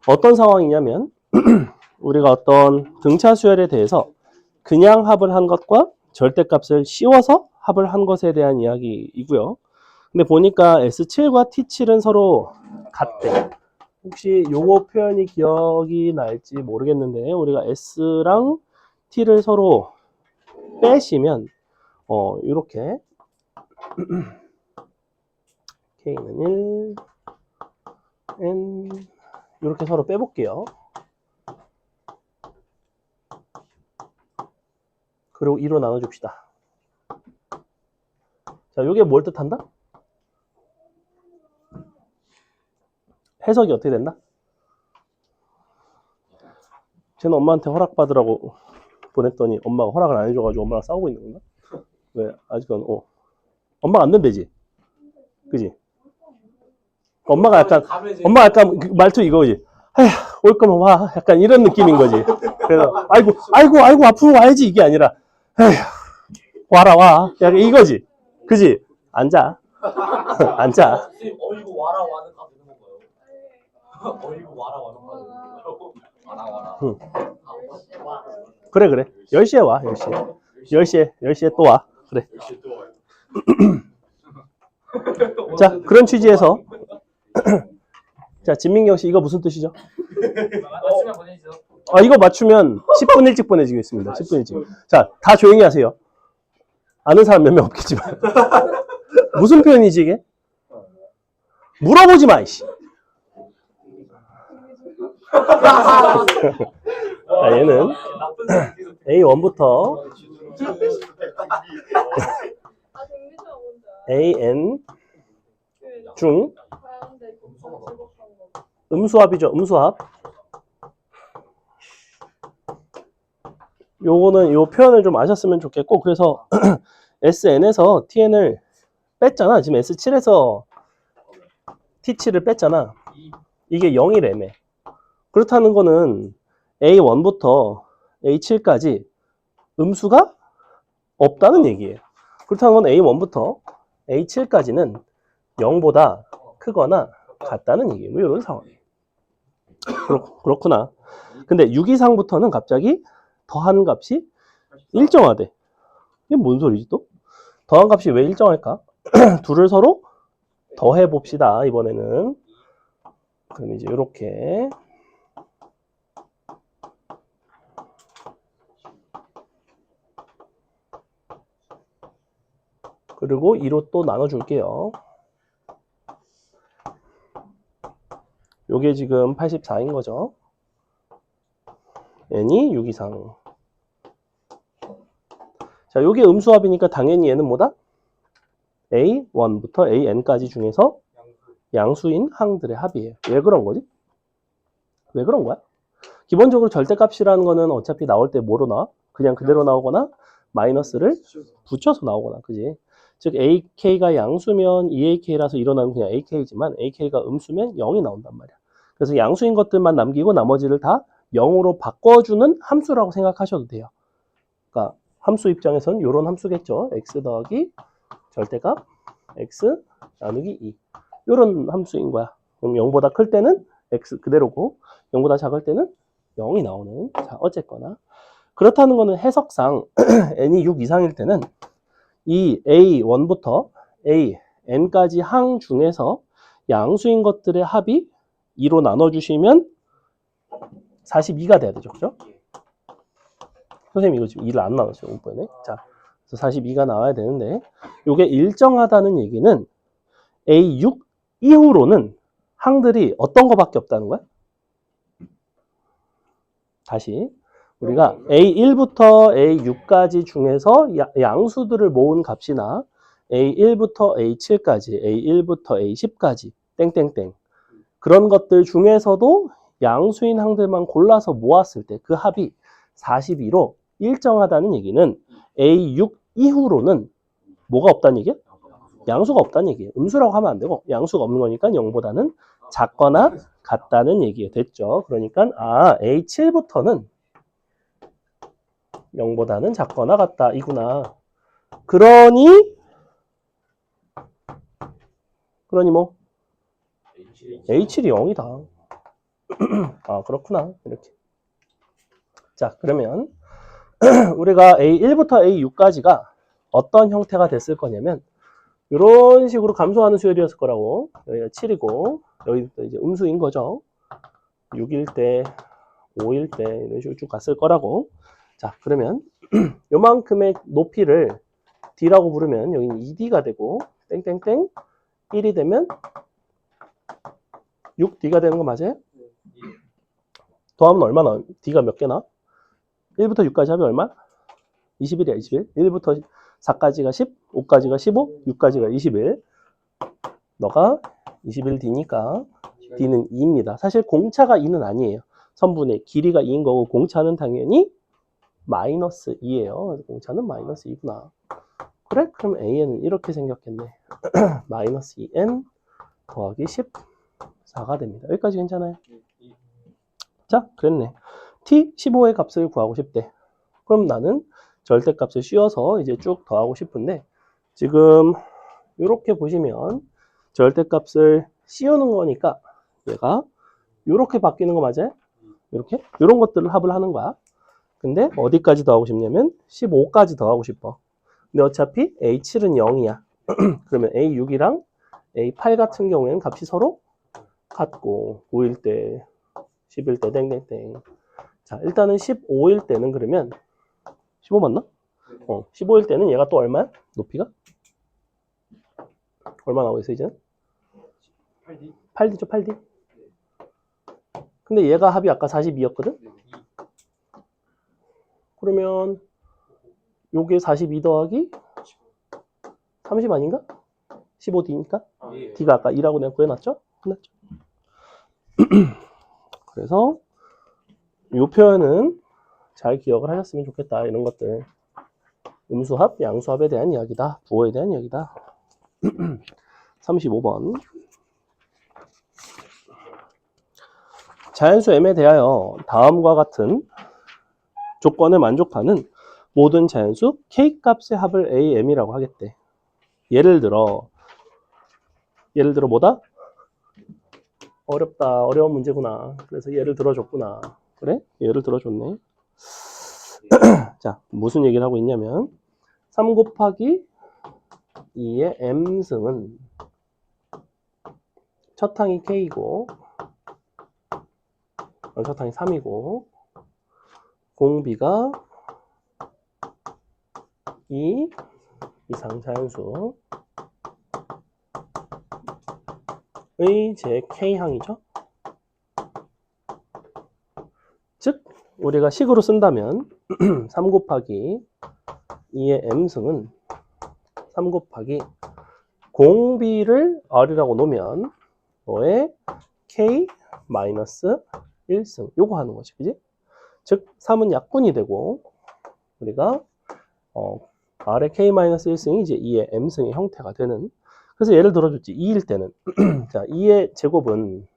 어떤 상황이냐면 우리가 어떤 등차 수열에 대해서 그냥 합을 한 것과 절대값을 씌워서 합을 한 것에 대한 이야기이고요. 근데 보니까 S7과 T7은 서로 같대. 혹시 요거 표현이 기억이 날지 모르겠는데 우리가 S랑 T를 서로 빼시면 이렇게 K는 1, N 이렇게 서로 빼볼게요. 그리고 2로 나눠줍시다. 자, 요게 뭘 뜻한다? 해석이 어떻게 된다? 쟤는 엄마한테 허락받으라고 보냈더니 엄마가 허락을 안 해줘가지고 엄마랑 싸우고 있는 건가? 왜? 아직은 엄마가 안 된대지? 그지? 엄마가 약간 그 말투 이거지. 에휴, 올 거면 와. 약간 이런 느낌인 거지. 그래서 아이고 앞으로 와야지 이게 아니라 에휴, 와라 와. 약간 이거지. 그지? 앉아. 앉아. 어이구 와라 와는 다 되는 건가요? 어이구 와라 와는 다 되는 건가요? 와라. 응. 그래. 10시에 와. 10시에 또 와. 그래. 10시에 또 와요. 자, 그런 취지에서 자, 진민경 씨 이거 무슨 뜻이죠? 맞추면 보내주죠. 이거 맞추면 10분 일찍 보내주겠습니다. 10분 일찍. 자, 다 조용히 하세요. 아는 사람 몇 명 없겠지만. 무슨 표현이지 이게? 물어보지 마, 이씨. 자, 얘는 A1부터 AN 중 음수합이죠. 음수합. 요거는 요 표현을 좀 아셨으면 좋겠고, 그래서 SN에서 TN을 뺐잖아. 지금 S7에서 T7을 뺐잖아. 이게 0이래매. 그렇다는 거는 A1부터 A7까지 음수가 없다는 얘기예요. 그렇다는 건 A1부터 A7까지는 0보다 크거나 같다는 얘기예요. 뭐 이런 상황이에요. 그렇구나. 근데 6 이상부터는 갑자기 더한 값이 일정하대. 이게 뭔 소리지 또? 더한 값이 왜 일정할까? 둘을 서로 더해 봅시다. 이번에는. 그럼 이제 이렇게 그리고 2로 또 나눠줄게요. 요게 지금 84인 거죠. n이 6 이상. 자, 요게 음수합이니까 당연히 얘는 뭐다? A1부터 AN까지 중에서 양수인 항들의 합이에요. 왜 그런 거지? 왜 그런 거야? 기본적으로 절대값이라는 거는 어차피 나올 때 뭐로 나와? 그냥 그대로 나오거나 마이너스를 붙여서 나오거나, 그지? 즉 AK가 양수면 EAK라서 일어나는 그냥 AK지만 AK가 음수면 0이 나온단 말이야. 그래서 양수인 것들만 남기고 나머지를 다 0으로 바꿔주는 함수라고 생각하셔도 돼요. 그러니까 함수 입장에서는 이런 함수겠죠. x 더하기 절대값 x 나누기 2. 이런 함수인 거야. 그럼 0보다 클 때는 x 그대로고 0보다 작을 때는 0이 나오는. 자, 어쨌거나 그렇다는 거는 해석상 n이 6 이상일 때는 이 A1부터 AN까지 항 중에서 양수인 것들의 합이 2로 나눠주시면 42가 돼야 되죠. 그죠? 선생님 이거 지금 2를 안 나눴어요. 이번에. 자, 그래서 42가 나와야 되는데 이게 일정하다는 얘기는 A6 이후로는 항들이 어떤 거밖에 없다는 거야? 다시 우리가 A1부터 A6까지 중에서 양수들을 모은 값이나 A1부터 A7까지, A1부터 A10까지 땡땡땡 그런 것들 중에서도 양수인 항들만 골라서 모았을 때 그 합이 42로 일정하다는 얘기는 A6 이후로는 뭐가 없다는 얘기야? 양수가 없다는 얘기예요. 음수라고 하면 안 되고 양수가 없는 거니까 0보다는 작거나 같다는 얘기예요. 됐죠? 그러니까 A7부터는 0보다는 작거나 같다 이구나. 그러니 뭐 H7이 0이다. 아, 그렇구나. 이렇게. 자, 그러면 우리가 A1부터 A6까지가 어떤 형태가 됐을 거냐면 이런 식으로 감소하는 수열이었을 거라고. 여기가 7이고 여기부터 이제 음수인 거죠. 6일 때, 5일 때 이런 식으로 쭉 갔을 거라고. 자, 그러면 요만큼의 높이를 D라고 부르면 여기는 2D가 되고 땡땡땡 1이 되면 6D가 되는 거 맞아요? 더하면 얼마나? D가 몇 개나? 1부터 6까지 하면 얼마? 21이야, 21. 1부터 4까지가 10, 5까지가 15, 6까지가 21. 너가 21D니까 D는 2입니다. 사실 공차가 2는 아니에요. 선분의 길이가 2인 거고 공차는 당연히 마이너스 2예요. 공차는 마이너스 2구나. 그래? 그럼 AN은 이렇게 생겼겠네. 마이너스 2N 더하기 14가 됩니다. 여기까지 괜찮아요? 자, 그랬네. T 15의 값을 구하고 싶대. 그럼 나는 절대값을 씌워서 이제 쭉 더하고 싶은데 지금 이렇게 보시면 절대값을 씌우는 거니까 얘가 이렇게 바뀌는 거 맞아요? 이렇게? 이런 것들을 합을 하는 거야. 근데 어디까지 더하고 싶냐면 15까지 더하고 싶어. 근데 어차피 A7은 0이야. 그러면 A6이랑 A8 같은 경우에는 값이 서로 같고 9일 때, 10일 때 땡땡땡. 자, 일단은 15일 때는 그러면 15 맞나? 15일 때는 얘가 또 얼마야? 높이가? 얼마 나오고 있어 이제는? 8D? 8D죠, 8D. 근데 얘가 합이 아까 42였거든? 그러면 요게 42 더하기 30 아닌가? 15D니까? D가 아까 2라고 내가 구해놨죠? 끝났죠? 그래서 이 표현은 잘 기억을 하셨으면 좋겠다. 이런 것들. 음수합, 양수합에 대한 이야기다. 부호에 대한 이야기다. 35번. 자연수 M에 대하여 다음과 같은 조건을 만족하는 모든 자연수 K값의 합을 AM이라고 하겠대. 예를 들어 뭐다? 어렵다. 어려운 문제구나. 그래서 예를 들어줬구나. 그래? 예를 들어줬네. 자, 무슨 얘기를 하고 있냐면 3 곱하기 2의 M승은 첫 항이 K이고 첫 항이 3이고 공비가 2 이상 자연수 의 제 K항이죠. 즉 우리가 식으로 쓴다면 3 곱하기 2의 M승은 3 곱하기 공비를 R이라고 놓으면 너의 K-1승 요거 하는 거지, 그지? 즉 3은 약분이 되고 우리가 R의 K-1승이 이제 2의 M승의 형태가 되는. 그래서 예를 들어줬지. 2일 때는 자 2의 제곱은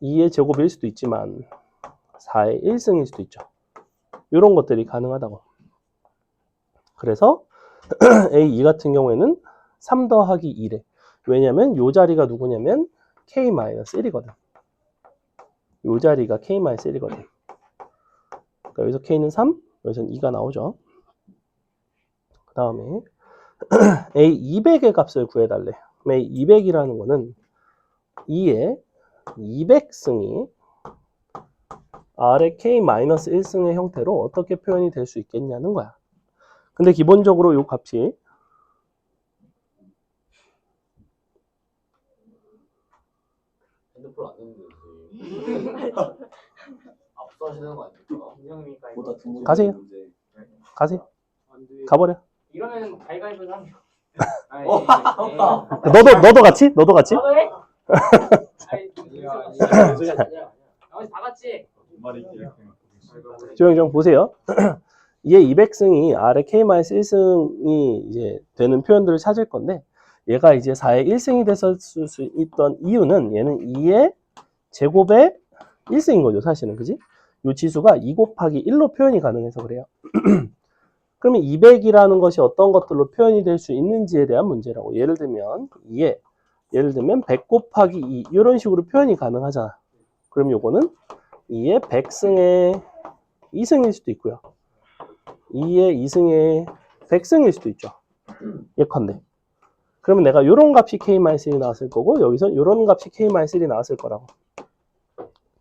2의 제곱일 수도 있지만 4의 1승일 수도 있죠. 이런 것들이 가능하다고. 그래서 A2 같은 경우에는 3 더하기 2래. 왜냐면 요 자리가 누구냐면 K-1이거든. 요 자리가 K-1이거든. 그러니까 여기서 K는 3, 여기서는 2가 나오죠. 그 다음에 A200의 값을 구해달래. A200이라는 거는 2의 200승이 R의 K-1승의 형태로 어떻게 표현이 될 수 있겠냐는 거야. 근데 기본적으로 이 값이 핸드폰 안 되는데 앞서시는 거 아닙니까? 가세요. 가세요. 가버려. 이러면 가위바위보를 하면 너도 같이? 너도 같이? 나도 해? 나머지 다 같이 조용히 보세요. 얘 200승이 R의 K-1승이 이제 되는 표현들을 찾을 건데 얘가 이제 4의 1승이 됐을 수 있던 이유는 얘는 2의 제곱의 1승인 거죠, 사실은. 그지? 이 지수가 2 곱하기 1로 표현이 가능해서 그래요. 그러면 200이라는 것이 어떤 것들로 표현이 될 수 있는지에 대한 문제라고. 예를 들면 100 곱하기 2 이런 식으로 표현이 가능하잖아. 그럼 요거는 2의 100승의 2승일 수도 있고요. 2의 2승의 100승일 수도 있죠. 예컨대. 그러면 내가 요런 값이 k-1이 나왔을 거고 여기서 요런 값이 k-1이 나왔을 거라고.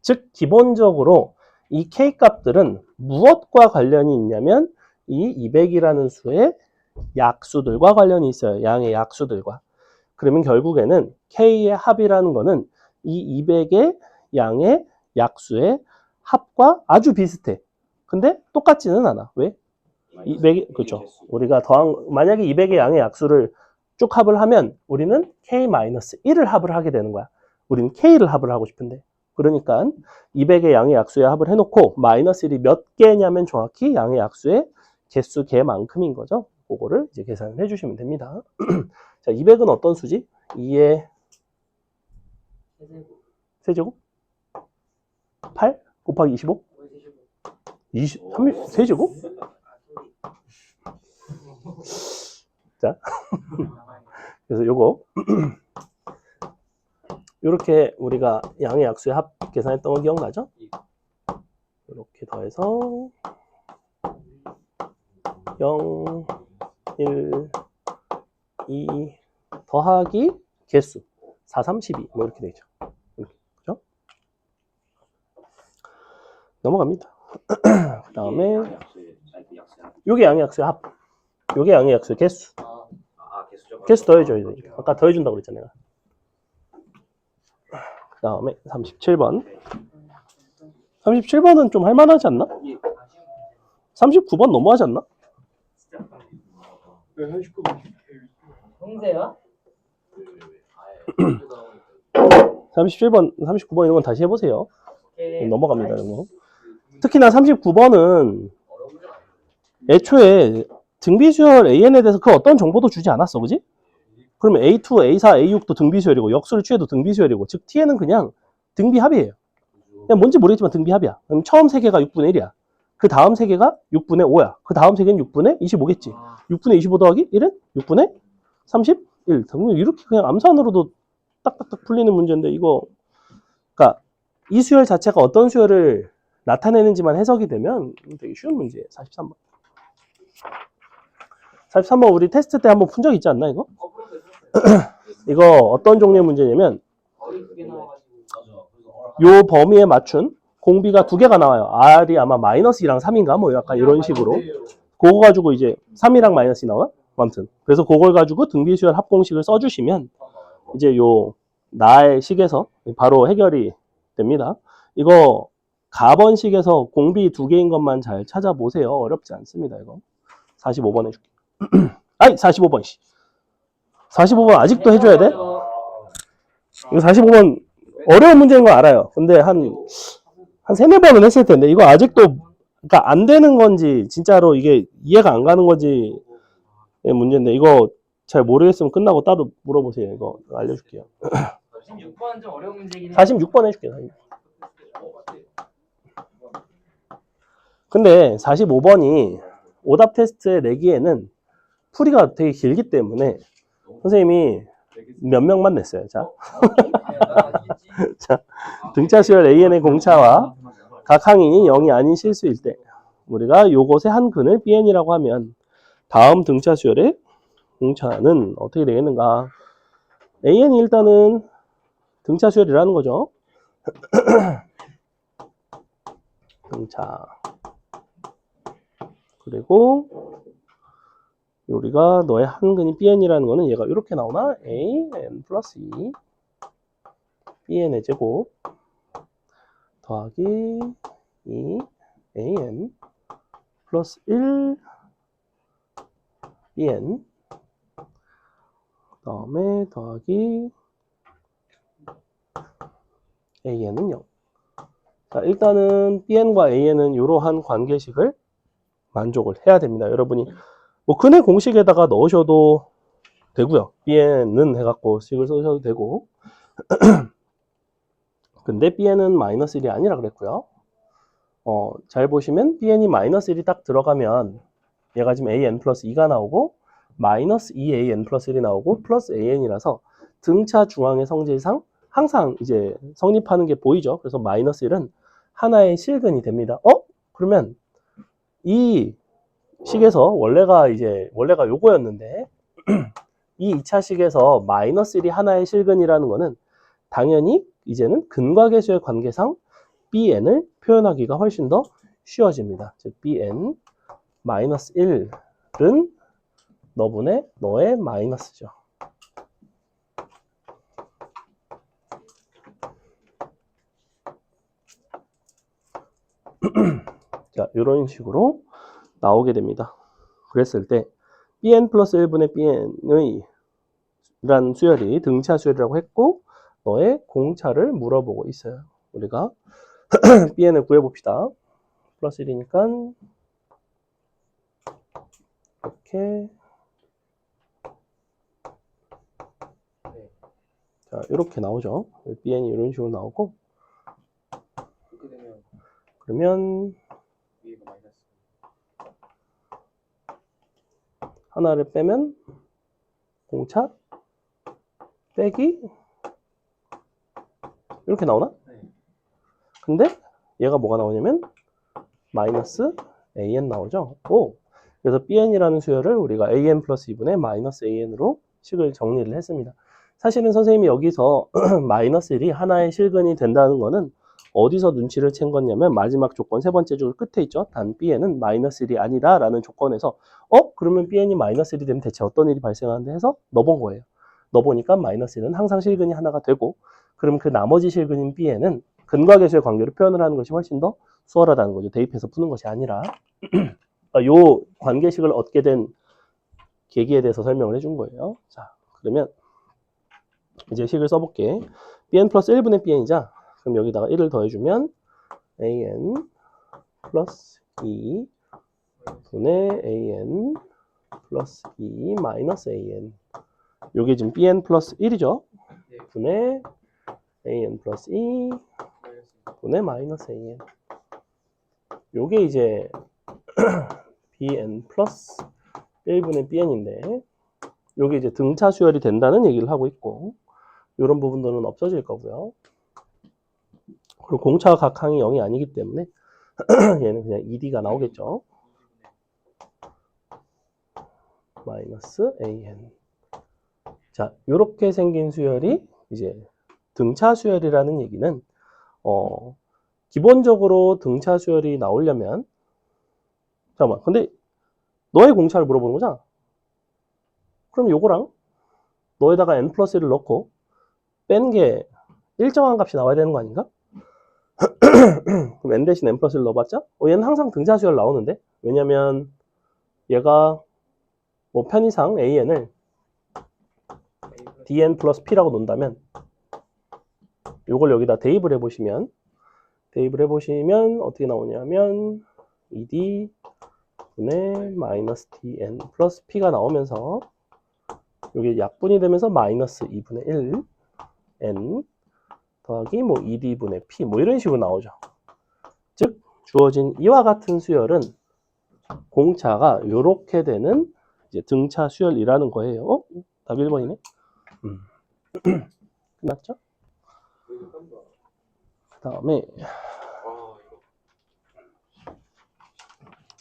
즉 기본적으로 이 k 값들은 무엇과 관련이 있냐면 이 200이라는 수의 약수들과 관련이 있어요. 양의 약수들과. 그러면 결국에는 k의 합이라는 거는 이 200의 양의 약수의 합과 아주 비슷해. 근데 똑같지는 않아. 왜? 200, 그렇죠. 우리가 만약에 200의 양의 약수를 쭉 합을 하면 우리는 k-1을 합을 하게 되는 거야. 우리는 k를 합을 하고 싶은데. 그러니까 200의 양의 약수에 합을 해놓고 마이너스 1이 몇 개냐면 정확히 양의 약수의 개수 개만큼인 거죠. 그거를 이제 계산을 해주시면 됩니다. 자, 200은 어떤 수지? 2의 세제곱? 8 곱하기 25? 3세제곱? 자, 그래서 요거 요렇게 우리가 양의 약수의 합 계산했던 거 기억나죠? 이렇게 더해서 0, 1, 2 더하기 개수 4, 32 뭐 이렇게 되죠. 이렇게, 그죠? 넘어갑니다. 그 다음에 요게 양의 약수의 합, 요게 양의 약수의 개수. 개수 더해줘야 돼. 아까 더해준다고 그랬잖아요. 그 다음에 37번. 37번은 좀 할만하지 않나? 39번 너무하지 않나? 형제야? 37번, 39번 이런 건 다시 해보세요. 오케이. 넘어갑니다. 이거. 특히나 39번은 애초에 등비수열 AN에 대해서 그 어떤 정보도 주지 않았어. 그지? 그러면 A2, A4, A6도 등비수열이고 역수를 취해도 등비수열이고 즉 T에는 그냥 등비합이에요. 그냥 뭔지 모르겠지만 등비합이야. 그럼 처음 3개가 6분의 1이야. 그 다음 3개가 6분의 5야. 그 다음 3개는 6분의 25겠지. 6분의 25 더하기 1은 6분의 31. 이렇게 그냥 암산으로도 딱딱딱 풀리는 문제인데 이거 그러니까 이 수열 자체가 어떤 수열을 나타내는지만 해석이 되면 되게 쉬운 문제예요. 43번. 43번 우리 테스트 때 한번 푼 적 있지 않나 이거? 이거 어떤 종류의 문제냐면 요 범위에 맞춘 공비가 2개가 나와요. R이 아마 마이너스 2랑 3인가 뭐 약간 이런 식으로 그거 가지고 이제 3이랑 마이너스 2 나와? 아무튼 그래서 그걸 가지고 등비수열 합공식을 써주시면 이제 요 나의 식에서 바로 해결이 됩니다. 이거 가번식에서 공비 2개인 것만 잘 찾아보세요. 어렵지 않습니다. 이거 45번 해줄게. 아이 45번 45번 아직도 해줘야 돼? 이거 45번 어려운 문제인 거 알아요. 근데 한 3, 4번은 했을 텐데 이거 아직도 그러니까 안 되는 건지 진짜로 이게 이해가 안 가는 건지 문제인데 이거 잘 모르겠으면 끝나고 따로 물어보세요. 이거 알려줄게요. 46번 좀 어려운 문제긴 해. 46번 해줄게요. 근데 45번이 오답 테스트에 내기에는 풀이가 되게 길기 때문에 선생님이 몇 명만 냈어요. 자, 자 등차 수열 AN의 공차와 각 항인이 0이 아닌 실수일 때 우리가 요것의 한 근을 BN이라고 하면 다음 등차 수열의 공차는 어떻게 되겠는가? AN이 일단은 등차 수열이라는 거죠. 등차. 그리고 우리가 너의 한 근이 BN이라는 거는 얘가 이렇게 나오나? AN 플러스 2 BN의 제곱 더하기 2 AN 플러스 1 BN 그 다음에 더하기 AN은 0. 자, 일단은 BN과 AN은 이러한 관계식을 만족을 해야 됩니다. 여러분이 뭐 근의 공식에다가 넣으셔도 되고요. BN은 해갖고 식을 쓰셔도 되고 근데 BN은 마이너스 1이 아니라 그랬고요. 잘 보시면 BN이 마이너스 1이 딱 들어가면 얘가 지금 AN 플러스 2가 나오고 마이너스 2AN 플러스 1이 나오고 플러스 AN이라서 등차 중앙의 성질상 항상 이제 성립하는 게 보이죠. 그래서 마이너스 1은 하나의 실근이 됩니다. 그러면 이 식에서 원래가 요거였는데 이 2차 식에서 마이너스 1이 하나의 실근이라는 거는 당연히 이제는 근과계수의 관계상 bn을 표현하기가 훨씬 더 쉬워집니다. 즉 bn 마이너스 1은 너의 마이너스죠. 자, 이런 식으로 나오게 됩니다. 그랬을 때 bn 플러스 1분의 bn의 란 수열이 등차 수열이라고 했고 너의 공차를 물어보고 있어요. 우리가 bn을 구해봅시다. 플러스 1이니까 이렇게 자 이렇게 나오죠. bn이 이런 식으로 나오고 그렇게 되면 그러면 위에가 마이너스. 하나를 빼면 공차 빼기 이렇게 나오나? 네. 근데 얘가 뭐가 나오냐면 마이너스 an 나오죠. 그래서 bn이라는 수열을 우리가 an 플러스 2분의 마이너스 an으로 식을 정리를 했습니다. 사실은 선생님이 여기서 마이너스 1이 하나의 실근이 된다는 거는 어디서 눈치를 챈 거냐면 마지막 조건 세 번째 줄 끝에 있죠. 단 bn은 마이너스 1이 아니다 라는 조건에서 그러면 bn이 마이너스 1이 되면 대체 어떤 일이 발생하는데 해서 넣어본 거예요. 넣어보니까 마이너스 1은 항상 실근이 하나가 되고 그럼 그 나머지 실근인 bn은 근과계수의 관계로 표현을 하는 것이 훨씬 더 수월하다는 거죠. 대입해서 푸는 것이 아니라 요 관계식을 얻게 된 계기에 대해서 설명을 해준 거예요. 자, 그러면 이제 식을 써볼게. bn 플러스 1분의 bn이자 그럼 여기다가 1을 더해주면 an 플러스 2 분의 an 플러스 2 마이너스 an 요게 지금 bn 플러스 1이죠. 분의 an 플러스 2 분의 마이너스 an 요게 이제 bn 플러스 1분의 bn인데 요게 이제 등차 수열이 된다는 얘기를 하고 있고 이런 부분들은 없어질 거고요. 그리고 공차 각항이 0이 아니기 때문에 얘는 그냥 ED가 나오겠죠. 마이너스 AN. 자, 이렇게 생긴 수열이 이제 등차 수열이라는 얘기는 기본적으로 등차 수열이 나오려면 잠깐만, 근데 너의 공차를 물어보는 거잖아. 그럼 요거랑 너에다가 n 플러스 1을 넣고 뺀 게 일정한 값이 나와야 되는 거 아닌가? 그럼 n 대신 n 플러스 1 넣어봤자 얘는 항상 등차 수열 나오는데 왜냐면 얘가 뭐 편의상 an을 dn 플러스 p라고 놓는다면 요걸 여기다 대입을 해보시면 어떻게 나오냐면 ed 분의 마이너스 dn 플러스 p가 나오면서 요게 약분이 되면서 마이너스 2분의 1 n 더하기 뭐 ed분의 p 뭐 이런 식으로 나오죠. 즉 주어진 이와 같은 수열은 공차가 요렇게 되는 이제 등차 수열이라는 거예요. 답 1번이네. 끝났죠? 그 다음에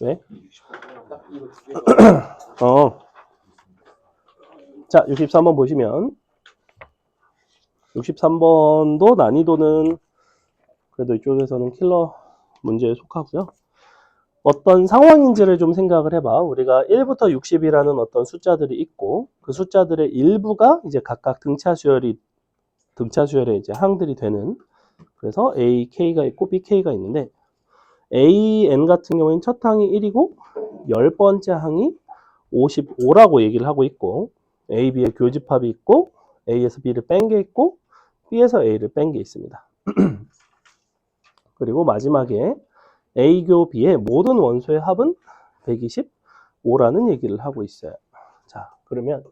왜? 자, 63번 보시면 63번도 난이도는 그래도 이쪽에서는 킬러 문제에 속하고요. 어떤 상황인지를 좀 생각을 해봐. 우리가 1부터 60이라는 어떤 숫자들이 있고 그 숫자들의 일부가 이제 각각 등차 수열의 이제 항들이 되는 그래서 A, K가 있고 B, K가 있는데 A, N 같은 경우에는 첫 항이 1이고 10번째 항이 55라고 얘기를 하고 있고 A, B의 교집합이 있고 A에서 B를 뺀 게 있고 B에서 A를 뺀 게 있습니다. 그리고 마지막에 A교 B의 모든 원소의 합은 125라는 얘기를 하고 있어요. 자, 그러면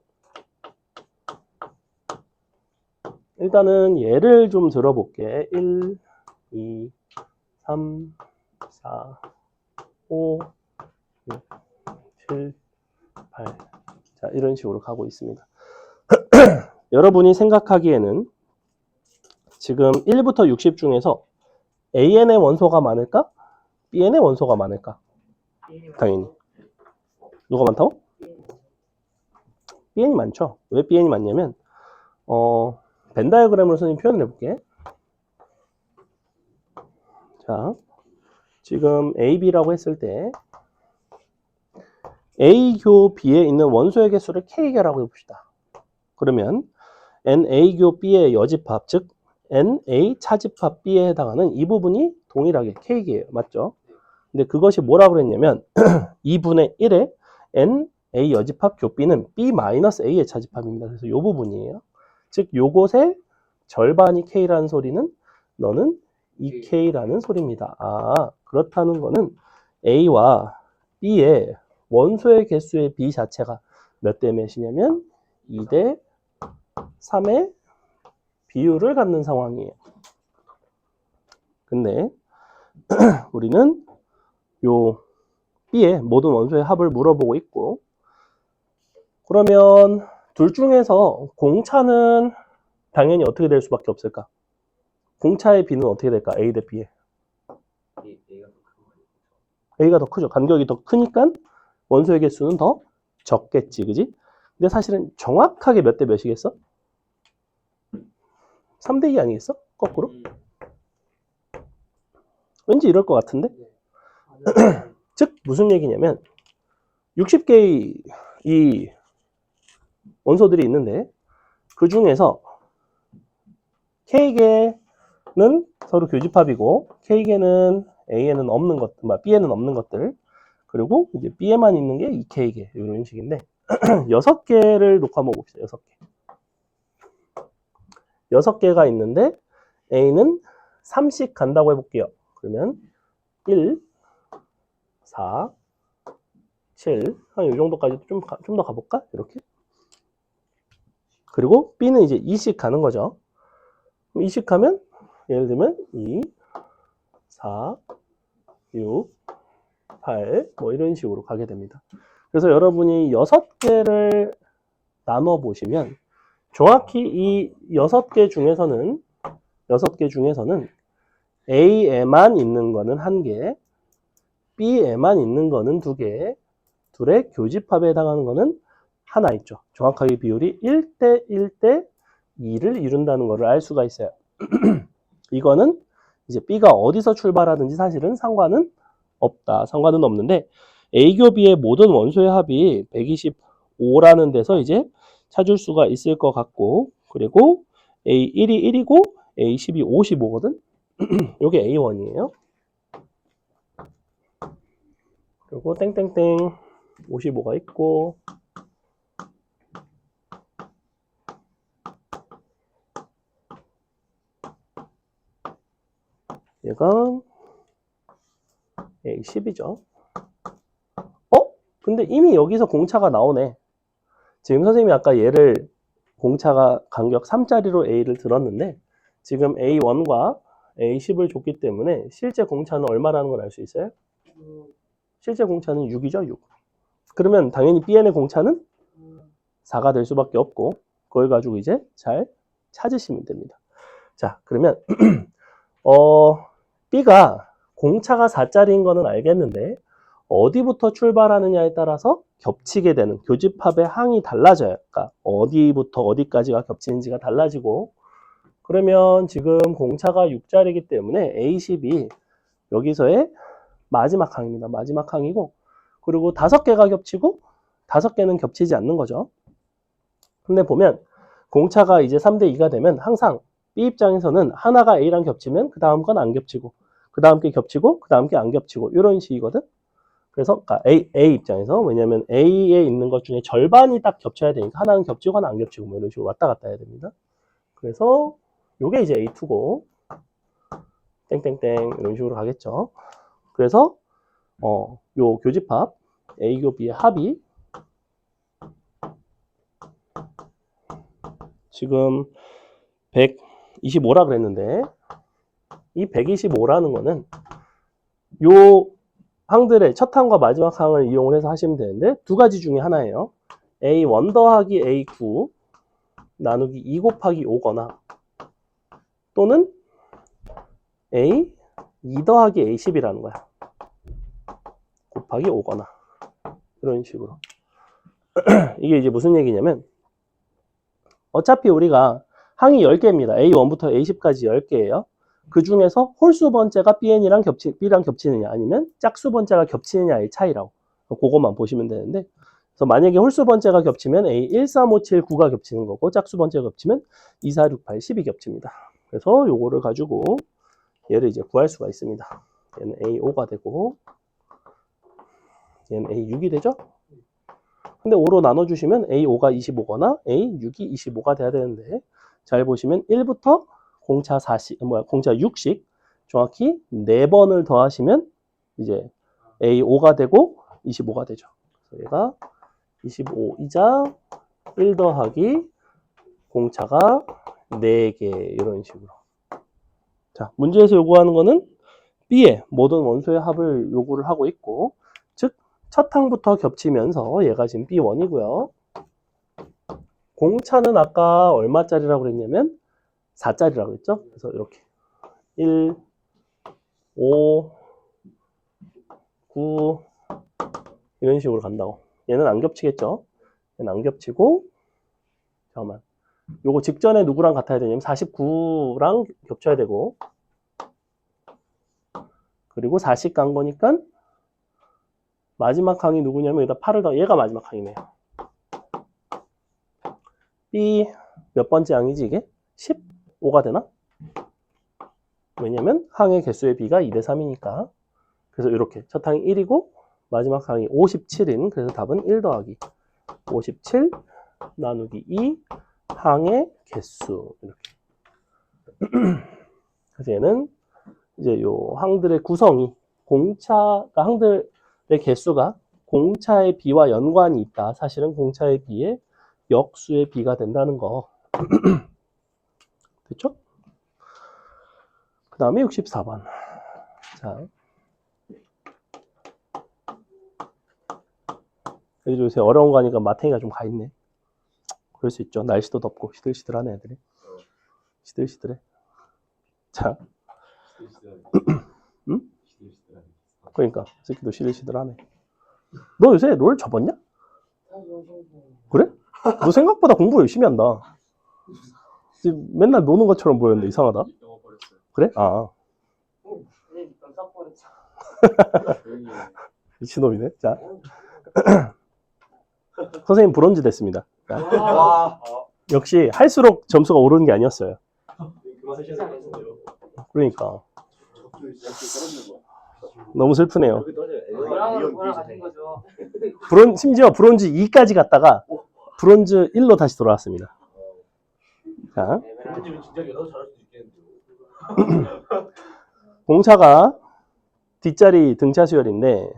일단은 예를 좀 들어볼게. 1, 2, 3, 4, 5, 6, 7, 8. 자, 이런 식으로 가고 있습니다. 여러분이 생각하기에는 지금 1부터 60 중에서 AN의 원소가 많을까? BN의 원소가 많을까? 당연히. 누가 많다고? BN이 많죠. 왜 BN이 많냐면 벤 다이어그램으로 선생님 표현을 해볼게. 자, 지금 A, B라고 했을 때 A교 B에 있는 원소의 개수를 K개라고 해봅시다. 그러면 NA교 B의 여집합, 즉 NA 차집합 B에 해당하는 이 부분이 동일하게 K개예요. 맞죠? 근데 그것이 뭐라고 그랬냐면 2분의 1에 NA 여집합 교 B는 B-A의 차집합입니다. 그래서 이 부분이에요. 즉 요것의 절반이 K라는 소리는 너는 2K라는 소리입니다. 아, 그렇다는 거는 A와 B의 원소의 개수의 B 자체가 몇 대 몇이냐면 2대 3의 비율을 갖는 상황이에요. 근데 우리는 요 B의 모든 원소의 합을 물어보고 있고, 그러면 둘 중에서 공차는 당연히 어떻게 될 수밖에 없을까? 공차의 B는 어떻게 될까? A 대 B에. A가 더 크죠. 간격이 더 크니까 원소의 개수는 더 적겠지, 그지? 근데 사실은 정확하게 몇 대 몇이겠어? 3대 2 아니겠어? 거꾸로? 왠지 이럴 것 같은데? 즉 무슨 얘기냐면 60개의 이 원소들이 있는데 그 중에서 K개는 서로 교집합이고 K개는 A에는 없는 것, B에는 없는 것들, 그리고 이제 B에만 있는 게 2K개 이런 식인데 6개를 놓고 한번 봅시다. 6개. 6개가 있는데 A는 3씩 간다고 해볼게요. 그러면 1, 4, 7, 한 이 정도까지 좀 더 가볼까? 이렇게. 그리고 B는 이제 2씩 가는 거죠. 2씩 가면 예를 들면 2, 4, 6, 8, 뭐 이런 식으로 가게 됩니다. 그래서 여러분이 6개를 나눠 보시면 정확히 이 6개 중에서는 A에만 있는 거는 1개, B에만 있는 거는 2개, 둘의 교집합에 해당하는 거는 하나 있죠. 정확하게 비율이 1대 1대 2를 이룬다는 것을 알 수가 있어요. 이거는 이제 B가 어디서 출발하든지 사실은 상관은 없다. 상관은 없는데 A교 B의 모든 원소의 합이 125라는 데서 이제 찾을 수가 있을 것 같고, 그리고 A1이 1이고 A10이 55거든. 요게 A1이에요. 그리고 땡땡땡 55가 있고, 얘가 A10이죠. 근데 이미 여기서 공차가 나오네. 지금 선생님이 아까 얘를 공차가 간격 3짜리로 A를 들었는데 지금 A1과 A10을 줬기 때문에 실제 공차는 얼마라는 걸 알 수 있어요? 실제 공차는 6이죠, 6. 그러면 당연히 Bn의 공차는 4가 될 수밖에 없고, 그걸 가지고 이제 잘 찾으시면 됩니다. 자, 그러면 B가 공차가 4짜리인 거는 알겠는데 어디부터 출발하느냐에 따라서 겹치게 되는 교집합의 항이 달라져요. 그러니까 어디부터 어디까지가 겹치는지가 달라지고, 그러면 지금 공차가 6짜리이기 때문에 A10이 여기서의 마지막 항입니다. 마지막 항이고, 그리고 5개가 겹치고 5개는 겹치지 않는 거죠. 근데 보면 공차가 이제 3대 2가 되면 항상 B 입장에서는 하나가 A랑 겹치면 그 다음 건 안 겹치고, 그 다음 게 겹치고, 그 다음 게 안 겹치고 이런 식이거든. 그래서 A 입장에서, 왜냐면 A에 있는 것 중에 절반이 딱 겹쳐야 되니까 하나는 겹치고 하나 안 겹치고 뭐 이런 식으로 왔다 갔다 해야 됩니다. 그래서 요게 이제 A2고 땡땡땡 이런 식으로 가겠죠. 그래서 요 교집합 A교 B의 합이 지금 125라 그랬는데 이 125라는 거는 요 항들의 첫 항과 마지막 항을 이용을 해서 하시면 되는데 두 가지 중에 하나예요. A1 더하기 A9 나누기 2 곱하기 5거나 또는 A 2 더하기 A10이라는 거야. 곱하기 5거나 이런 식으로. 이게 이제 무슨 얘기냐면 어차피 우리가 항이 10개입니다. A1부터 A10까지 10개예요. 그 중에서 홀수 번째가 B랑 겹치느냐 아니면 짝수 번째가 겹치느냐의 차이라고. 그거만 보시면 되는데 그래서 만약에 홀수 번째가 겹치면 A 1, 3, 5, 7, 9가 겹치는 거고 짝수 번째가 겹치면 2, 4, 6, 8, 10이 겹칩니다. 그래서 요거를 가지고 얘를 이제 구할 수가 있습니다. 얘는 A5가 되고 얘는 A6이 되죠? 근데 5로 나눠주시면 A5가 25거나 A6이 25가 돼야 되는데 잘 보시면 1부터 공차 6씩 정확히 4번을 더하시면 이제 A5가 되고 25가 되죠. 그래서 얘가 25이자 1 더하기 공차가 4개 이런 식으로. 자, 문제에서 요구하는 거는 B의 모든 원소의 합을 요구를 하고 있고 즉 첫 항부터 겹치면서 얘가 지금 B1이고요. 공차는 아까 얼마짜리라고 그랬냐면 4짜리라고 그랬죠? 그래서 이렇게 1, 5, 9 이런 식으로 간다고. 얘는 안 겹치겠죠? 얘는 안 겹치고 잠깐만. 요거 직전에 누구랑 같아야 되냐면 49랑 겹쳐야 되고 그리고 40 간 거니까 마지막 항이 누구냐면 여기다 8을 더 얘가 마지막 항이네요. B 몇 번째 항이지 이게? 15가 되나? 왜냐면 항의 개수의 B가 2대 3이니까. 그래서 이렇게 첫 항이 1이고 마지막 항이 57인 그래서 답은 1 더하기 57 나누기 2 항의 개수 이렇게. 그래서 얘는 이제 요 항들의 구성이 항들의 개수가 공차의 B와 연관이 있다. 사실은 공차의 B의 역수의 B가 된다는 거. 됐죠? 그 다음에 64번. 자. 여기 요새 어려운 거 하니까 마탱이가 좀 가 있네. 그럴 수 있죠. 날씨도 덥고 시들시들하네 애들이. 시들시들해. 자. 응? 그러니까 이 새끼도 시들시들하네. 너 요새 롤 접었냐? 그래? 너 생각보다 공부 열심히 한다. 지금 맨날 노는 것처럼 보였는데 이상하다. 그래? 아. 미친놈이네. 자. 선생님 브론즈 됐습니다. 자. 와. 역시 할수록 점수가 오르는 게 아니었어요. 그러니까 너무 슬프네요. 심지어 브론즈 2까지 갔다가 브론즈 1로 다시 돌아왔습니다. 자, 대표님이 진짜 여러 잘할 수 있겠는데요. 공차가 뒷자리 등차 수열인데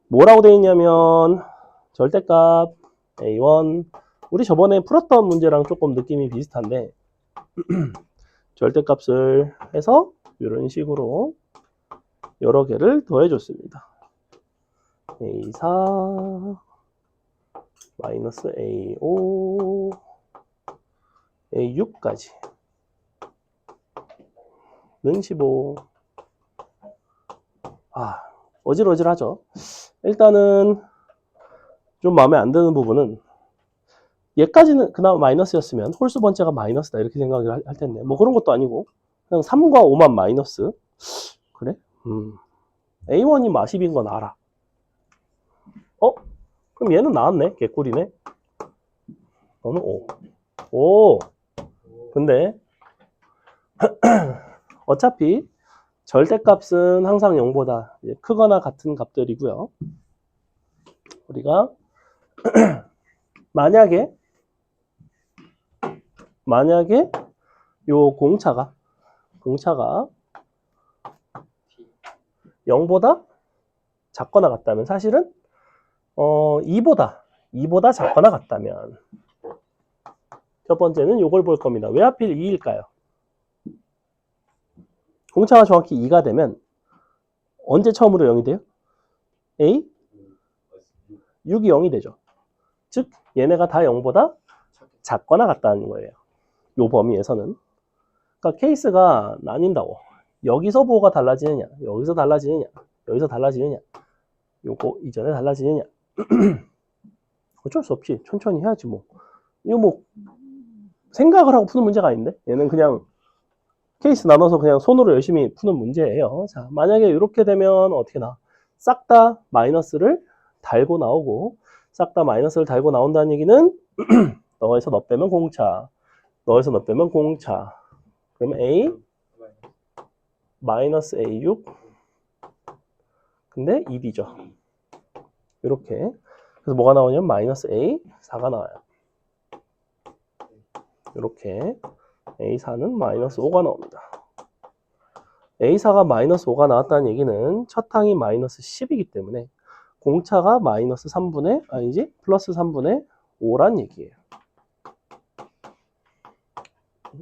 뭐라고 되어 있냐면 절대값 A1 우리 저번에 풀었던 문제랑 조금 느낌이 비슷한데 절대값을 해서 이런 식으로 여러 개를 더해줬습니다. A4 마이너스 A5 A6까지 는 15. 어질어질하죠. 일단은 좀 마음에 안 드는 부분은 얘까지는 그나마 마이너스였으면 홀수 번째가 마이너스다 이렇게 생각을 할 텐데 뭐 그런 것도 아니고 그냥 3과 5만 마이너스. 그래? A1이 마십인 건 알아. 그럼 얘는 나왔네. 개꿀이네. 너는 5. 오. 근데 어차피 절대값은 항상 0보다 크거나 같은 값들이고요. 우리가 만약에 요 공차가 0보다 작거나 같다면 사실은 2보다 작거나 같다면 첫 번째는 요걸 볼 겁니다. 왜 하필 2일까요? 공차가 정확히 2가 되면 언제 처음으로 0이 돼요? A? 6이 0이 되죠. 즉 얘네가 다 0보다 작거나 같다는 거예요. 요 범위에서는. 그러니까 케이스가 나뉜다고. 여기서 뭐가 달라지느냐, 여기서 달라지느냐, 여기서 달라지느냐, 요거 이전에 달라지느냐. 어쩔 수 없지. 천천히 해야지 뭐. 이거 뭐 생각을 하고 푸는 문제가 아닌데, 얘는 그냥 케이스 나눠서 그냥 손으로 열심히 푸는 문제예요. 자, 만약에 이렇게 되면 어떻게 나? 싹 다 마이너스를 달고 나오고, 싹 다 마이너스를 달고 나온다는 얘기는 너에서 너 빼면 공차, 너에서 너 빼면 공차. 그러면 A 마이너스 A6 근데 2B죠. 이렇게. 그래서 뭐가 나오냐면 마이너스 A4가 나와요. 이렇게 A4는 마이너스 5가 나옵니다. A4가 마이너스 5가 나왔다는 얘기는 첫 항이 마이너스 10이기 때문에 공차가 마이너스 3분의 아니지 플러스 3분의 5란 얘기예요.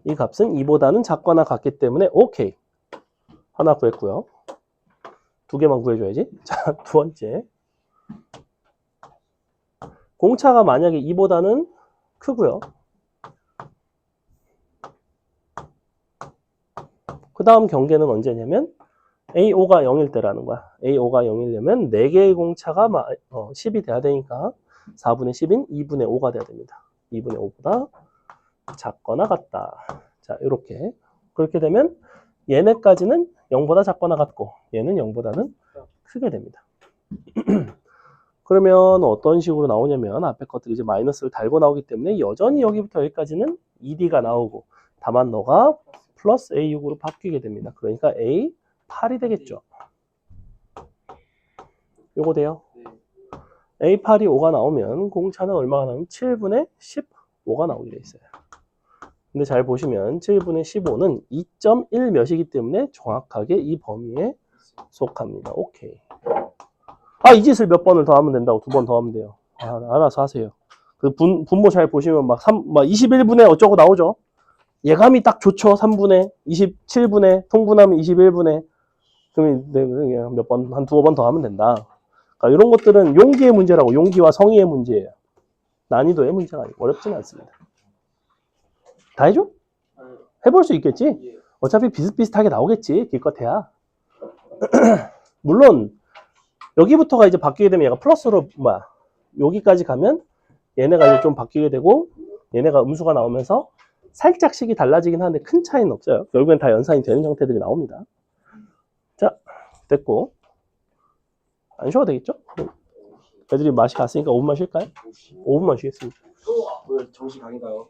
이 값은 2보다는 작거나 같기 때문에 오케이. 하나 구했고요. 두 개만 구해줘야지. 자, 두 번째. 공차가 만약에 2보다는 크고요. 그 다음 경계는 언제냐면 A5가 0일 때라는 거야. A5가 0이려면 4개의 공차가 10이 돼야 되니까 4분의 10인 2분의 5가 돼야 됩니다. 2분의 5보다 작거나 같다. 자, 이렇게. 그렇게 되면 얘네까지는 0보다 작거나 같고 얘는 0보다는 크게 됩니다. 그러면 어떤 식으로 나오냐면 앞에 것들이 이제 마이너스를 달고 나오기 때문에 여전히 여기부터 여기까지는 2D가 나오고 다만 너가 플러스 A6으로 바뀌게 됩니다. 그러니까 A8이 되겠죠. 요거 돼요. A8이 5가 나오면 공차는 얼마가 나오면 7분의 15가 나오게 돼 있어요. 근데 잘 보시면 7분의 15는 2.1 몇이기 때문에 정확하게 이 범위에 속합니다. 오케이. 아, 이 짓을 몇 번을 더 하면 된다고. 2번 더 하면 돼요. 아, 알아서 하세요. 그 분모 잘 보시면 막 21분의 어쩌고 나오죠. 예감이 딱 좋죠. 3분의 27분의 통분하면 21분의 그럼 몇 번, 한 2번 더 하면 된다. 그러니까 이런 것들은 용기의 문제라고. 용기와 성의의 문제예요. 난이도의 문제가 아니고 어렵지는 않습니다. 다 해줘? 해볼 수 있겠지? 어차피 비슷비슷하게 나오겠지. 기껏해야. 물론 여기부터가 이제 바뀌게 되면 얘가 플러스로 여기까지 가면 얘네가 이제 좀 바뀌게 되고 얘네가 음수가 나오면서 살짝씩이 달라지긴 하는데 큰 차이는 없어요. 결국엔 다 연산이 되는 형태들이 나옵니다. 자, 됐고 안 쉬어도 되겠죠? 애들이 맛이 갔으니까 5분만 쉴까요? 5분만 쉬겠습니다. 오늘 정시 강의가요.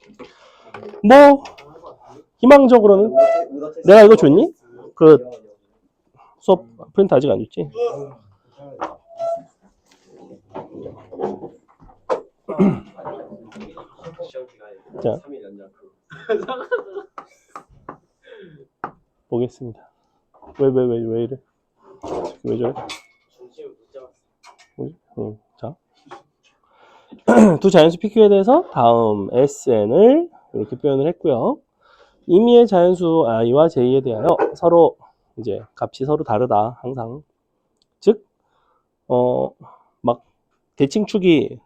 뭐 희망적으로는 내가 이거 줬니? 그 수업 프린트 아직 안 줬지? 자, 보겠습니다. 왜 이래? 왜 저래? 자, 두 자연수 PQ에 대해서 다음 SN을 이렇게 표현을 했고요. 임의의 자연수 I와 J에 대하여 서로 이제 값이 서로 다르다 항상. 즉, 막 대칭축이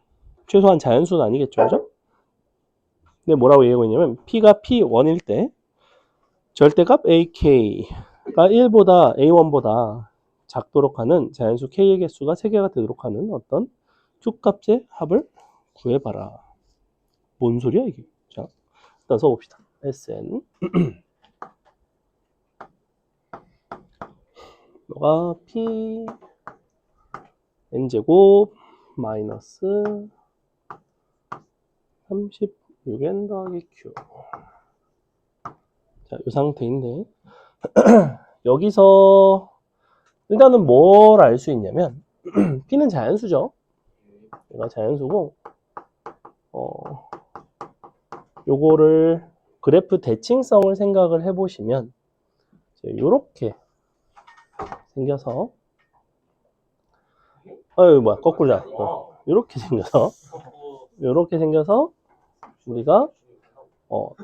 최소한 자연수는 아니겠죠, 그죠? 근데 뭐라고 얘기하고 있냐면 P가 P1일 때 절대값 AK가 1보다 A1보다 작도록 하는 자연수 K의 개수가 3개가 되도록 하는 어떤 Q값의 합을 구해봐라. 뭔 소리야 이게? 자, 일단 써봅시다. SN 너가 P N제곱 마이너스 36N 더하기 Q. 자, 이 상태인데 여기서 일단은 뭘 알 수 있냐면 P는 자연수죠. 얘가 자연수고 요거를 그래프 대칭성을 생각을 해보시면 요렇게 생겨서 거꾸로자. 요렇게 생겨서 우리가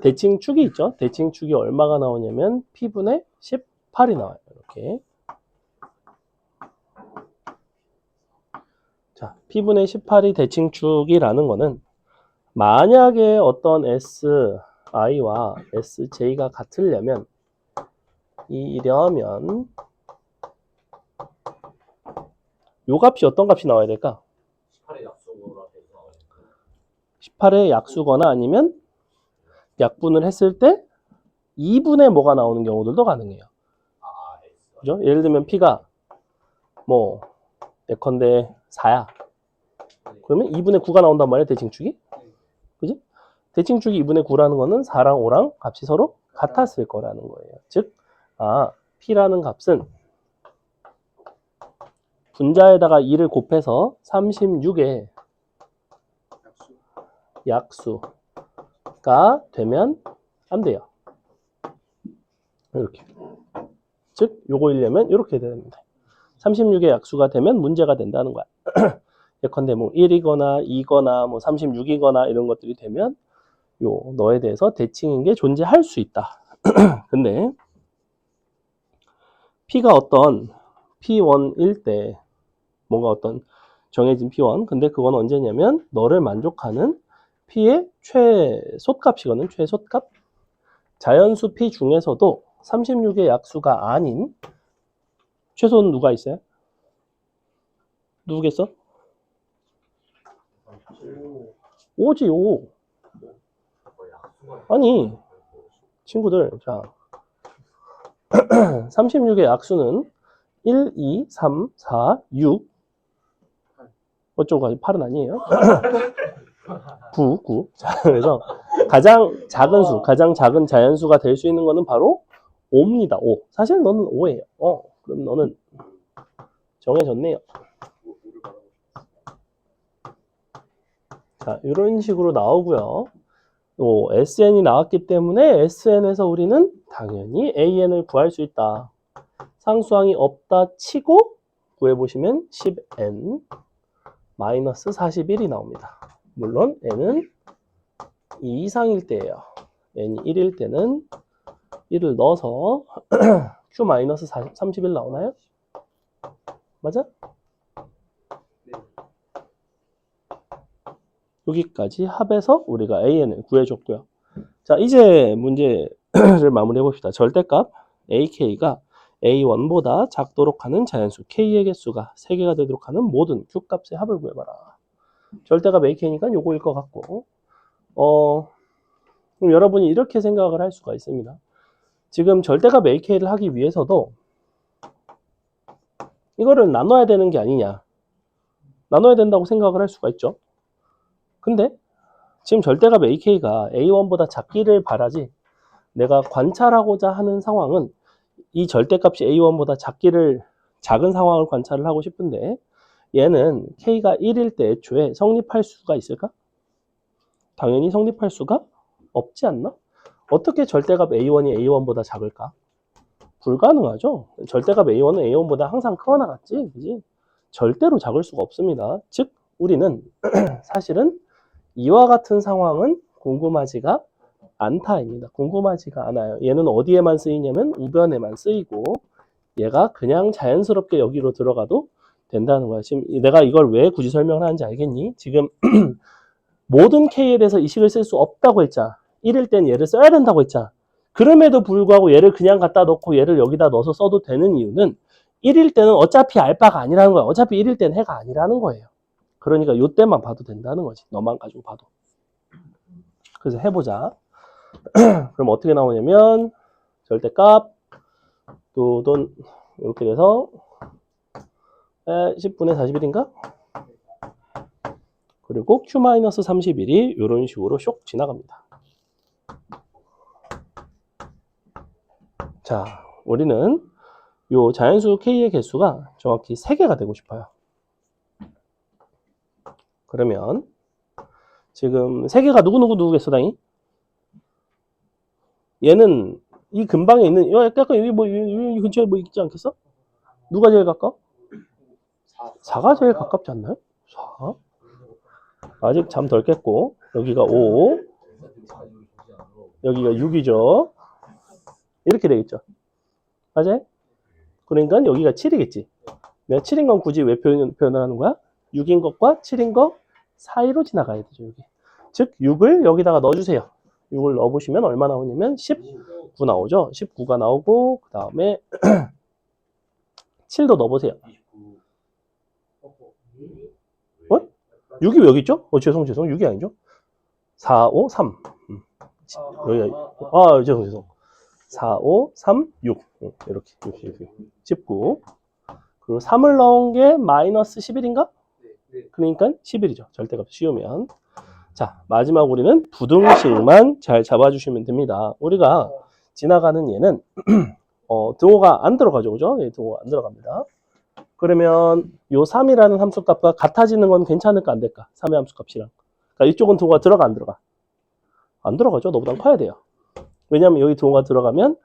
대칭축이 있죠. 대칭축이 얼마가 나오냐면 P분의 18이 나와요. 이렇게. 자, P분의 18이 대칭축이라는 거는 만약에 어떤 SI와 SJ가 같으려면 이려면 요 값이 어떤 값이 나와야 될까? 18의 약속으로 돼서 나와요. 18의 약수거나 아니면 약분을 했을 때 2분의 뭐가 나오는 경우들도 가능해요. 아, X. 그죠? 예를 들면 P가 뭐 예컨대 4야. 그러면 2분의 9가 나온단 말이야, 대칭축이. 그지? 대칭축이 2분의 9라는 거는 4랑 5랑 값이 서로 같았을 거라는 거예요. 즉, P라는 값은 분자에다가 2를 곱해서 36의 약수가 되면 안 돼요. 이렇게. 즉, 요거 이려면 이렇게 됩니다. 36의 약수가 되면 문제가 된다는 거야. 예컨대 뭐 1이거나 2거나 뭐 36이거나 이런 것들이 되면 요 너에 대해서 대칭인 게 존재할 수 있다. 근데 P가 어떤 P1일 때 뭔가 어떤 정해진 P1 근데 그건 언제냐면 너를 만족하는 P의 최소값이거든. 최소값. 자연수 P 중에서도 36의 약수가 아닌 최소는 누가 있어요? 누구겠어? 5지 5. 아니 친구들 자 36의 약수는 1, 2, 3, 4, 6 어쩌고 8은 아니에요. 9. 자, 그래서 가장 작은 수, 가장 작은 자연수가 될 수 있는 거는 바로 5입니다. 5. 사실 너는 5예요. 그럼 너는 정해졌네요. 자, 이런 식으로 나오고요. SN이 나왔기 때문에 SN에서 우리는 당연히 AN을 구할 수 있다. 상수항이 없다 치고 구해보시면 10N 마이너스 41이 나옵니다. 물론 N은 2 이상일 때예요. N이 1일 때는 1을 넣어서 Q 마이너스 31 나오나요? 맞아? 여기까지 합해서 우리가 AN을 구해줬고요. 자, 이제 문제를 마무리해 봅시다. 절대값 AK가 A1보다 작도록 하는 자연수 K의 개수가 3개가 되도록 하는 모든 Q값의 합을 구해봐라. 절대값 AK니까 요거일 것 같고 그럼 여러분이 이렇게 생각을 할 수가 있습니다. 지금 절대값 AK를 하기 위해서도 이거를 나눠야 되는 게 아니냐. 나눠야 된다고 생각을 할 수가 있죠. 근데 지금 절대값 AK가 A1보다 작기를 바라지 내가 관찰하고자 하는 상황은 이 절대값이 A1보다 작은 상황을 관찰을 하고 싶은데 얘는 K가 1일 때 애초에 성립할 수가 있을까? 당연히 성립할 수가 없지 않나? 어떻게 절대값 A1이 A1보다 작을까? 불가능하죠. 절대값 A1은 A1보다 항상 크거나 같지, 그지? 절대로 작을 수가 없습니다. 즉, 우리는 사실은 이와 같은 상황은 궁금하지가 않다입니다. 궁금하지가 않아요. 얘는 어디에만 쓰이냐면 우변에만 쓰이고 얘가 그냥 자연스럽게 여기로 들어가도 된다는 거야. 지금 내가 이걸 왜 굳이 설명을 하는지 알겠니? 지금 모든 K에 대해서 이 식을 쓸 수 없다고 했잖아. 1일 땐 얘를 써야 된다고 했잖아. 그럼에도 불구하고 얘를 그냥 갖다 놓고 얘를 여기다 넣어서 써도 되는 이유는 1일 때는 어차피 알바가 아니라는 거야. 어차피 1일 때는 해가 아니라는 거예요. 그러니까 요때만 봐도 된다는 거지. 너만 가지고 봐도. 그래서 해보자. 그럼 어떻게 나오냐면 절대값 돈 이렇게 돼서 10분의 41인가? 그리고 Q-31이 이런 식으로 쇽 지나갑니다. 자, 우리는 요 자연수 K의 개수가 정확히 3개가 되고 싶어요. 그러면 지금 3개가 누구겠어, 당연히? 얘는 이 근방에 있는 약간 여기 뭐 이 근처에 뭐 있지 않겠어? 누가 제일 가까워? 4가 제일 가깝지 않나요? 4? 아직 잠 덜 깼고 여기가 5 여기가 6이죠. 이렇게 되겠죠. 맞아요? 그러니까 여기가 7이겠지. 내가 7인 건 굳이 왜 표현을 하는 거야? 6인 것과 7인 것 사이로 지나가야 되죠. 여기. 즉 6을 여기다가 넣어주세요. 6을 넣어보시면 얼마 나오냐면 19 나오죠. 19가 나오고 그 다음에 7도 넣어보세요. 6이 왜 여기 있죠? 죄송 6이 아니죠? 4, 5, 3 여기가 죄송 4, 5, 3, 6 이렇게 19 그리고 3을 넣은 게 마이너스 11인가? 그러니까 11이죠. 절대값 씌우면. 자, 마지막 우리는 부등식만 잘 잡아주시면 됩니다. 우리가 지나가는 얘는 등호가 안 들어가죠. 그죠? 예, 등호가 안 들어갑니다. 그러면 요 3이라는 함수값과 같아지는 건 괜찮을까 안 될까? 3의 함수값이랑. 그러니까 이쪽은 등호가 들어가 안 들어가? 안 들어가죠. 너보단 커야 돼요. 왜냐하면 여기 등호가 들어가면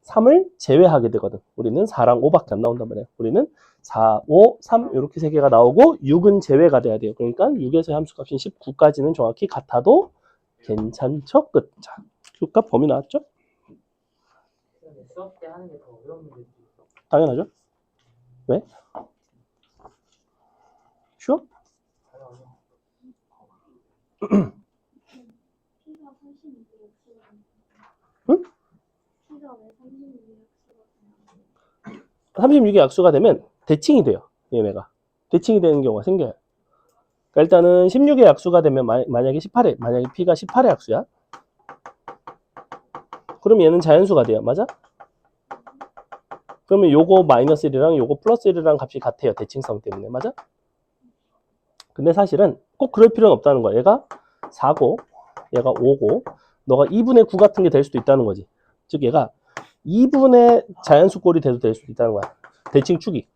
3을 제외하게 되거든. 우리는 4랑 5밖에 안 나온단 말이에요. 우리는 4, 5, 3 이렇게 세 개가 나오고 6은 제외가 돼야 돼요. 그러니까 6에서의 함수값인 19까지는 정확히 같아도 괜찮죠? 끝. 자, Q값 범위 나왔죠? 수업 때 하는 게 더 어려운 문제지. 당연하죠. 왜? 쉬워? 응? 36의 약수가 되면 대칭이 돼요. 얘네가. 대칭이 되는 경우가 생겨요. 그러니까 일단은 16의 약수가 되면 만약에 P가 18의 약수야. 그럼 얘는 자연수가 돼요. 맞아? 그러면 요거 마이너스 1이랑 요거 플러스 1이랑 값이 같아요. 대칭성 때문에. 맞아? 근데 사실은 꼭 그럴 필요는 없다는 거야. 얘가 4고 얘가 5고 너가 2분의 9 같은 게 될 수도 있다는 거지. 즉 얘가 2분의 자연수꼴이 돼도 될 수도 있다는 거야. 대칭 축이.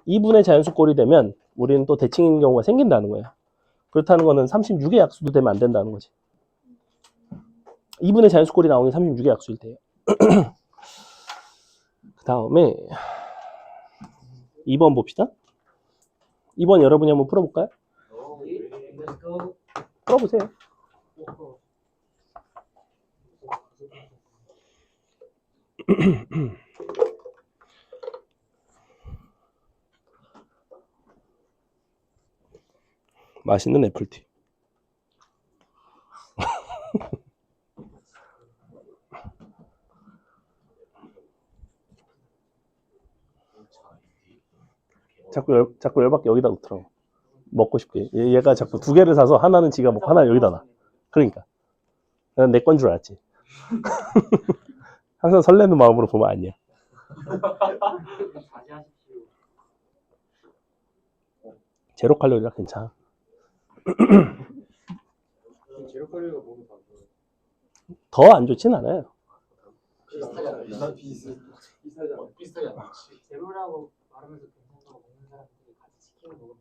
2분의 자연수꼴이 되면 우리는 또 대칭인 경우가 생긴다는 거야. 그렇다는 거는 36의 약수도 되면 안 된다는 거지. 2분의 자연수꼴이 나오는 게 36의 약수일 때예요. 그 다음에 2번 봅시다. 2번 여러분이 한번 풀어볼까요? 풀어보세요. 맛있는 애플티. 자꾸 열받게 여기다 놓더라고. 먹고 싶게. 얘가 자꾸 두 개를 사서 하나는 지가 먹고 하나는 여기다 놔. 그러니까. 난 내 건 줄 알았지. 항상 설레는 마음으로 보면 아니야. 자제하십시오. 제로 칼로리라 괜찮아. 제로 칼로리가 몸에 안 좋아요. 더 안 좋진 않아요. 비슷하지 않지. 제로라고 말하면서 괜찮다고 먹는 사람들이 같이 치킨을 먹으면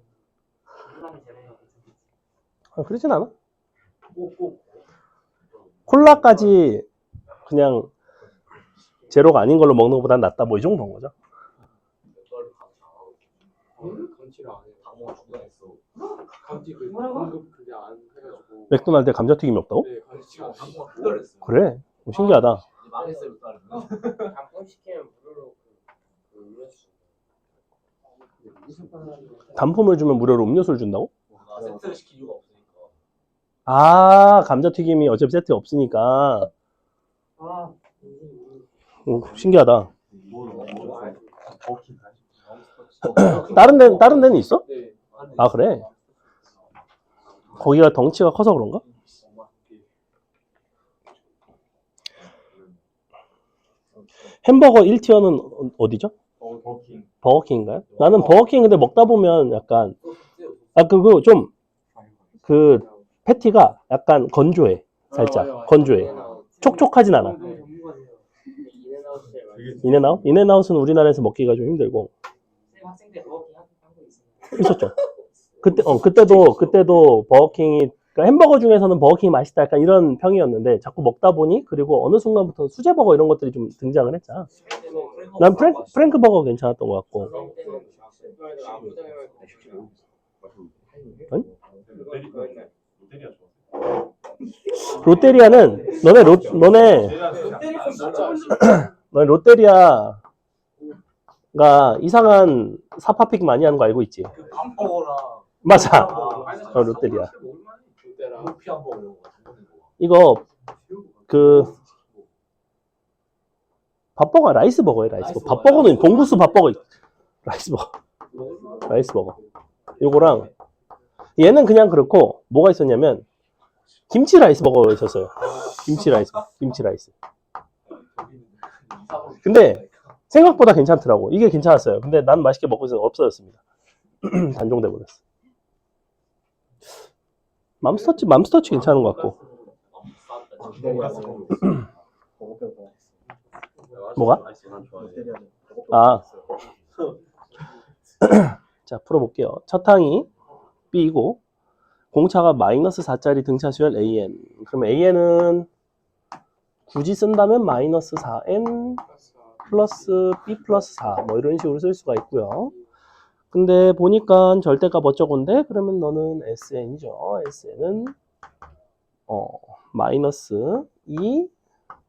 제로라면 제로라고 괜찮겠지. 그러진 않아. 콜라까지 그냥 제로가 아닌 걸로 먹는 것보단 낫다. 뭐 이 정도인 거죠. 감치를 안 해. 당모가 중단했어. 감치 그 공급 그게 안 해가지고. 맥도날드에 감자튀김이 없다고? 네, 감치가 당모가 중단했어. 그래. 신기하다. 망했어요, 딸은. 가끔 시키면 무료로 그 음료수. 단품을 주면 무료로 음료수를 준다고? 세트를 시킬 이유가 없으니까. 아, 감자튀김이 어차피 세트에 없으니까. 아, 신기하다. 다른 데는 있어? 네. 아, 그래? 거기가 덩치가 커서 그런가? 햄버거 1티어는 어디죠? 버거킹. 버거킹인가요? 나는 버거킹 근데 먹다 보면 약간 그거 좀 그 패티가 약간 건조해. 살짝 건조해. 촉촉하진 않아. 인앤아웃? 인앤아웃은 우리나라에서 먹기가 좀 힘들고. 학생들 버거킹 한거 있어요. 있었죠. 그때도 버거킹이 그러니까 햄버거 중에서는 버거킹이 맛있다 약간 이런 평이었는데 자꾸 먹다 보니 그리고 어느 순간부터 수제버거 이런 것들이 좀 등장을 했잖아. 난 프랭크 버거 괜찮았던 것 같고. 응? 롯데리아는 너네 롯데리아가 이상한 사파픽 많이 하는 거 알고 있지? 그 밤버거랑. 맞아. 롯데리아. 롯데랑. 루피 한 번. 이거 그 밥버거 라이스버거예요. 라이스버거. 밥버거는 봉구수 밥버거. 라이스버거. 요거랑 얘는 그냥 그렇고 뭐가 있었냐면 김치 라이스버거가 있었어요. 김치 라이스. 근데 생각보다 괜찮더라고. 이게 괜찮았어요. 근데 난 맛있게 먹고 있어서 없어졌습니다. 단종돼 버렸어. 맘스터치 괜찮은 것 같고. 뭐가? 아. 자, 풀어볼게요. 첫 항이 B이고 공차가 마이너스 4짜리 등차 수열 AN. 그럼 AN은 굳이 쓴다면 마이너스 4N 플러스 B 플러스 4 뭐 이런 식으로 쓸 수가 있고요. 근데 보니까 절대값 어쩌건데 그러면 너는 SN이죠. SN은 마이너스 2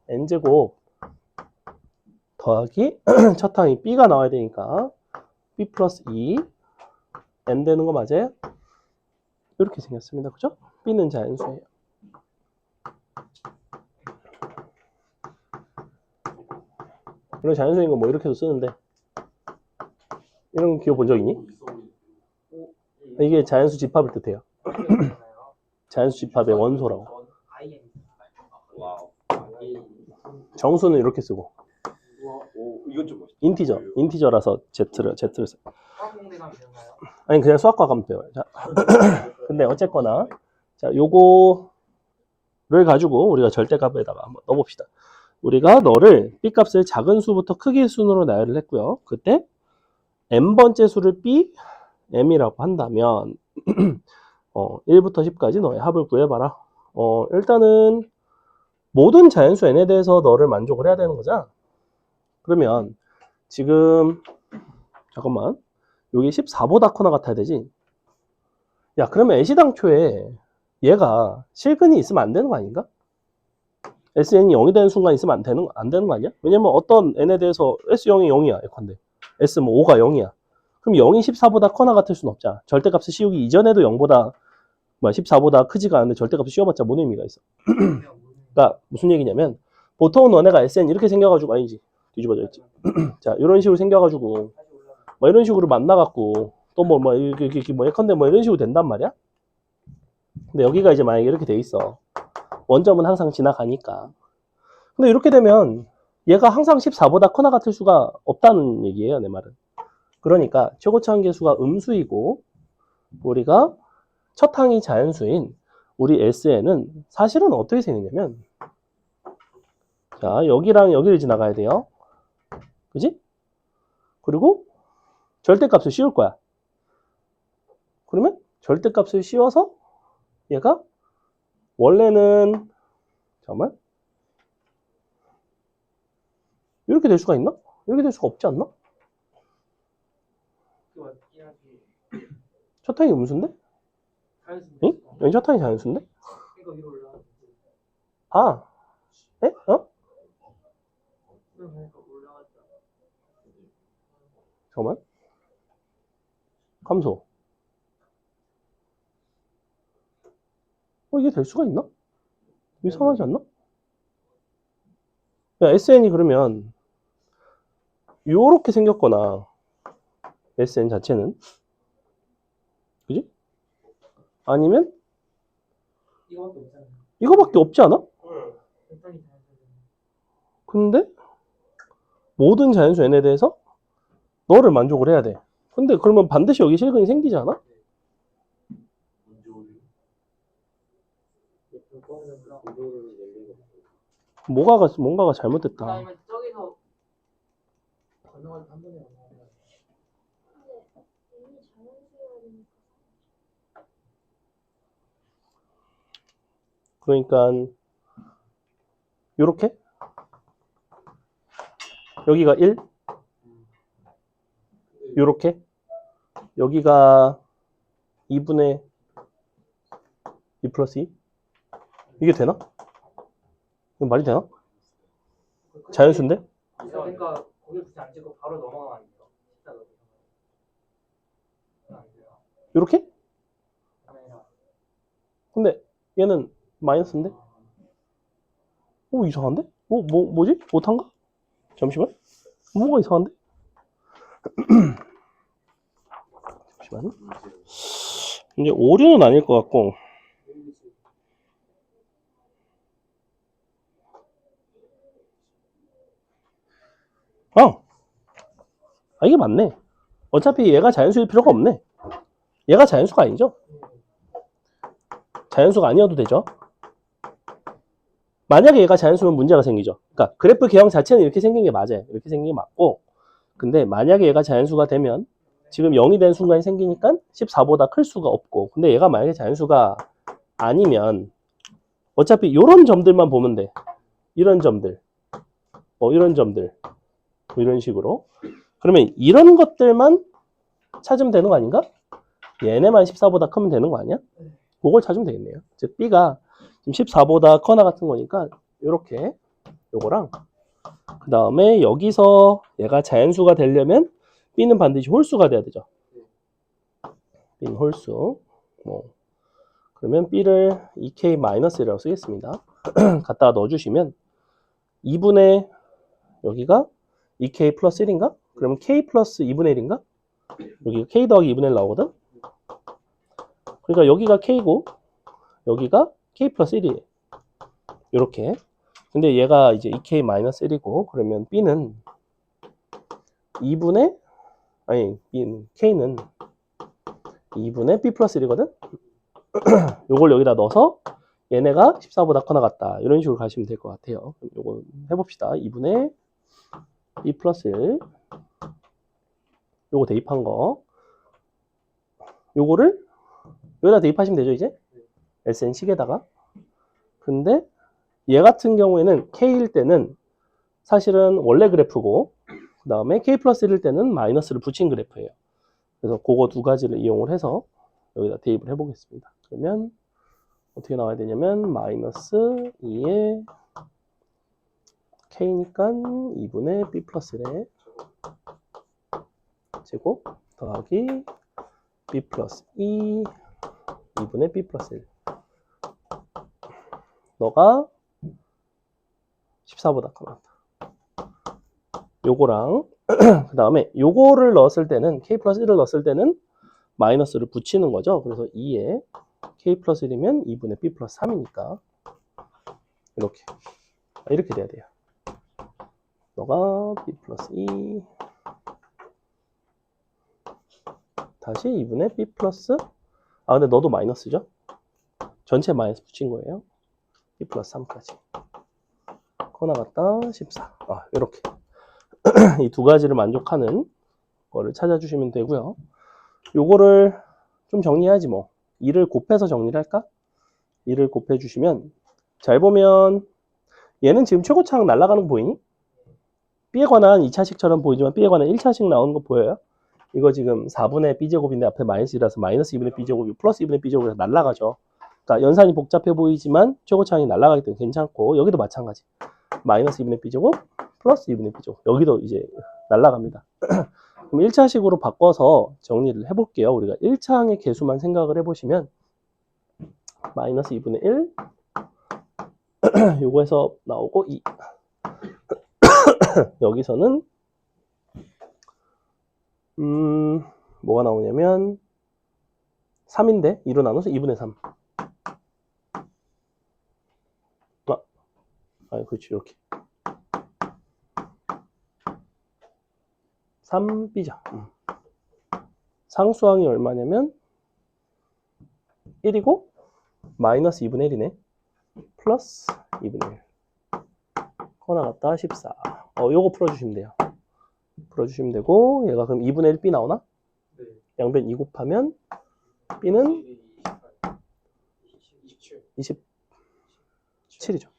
N제곱 더하기 첫 항이 B가 나와야 되니까 B 플러스 2 N 되는 거 맞아요? 이렇게 생겼습니다. 그죠? B는 자연수예요. 이런 자연수인 거 뭐 이렇게도 쓰는데 이런 기호 본 적 있니? 이게 자연수 집합을 뜻해요. 자연수 집합의 원소라고. 정수는 이렇게 쓰고 이건 좀 멋있다. 인티저라서 Z를 써. 아니 그냥 수학과 가면 돼요. 자, 근데 어쨌거나 자 요거를 가지고 우리가 절대값에다가 한번 넣어봅시다. 우리가 너를 B값을 작은 수부터 크기의 순으로 나열을 했고요. 그때 n번째 수를 B, M이라고 한다면 1부터 10까지 너의 합을 구해봐라. 일단은 모든 자연수 n에 대해서 너를 만족을 해야 되는 거잖아. 그러면 지금 잠깐만 여기 14보다 커나 같아야 되지. 야 그러면 애시당초에 얘가 실근이 있으면 안 되는 거 아닌가? SN이 0이 되는 순간 있으면 안 되는 거 아니야? 왜냐면 어떤 n에 대해서 S0이 0이야 예컨대 S 뭐 5가 0이야. 그럼 0이 14보다 커나 같을 수는 없잖아. 절대값을 씌우기 이전에도 0보다 14보다 크지가 않은데 절대값을 씌워봤자 뭔 의미가 있어. 그러니까 무슨 얘기냐면 보통은 너네가 SN 이렇게 생겨가지고 아니지 뒤집어져 있지. 자 이런 식으로 생겨가지고 뭐 이런 식으로 만나갖고 또 뭐 예컨대 뭐 이런 식으로 된단 말이야. 근데 여기가 이제 만약에 이렇게 돼 있어. 원점은 항상 지나가니까. 근데 이렇게 되면 얘가 항상 14보다 커나 같을 수가 없다는 얘기예요, 내 말은. 그러니까 최고차 한계수가 음수이고 우리가 첫 항이 자연수인 우리 SN은 사실은 어떻게 생겼냐면 자 여기랑 여기를 지나가야 돼요. 그지? 그리고 절대값을 씌울 거야. 그러면 절대값을 씌워서 얘가 원래는 잠깐만 이렇게 될 수가 있나? 이렇게 될 수가 없지 않나? 첫 항이 음수인데? 응? 여기 첫 항이 자연수인데? 아, 에? 잠깐만. 감소. 이게 될 수가 있나? 이상하지 않나? 야, SN이 그러면 요렇게 생겼거나 SN 자체는 그지? 아니면 이거밖에 없지 않아? 근데 모든 자연수 n에 대해서 너를 만족을 해야 돼. 근데 그러면 반드시 여기 실근이 생기지 않아? 뭔가가 잘못됐다. 아니면 저기서 건너가서 한 번에 그러니까 요렇게 여기가 1 요렇게 여기가 2분의 2 플러스 2 이게 되나? 이거 말이 되나? 자연수인데? 그러니까 거기 굳이 안 찍고 바로 넘어가면 요렇게? 근데 얘는 마이너스인데? 이상한데? 뭐지? 오타인가? 잠시만. 뭐가 이상한데? 잠시만. 이제 오류는 아닐 것 같고. 이게 맞네. 어차피 얘가 자연수일 필요가 없네. 얘가 자연수가 아니죠? 자연수가 아니어도 되죠. 만약에 얘가 자연수면 문제가 생기죠. 그러니까 그래프 개형 자체는 이렇게 생긴 게 맞아요. 이렇게 생긴 게 맞고, 근데 만약에 얘가 자연수가 되면 지금 0이 된 순간이 생기니까 14보다 클 수가 없고, 근데 얘가 만약에 자연수가 아니면 어차피 이런 점들만 보면 돼. 이런 점들, 이런 점들, 이런 식으로. 그러면 이런 것들만 찾으면 되는 거 아닌가? 얘네만 14보다 크면 되는 거 아니야? 그걸 찾으면 되겠네요. 즉 B가 지금 14보다 커나 같은 거니까 이렇게 요거랑 그 다음에 여기서 얘가 자연수가 되려면 B는 반드시 홀수가 돼야 되죠. B는 홀수. 그러면 B를 2K-1이라고 쓰겠습니다. 갖다가 넣어주시면 2분의 여기가 2K 플러스 1인가? 그러면 K 플러스 2분의 1인가? 여기가 K 더하기 2분의 1 나오거든? 그러니까 여기가 K고 여기가 K 플러스 1이에요. 이렇게. 근데 얘가 이제 2K-1이고 그러면 B는 2분의 K는 2분의 B 플러스 1이거든? 요걸 여기다 넣어서 얘네가 14보다 커나 같다. 이런 식으로 가시면 될 것 같아요. 요거 해봅시다. 2분의 B 플러스 1 요거 대입한 거 요거를 여기다 대입하시면 되죠 이제? SN 식에다가. 근데 얘 같은 경우에는 K일 때는 사실은 원래 그래프고 그 다음에 K 플러스 1일 때는 마이너스를 붙인 그래프예요. 그래서 그거 두 가지를 이용을 해서 여기다 대입을 해보겠습니다. 그러면 어떻게 나와야 되냐면 마이너스 2의 K니까 2분의 B 플러스 1의 제곱 더하기 B 플러스 2 2분의 B 플러스 1 너가 14보다 커다. 요거랑 그 다음에 요거를 넣었을 때는 K 플러스 1을 넣었을 때는 마이너스를 붙이는 거죠. 그래서 2에 K 플러스 1이면 2분의 B 플러스 3이니까 이렇게 돼야 돼요. 너가 B 플러스 2 다시 2분의 B 플러스 근데 너도 마이너스죠? 전체 마이너스 붙인 거예요. B 플러스 3까지 커 나갔다 14 이렇게 이 두 가지를 만족하는 거를 찾아주시면 되고요. 요거를 좀 정리해야지 뭐. 2를 곱해서 정리를 할까? 2를 곱해주시면 잘 보면 얘는 지금 최고차항 날아가는 거 보이니? B에 관한 2차식처럼 보이지만 B에 관한 1차식 나오는 거 보여요? 이거 지금 4분의 B제곱인데 앞에 마이너스라서 마이너스 2분의 B제곱이 플러스 2분의 B제곱에서 날아가죠. 그러니까 연산이 복잡해 보이지만 최고차항이 날아가기 때문에 괜찮고 여기도 마찬가지. 마이너스 2분의 B제곱 플러스 2분의 B제곱 여기도 이제 날아갑니다. 그럼 1차식으로 바꿔서 정리를 해볼게요. 우리가 1차항의 개수만 생각을 해보시면 마이너스 2분의 1 요거에서 나오고 2 여기서는 뭐가 나오냐면 3인데 2로 나눠서 2분의 3 그렇지 이렇게 3B죠. 상수항이 얼마냐면 1이고 마이너스 2분의 1이네. 플러스 2분의 1 커 나갔다 14 요거 풀어주시면 돼요. 풀어주시면 되고 얘가 그럼 2분의 1 B 나오나? 네. 양변 2 곱하면 B는 27이죠.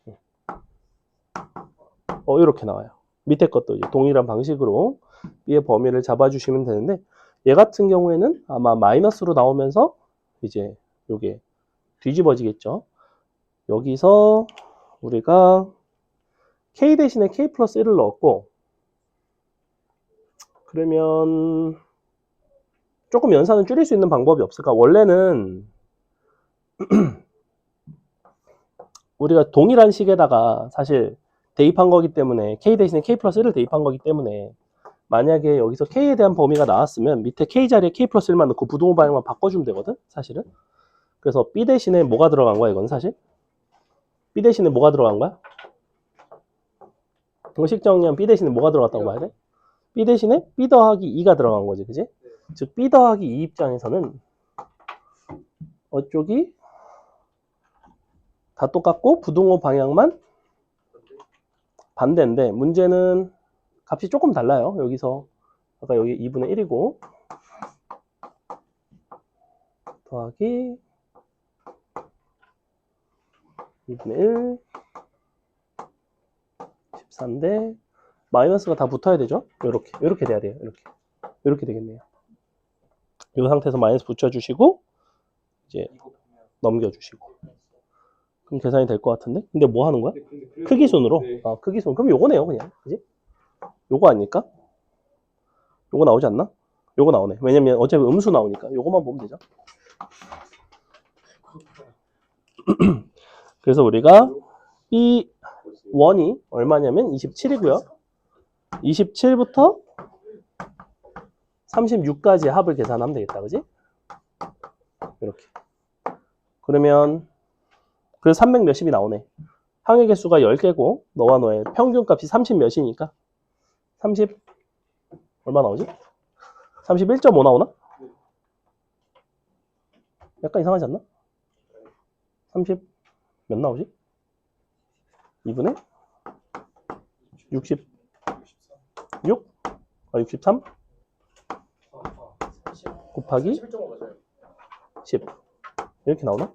이렇게 나와요. 밑에 것도 이제 동일한 방식으로 B의 범위를 잡아주시면 되는데 얘 같은 경우에는 아마 마이너스로 나오면서 이제 요게 뒤집어지겠죠. 여기서 우리가 K 대신에 K 플러스 1을 넣었고 그러면 조금 연산을 줄일 수 있는 방법이 없을까? 원래는 우리가 동일한 식에다가 사실 대입한 거기 때문에 K 대신에 K 플러스 1을 대입한 거기 때문에 만약에 여기서 K에 대한 범위가 나왔으면 밑에 K 자리에 K 플러스 1만 넣고 부등호 방향만 바꿔주면 되거든 사실은. 그래서 B 대신에 뭐가 들어간 거야 이건 사실? B 대신에 뭐가 들어간 거야? 공식 정리하면 B 대신에 뭐가 들어갔다고 봐야 돼? B 대신에 B 더하기 2가 들어간 거지 그지? 즉 B 더하기 2 입장에서는 어쪽이 다 똑같고 부등호 방향만 반대인데 문제는 값이 조금 달라요. 여기서 아까 여기 2분의 1이고 더하기 2분의 1 14인데 마이너스가 다 붙어야 되죠. 이렇게 돼야 돼요. 이렇게 되겠네요. 이 상태에서 마이너스 붙여주시고 이제 넘겨주시고 그럼 계산이 될 것 같은데? 근데 뭐 하는 거야? 크기순으로? 아, 크기순. 그럼 요거네요, 그냥. 그지? 요거 아닐까? 요거 나오지 않나? 요거 나오네. 왜냐면 어차피 음수 나오니까. 요거만 보면 되죠. 그래서 우리가 B1이 얼마냐면 27이고요. 27부터 36까지 합을 계산하면 되겠다. 그지? 이렇게. 그러면 그래서 300 몇십이 나오네. 항의 개수가 10개고 너와 너의 평균값이 30 몇이니까 30 얼마 나오지? 31.5 나오나? 약간 이상하지 않나? 30 몇 나오지? 2분의 66? 아 63? 곱하기 10 이렇게 나오나?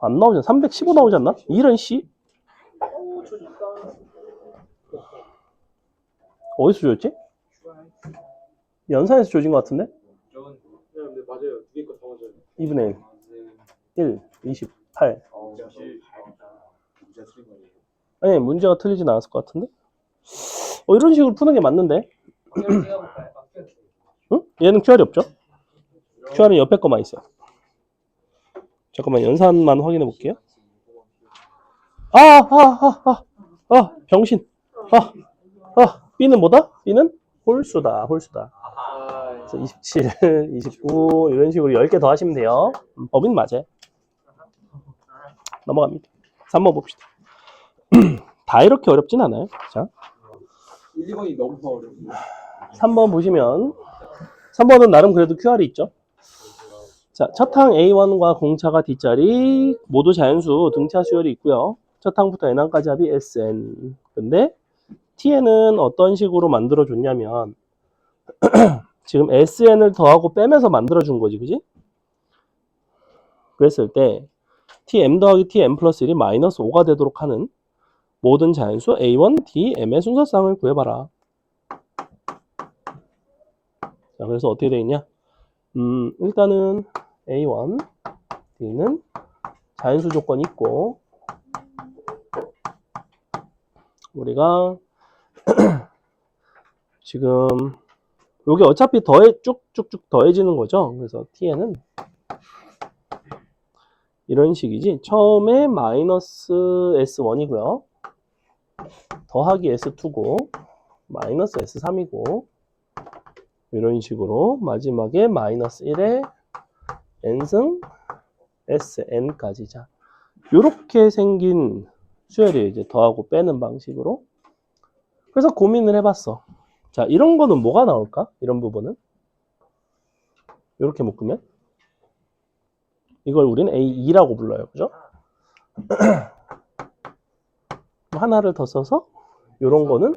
안 나오잖아. 315 나오지 않나? 이런 씨? 어디서 조였지? 연산에서 조진 것 같은데? 네, 맞아요. 뒤에 거다 맞아요. 2분의 1, 28. 아니, 문제가 틀리진 않았을 것 같은데? 이런 식으로 푸는 게 맞는데? 응? 얘는 QR이 없죠? QR은 옆에 거만 있어요. 잠깐만, 연산만 확인해 볼게요. 병신. B는 뭐다? B는 홀수다. 그래서 27, 29 이런 식으로 10개 더 하시면 돼요. 법인 맞아요. 넘어갑니다. 3번 봅시다. 다 이렇게 어렵진 않아요. 자, 1, 2번이 너무 어려워요. 3번 보시면 3번은 나름 그래도 QR이 있죠. 자, 첫 항 A1과 공차가 뒷자리 모두 자연수 등차 수열이 있고요. 첫 항부터 N항까지 합이 SN. 근데 Tn은 어떤 식으로 만들어줬냐면 지금 SN을 더하고 빼면서 만들어준 거지, 그지? 그랬을 때 Tm 더하기 Tm 플러스 1이 마이너스 5가 되도록 하는 모든 자연수 A1, D, M의 순서쌍을 구해봐라. 자, 그래서 어떻게 되어 있냐? 일단은 A1, D는 자연수 조건이 있고 우리가 지금 여기 어차피 쭉쭉쭉 더해지는 거죠. 그래서 Tn은 이런 식이지. 처음에 마이너스 S1이고요. 더하기 S2고 마이너스 S3이고 이런 식으로 마지막에 마이너스 1에 n승 SN까지. 자, 요렇게 생긴 수열이 이제 더하고 빼는 방식으로. 그래서 고민을 해봤어. 자, 이런 거는 뭐가 나올까? 이런 부분은 이렇게 묶으면 이걸 우리는 A2라고 불러요. 그죠? 하나를 더 써서 이런 거는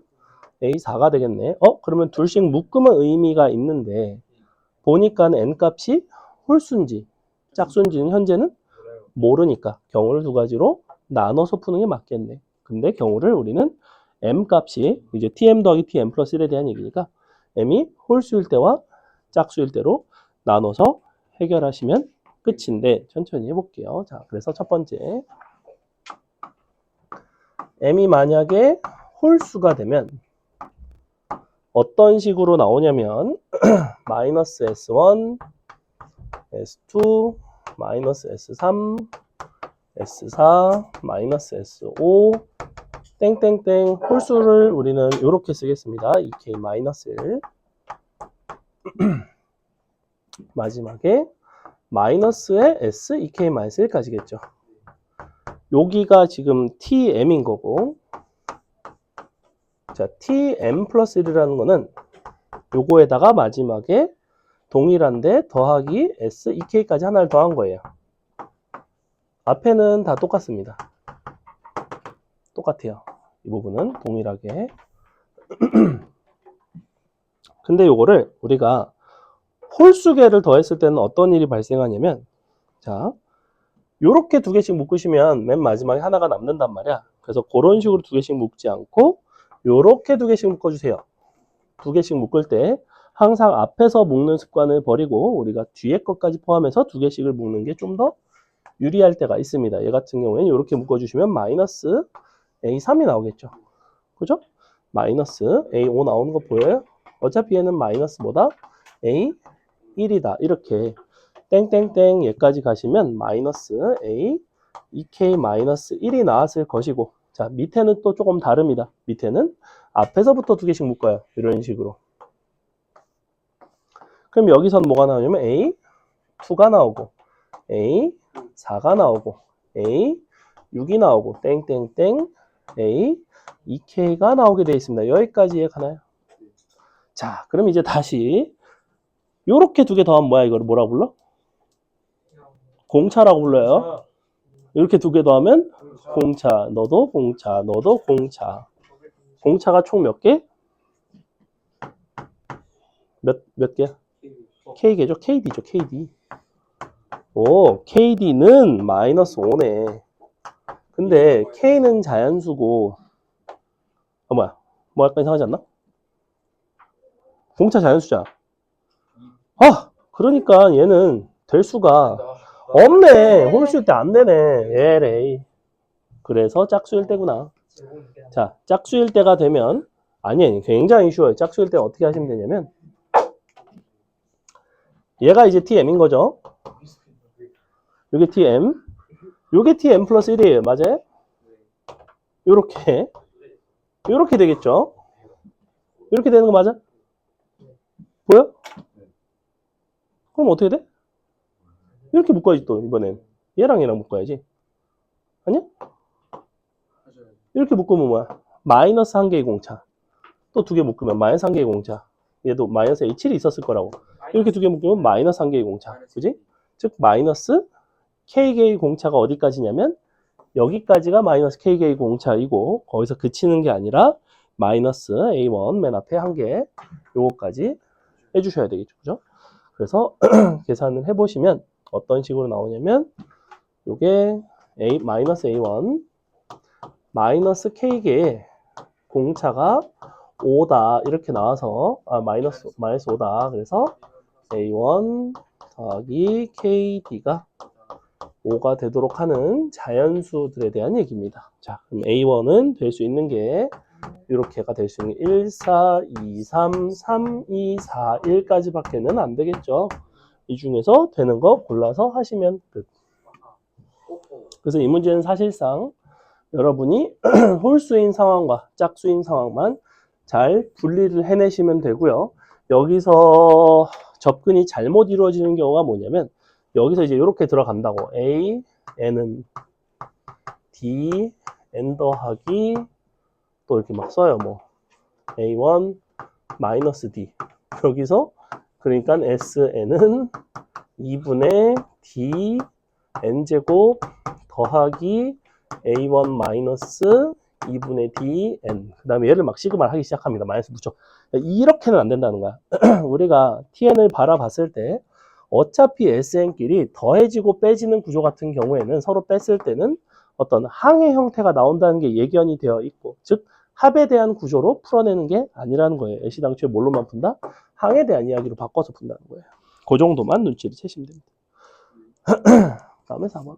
A4가 되겠네. 그러면 둘씩 묶으면 의미가 있는데 보니까 n값이 홀수인지 짝수인지는 현재는 모르니까 경우를 두 가지로 나눠서 푸는 게 맞겠네. 근데 경우를 우리는 m값이 이제 tm 더하기 tm 플러스 1에 대한 얘기니까 m이 홀수일 때와 짝수일 때로 나눠서 해결하시면 끝인데 천천히 해볼게요. 자, 그래서 첫 번째 m이 만약에 홀수가 되면 어떤 식으로 나오냐면 마이너스 S1, S2, 마이너스 S3, S4 마이너스 S5 땡땡땡 홀수를 우리는 이렇게 쓰겠습니다. 2K 마이너스 1 마지막에 마이너스의 S 2K 마이너스 1까지겠죠. 여기가 지금 TM인 거고, 자 TM 플러스 1이라는 거는 요거에다가 마지막에 동일한데 더하기 S 2K까지 하나를 더한 거예요. 앞에는 다 똑같습니다. 똑같아요. 이 부분은 동일하게. 근데 요거를 우리가 홀수계를 더했을 때는 어떤 일이 발생하냐면, 자 요렇게 두 개씩 묶으시면 맨 마지막에 하나가 남는단 말이야. 그래서 그런 식으로 두 개씩 묶지 않고 요렇게 두 개씩 묶어주세요. 두 개씩 묶을 때 항상 앞에서 묶는 습관을 버리고 우리가 뒤에 것까지 포함해서 두 개씩을 묶는 게 좀 더 유리할 때가 있습니다. 얘 같은 경우에는 이렇게 묶어주시면 마이너스 A3이 나오겠죠. 그죠? 마이너스 A5 나오는 거 보여요? 어차피 얘는 마이너스 뭐다? A1이다. 이렇게 땡땡땡 얘까지 가시면 마이너스 A 2K 마이너스 1이 나왔을 것이고, 자 밑에는 또 조금 다릅니다. 밑에는 앞에서부터 두 개씩 묶어요. 이런 식으로. 그럼 여기선 뭐가 나오냐면 A2가 나오고 A4가 나오고 A6이 나오고 땡땡땡 A2K가 나오게 되어 있습니다. 여기까지 이해가나요? 자, 그럼 이제 다시 요렇게 두 개 더하면 뭐야? 이거를 뭐라고 불러? 공차라고 불러요. 이렇게 두 개 더하면 공차. 너도 공차, 너도 공차. 공차가 총 몇 개? 몇 개야? K개죠? KD죠, KD. 오, KD는 마이너스 5네. 근데 K는 자연수고, 뭐야? 뭐 약간 이상하지 않나? 공차 자연수잖아. 아, 그러니까 얘는 될 수가 없네. 홀수일 때 안 되네. 에레이. 그래서 짝수일 때구나. 자, 짝수일 때가 되면, 아니, 굉장히 쉬워요. 짝수일 때 어떻게 하시면 되냐면, 얘가 이제 TM인 거죠. 요게 TM. 요게 TM 플러스 1이에요. 맞아요? 요렇게 되겠죠. 이렇게 되는 거 맞아? 보여? 그럼 어떻게 돼? 이렇게 묶어야지 또 이번엔. 얘랑 묶어야지. 아니야? 이렇게 묶으면 뭐야? 마이너스 한 개의 공차. 또 두 개 묶으면 마이너스 한 개의 공차. 얘도 마이너스 A7이 있었을 거라고. 이렇게 두 개 묶으면 마이너스 한 개의 공차. 그지? 즉 마이너스 K개의 공차가 어디까지냐면 여기까지가 마이너스 K개의 공차이고, 거기서 그치는 게 아니라 마이너스 A1 맨 앞에 한 개, 요거까지 해주셔야 되겠죠. 그죠? 그래서 계산을 해보시면 어떤 식으로 나오냐면, 요게 마이너스 A1 마이너스 K개의 공차가 5다 이렇게 나와서 마이너스 5다. 그래서 A1 더하기 KD가 5가 되도록 하는 자연수들에 대한 얘기입니다. 자, 그럼 A1은 될 수 있는 게 이렇게가 될 수 있는 게 1, 4, 2, 3, 3, 2, 4, 1까지 밖에는 안 되겠죠. 이 중에서 되는 거 골라서 하시면 끝. 그래서 이 문제는 사실상 여러분이 홀수인 상황과 짝수인 상황만 잘 분리를 해내시면 되고요. 여기서 접근이 잘못 이루어지는 경우가 뭐냐면, 여기서 이제 이렇게 들어간다고. A, N은 D, N 더하기 또 이렇게 막 써요. 뭐 A1 마이너스 D. 여기서 그러니까 SN은 2분의 D N제곱 더하기 A1 마이너스 2분의 DN. 그 다음에 얘를 막 시그마를 하기 시작합니다. 마이너스 붙여. 이렇게는 안 된다는 거야. 우리가 TN을 바라봤을 때 어차피 SN끼리 더해지고 빼지는 구조 같은 경우에는 서로 뺐을 때는 어떤 항의 형태가 나온다는 게 예견이 되어 있고, 즉 합에 대한 구조로 풀어내는 게 아니라는 거예요. 애시당초에 뭘로만 푼다? 항에 대한 이야기로 바꿔서 푼다는 거예요. 그 정도만 눈치를 채시면 됩니다. 다음에 4번.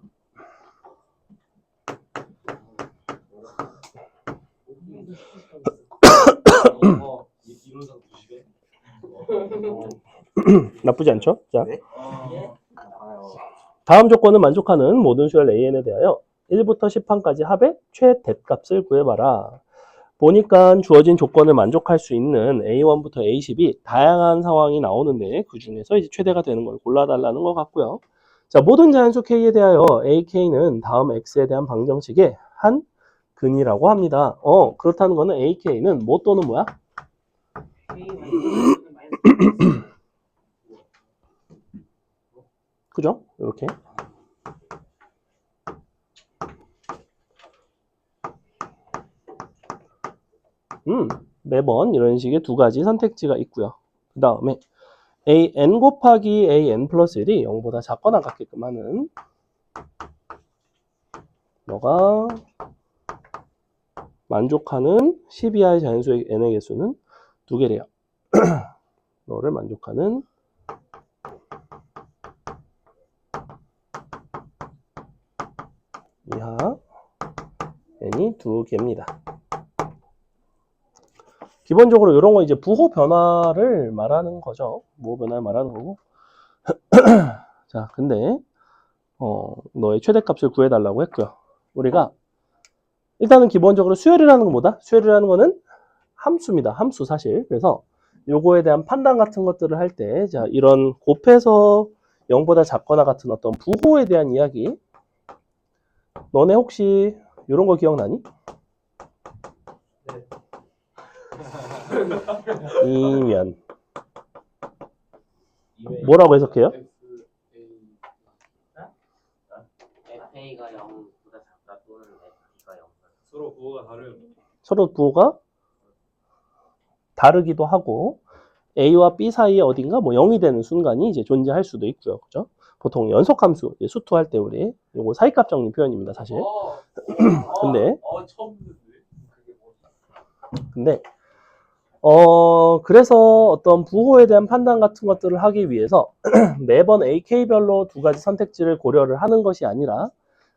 이론상 90에? 나쁘지 않죠? 자, 다음 조건은 만족하는 모든 수열 AN에 대하여 1부터 10판까지 합의 최대값을 구해봐라. 보니까 주어진 조건을 만족할 수 있는 A1부터 A10이 다양한 상황이 나오는데 그 중에서 이제 최대가 되는 걸 골라달라는 것 같고요. 자, 모든 자연수 K에 대하여 AK는 다음 X에 대한 방정식의 한 근이라고 합니다. 그렇다는 거는 AK는 뭐 또는 뭐야? 그죠? 이렇게. 매번 이런 식의 두 가지 선택지가 있고요. 그 다음에 an 곱하기 an 플러스 1이 0보다 작거나 같게끔 하는 너가 만족하는 10 이하의 자연수의 n의 개수는 두 개래요. 너를 만족하는 이하 n이 두 개입니다. 기본적으로 이런 거 이제 부호 변화를 말하는 거죠. 부호 변화를 말하는 거고. 자, 근데 너의 최대값을 구해달라고 했고요. 우리가 일단은 기본적으로 수열이라는 건 뭐다? 수열이라는 거는 함수입니다. 함수 사실. 그래서 요거에 대한 판단 같은 것들을 할 때, 자, 이런 곱해서 0보다 작거나 같은 어떤 부호에 대한 이야기. 너네 혹시 이런 거 기억나니? 이면 뭐라고 해석해요? FA가 0보다 작다 또는 FB가 0보다 서로 부호가 다른. 서로 부호가 다르기도 하고 A와 B 사이에 어딘가 뭐 0이 되는 순간이 이제 존재할 수도 있고요. 그죠? 보통 연속함수, 수투할 때 우리 요거 사이값 정리 표현입니다, 사실. 근데 처음 듣는데. 근데 그래서 어떤 부호에 대한 판단 같은 것들을 하기 위해서 매번 AK별로 두 가지 선택지를 고려를 하는 것이 아니라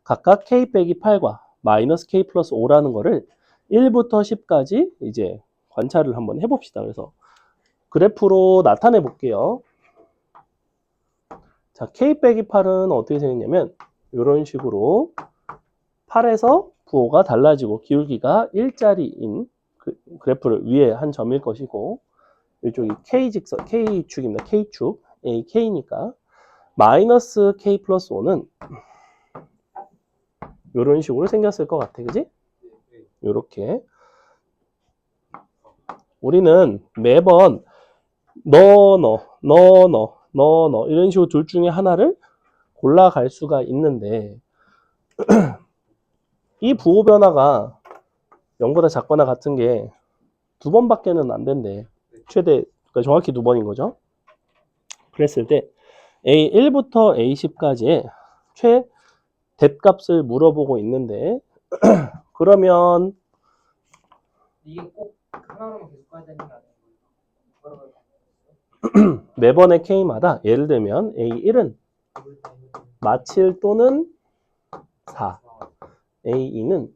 각각 K 빼기 8과 마이너스 K 플러스 5라는 거를 1부터 10까지 이제 관찰을 한번 해봅시다. 그래서 그래프로 나타내 볼게요. 자, K 빼기 8은 어떻게 생겼냐면 이런 식으로 8에서 부호가 달라지고 기울기가 1짜리인 그래프를 위에 한 점일 것이고 이쪽이 K직선, K축입니다. K축, AK니까 마이너스 K 플러스 5는 이런 식으로 생겼을 것 같아. 그지? 이렇게 우리는 매번 너 이런 식으로 둘 중에 하나를 골라갈 수가 있는데 이 부호 변화가 0보다 작거나 같은 게 두 번밖에는 안 된대. 최대, 그러니까 정확히 두 번인 거죠. 그랬을 때 A1부터 A10까지의 최대값을 물어보고 있는데 그러면 이게 꼭 하나로만 계속 가야 되는 게 아니고 매번의 K마다 예를 들면 A1은 마7 또는 4, A2는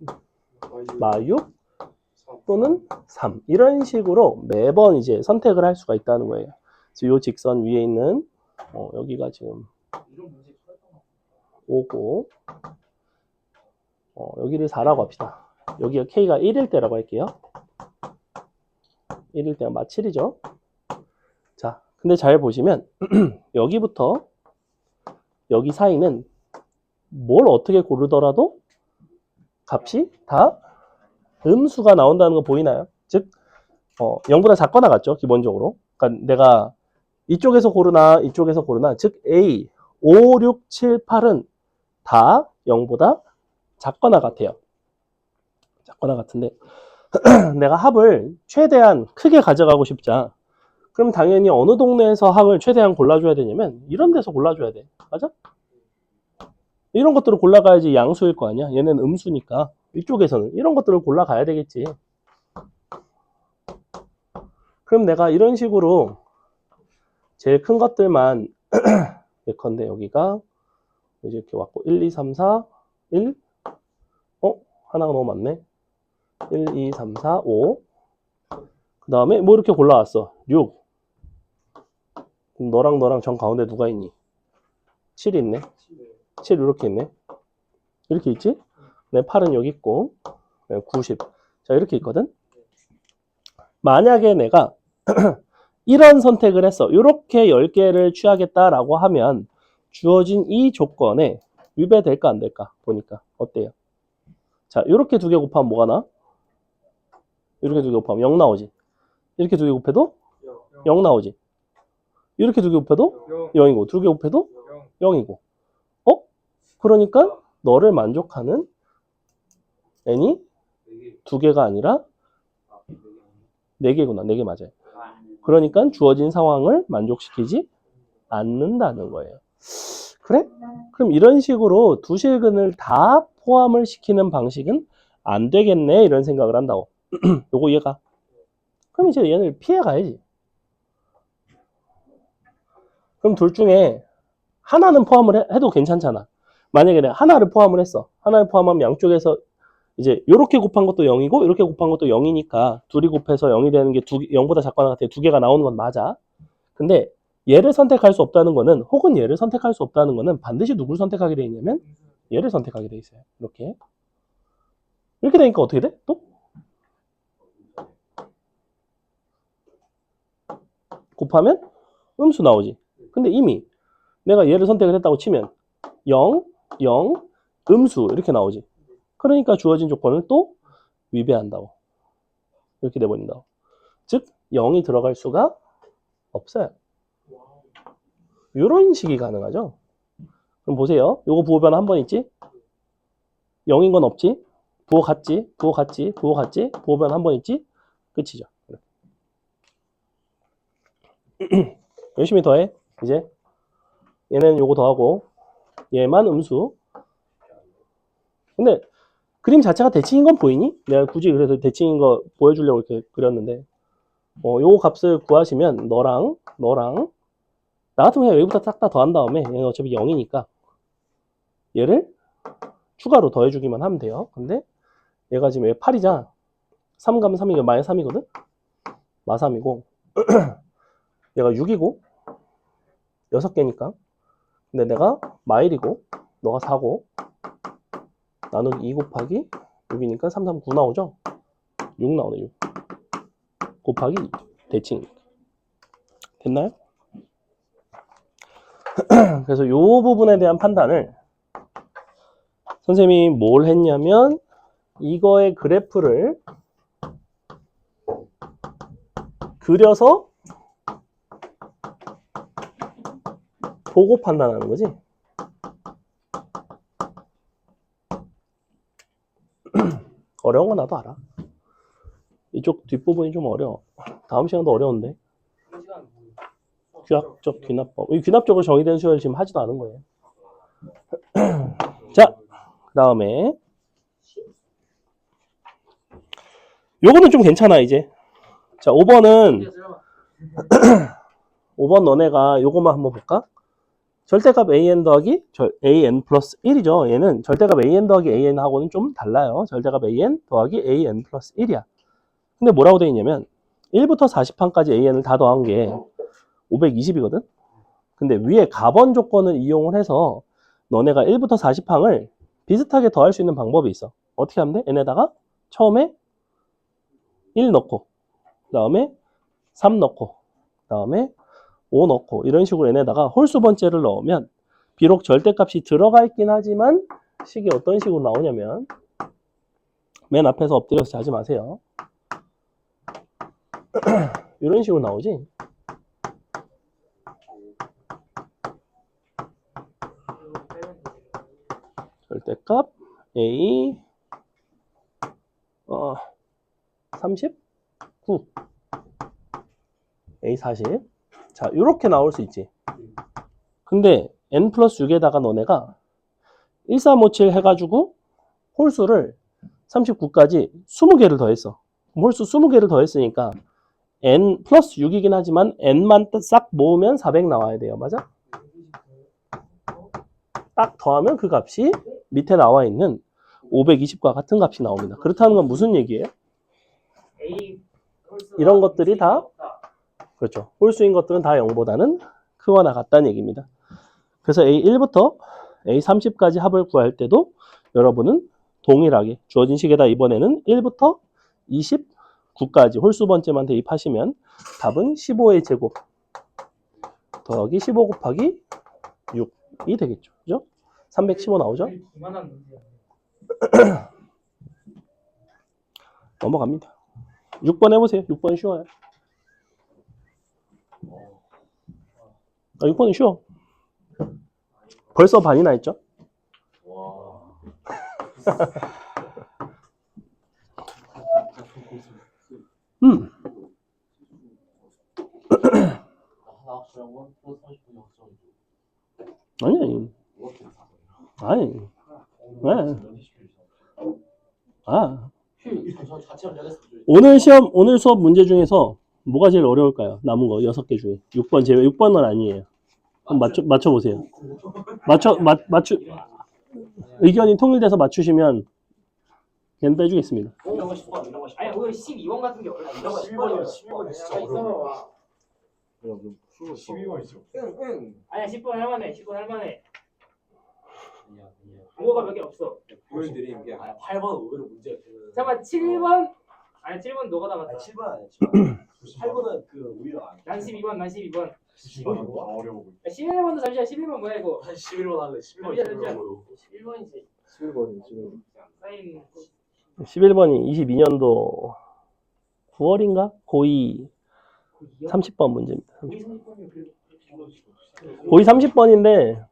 마6 또는 3 이런 식으로 매번 이제 선택을 할 수가 있다는 거예요. 그래서 이 직선 위에 있는 여기가 지금 5고 여기를 4라고 합시다. 여기가 K가 1일 때라고 할게요. 1일 때가 마7이죠. 자, 근데 잘 보시면 여기부터 여기 사이는 뭘 어떻게 고르더라도 값이 다 음수가 나온다는 거 보이나요? 즉 0보다 작거나 같죠, 기본적으로. 그러니까 내가 이쪽에서 고르나 이쪽에서 고르나 즉 A 5, 6, 7, 8은 다 0보다 작거나 같아요. 작거나 같은데 내가 합을 최대한 크게 가져가고 싶자. 그럼 당연히 어느 동네에서 합을 최대한 골라줘야 되냐면 이런 데서 골라줘야 돼. 맞아? 이런 것들을 골라가야지 양수일 거 아니야. 얘는 음수니까 이쪽에서는 이런 것들을 골라가야 되겠지. 그럼 내가 이런 식으로 제일 큰 것들만 예컨대 여기가 이렇게 왔고 1, 2, 3, 4, 1 하나가 너무 많네. 1, 2, 3, 4, 5 그 다음에 뭐 이렇게 골라왔어. 6 그럼 너랑 정 가운데 누가 있니? 7이 있네. 7 이렇게 있네. 이렇게 있지? 네, 8은 여기 있고, 네, 90. 자, 이렇게 있거든. 만약에 내가 이런 선택을 했어. 이렇게 10개를 취하겠다라고 하면 주어진 이 조건에 위배될까 안 될까? 보니까 어때요? 자, 이렇게 두 개 곱하면 뭐가 나? 이렇게 두 개 곱하면 0 나오지. 이렇게 두 개 곱해도 0 나오지. 이렇게 두 개 곱해도 0이고, 두 개 곱해도 0이고. 그러니까 너를 만족하는 n이 두 개가 아니라 4개구나. 4개 맞아요. 그러니까 주어진 상황을 만족시키지 않는다는 거예요. 그래? 그럼 이런 식으로 두 실근을 다 포함을 시키는 방식은 안 되겠네, 이런 생각을 한다고. 요거 이해가? 그럼 이제 얘를 피해 가야지. 그럼 둘 중에 하나는 포함을 해도 괜찮잖아. 만약에 내가 하나를 포함을 했어. 하나를 포함하면 양쪽에서 이제 요렇게 곱한 것도 0이고 이렇게 곱한 것도 0이니까 둘이 곱해서 0이 되는 게 0보다 작거나 같아. 두 개가 나오는 건 맞아. 근데 얘를 선택할 수 없다는 거는, 혹은 얘를 선택할 수 없다는 거는 반드시 누굴 선택하게 돼 있냐면 얘를 선택하게 돼 있어요. 이렇게 되니까 어떻게 돼? 또 곱하면 음수 나오지. 근데 이미 내가 얘를 선택을 했다고 치면 0, 0, 음수 이렇게 나오지. 그러니까 주어진 조건을 또 위배한다고. 이렇게 돼버린다고. 즉 0이 들어갈 수가 없어요. 이런 식이 가능하죠. 그럼 보세요. 요거 부호 변화 한 번 있지? 0인 건 없지? 부호 같지? 부호 같지? 부호 같지? 부호 변화 한 번 있지? 끝이죠. 열심히 더해. 이제 얘는 요거 더하고 얘만 음수. 근데 그림 자체가 대칭인 건 보이니? 내가 굳이 그래서 대칭인 거 보여주려고 이렇게 그렸는데, 요 값을 구하시면 너랑 나 같으면 그냥 여기부터 싹 다 더한 다음에 얘는 어차피 0이니까 얘를 추가로 더해주기만 하면 돼요. 근데 얘가 지금 8이잖아. 3 가면 3이고 마이너스 3이거든? 마3이고 얘가 6이고 6개니까. 근데 내가 마1이고 너가 4고 나누기 2 곱하기 6이니까 3, 3, 9 나오죠? 6 나오네. 6 곱하기 2 대칭. 됐나요? 그래서 이 부분에 대한 판단을 선생님이 뭘 했냐면 이거의 그래프를 그려서 보고 판단하는 거지. 어려운 건 나도 알아. 이쪽 뒷부분이 좀 어려워. 다음 시간도 어려운데. 귀납적, 귀납법. 이 귀납적으로 정의된 수열 지금 하지도 않은 거예요. 자, 그 다음에 요거는 좀 괜찮아 이제. 자, 5번은 5번 너네가 요거만 한번 볼까? 절대값 an 더하기 an 플러스 1이죠. 얘는 절대값 an 더하기 an하고는 좀 달라요. 절대값 an 더하기 an 플러스 1이야. 근데 뭐라고 되어 있냐면 1부터 40항까지 an을 다 더한 게 520이거든. 근데 위에 가번 조건을 이용을 해서 너네가 1부터 40항을 비슷하게 더할 수 있는 방법이 있어. 어떻게 하면 돼? n에다가 처음에 1 넣고 그 다음에 3 넣고 그 다음에 5 넣고 이런 식으로 n에다가 홀수 번째를 넣으면 비록 절대값이 들어가 있긴 하지만 식이 어떤 식으로 나오냐면 맨 앞에서 엎드려서 자지 마세요. 이런 식으로 나오지. 절대값 a 39 a 40. 자, 이렇게 나올 수 있지. 근데 n 플러스 6에다가 너네가 1357 해가지고 홀수를 39까지 20개를 더했어. 홀수 20개를 더했으니까 n 플러스 6이긴 하지만 n만 싹 모으면 400 나와야 돼요. 맞아? 딱 더하면 그 값이 밑에 나와 있는 520과 같은 값이 나옵니다. 그렇다는 건 무슨 얘기예요? 이런 것들이 다 그렇죠. 홀수인 것들은 다 0보다는 크거나 같다는 얘기입니다. 그래서 A1부터 A30까지 합을 구할 때도 여러분은 동일하게 주어진 식에다 이번에는 1부터 29까지 홀수 번째만 대입하시면 답은 15의 제곱 더하기 15 곱하기 6이 되겠죠. 그죠? 315 나오죠? 이만한 문제야. 넘어갑니다. 6번 해보세요. 6번 쉬워요. 6번은 쉬워. 벌써 반이나 했죠? 와. 하나 확실한 건 플러스 30분이 확정이죠. 아니. 네. 아. 오늘 수업 문제 중에서 뭐가 제일 어려울까요? 남은 거 6개 중에. 6번 제외. 6번은 아니에요. 그럼 맞춰보세요. 의견이 통일돼서 맞추시면 그냥 빼주겠습니다. 이런 거 10번, 이런 거 10번. 아니 오늘 12번 같은 게 어려워. 이런 거 11번이면 진짜 어려워. 12번 있어. 응. 아니야 10번 할만해. 10번 할만해. 국어가 몇 개 없어. 보여드리는 게 아니야. 8번 의외로 문제가 되는. 잠깐만 7번. 아니 7번 너가 나갔다. 아니 7번 아니야. 7번. 8번은 그 우리가 안. 난 12번. 난 12번. 12번이 더 어려워. 11번도 잠시만 11번 뭐야 이거? 한 11번 할래. 11번. 잠시만. 11번. 11번이지. 11번이. 사인 11번이 22년도 9월인가? 고2 30번 문제입니다. 고2 30번인데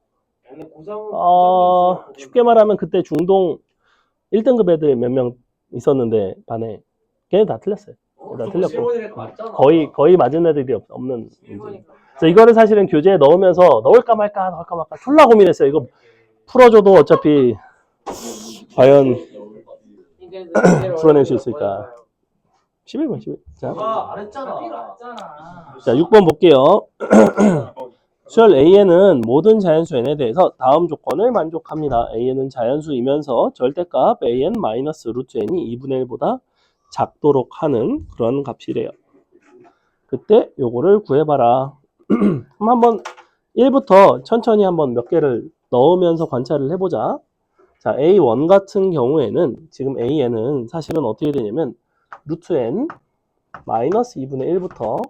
쉽게 말하면 그때 중동 1등급 애들 몇 명 있었는데 반에 걔네 다 틀렸어요. 다 틀렸고 거의 맞은 애들이 없는 문제. 그래서 이거를 사실은 교재에 넣으면서 넣을까 말까 졸라 고민했어요. 이거 풀어줘도 어차피 과연 풀어낼 수 있을까? 11번. 자, 안 했잖아. 자 6번 볼게요. 수열 AN은 모든 자연수 N에 대해서 다음 조건을 만족합니다. AN은 자연수이면서 절대값 AN 마이너스 루트 N이 2분의 1보다 작도록 하는 그런 값이래요. 그때 요거를 구해봐라. 그럼 한번 1부터 천천히 한번 몇 개를 넣으면서 관찰을 해보자. 자, A1 같은 경우에는 지금 AN은 사실은 어떻게 되냐면 루트 N 마이너스 2분의 1부터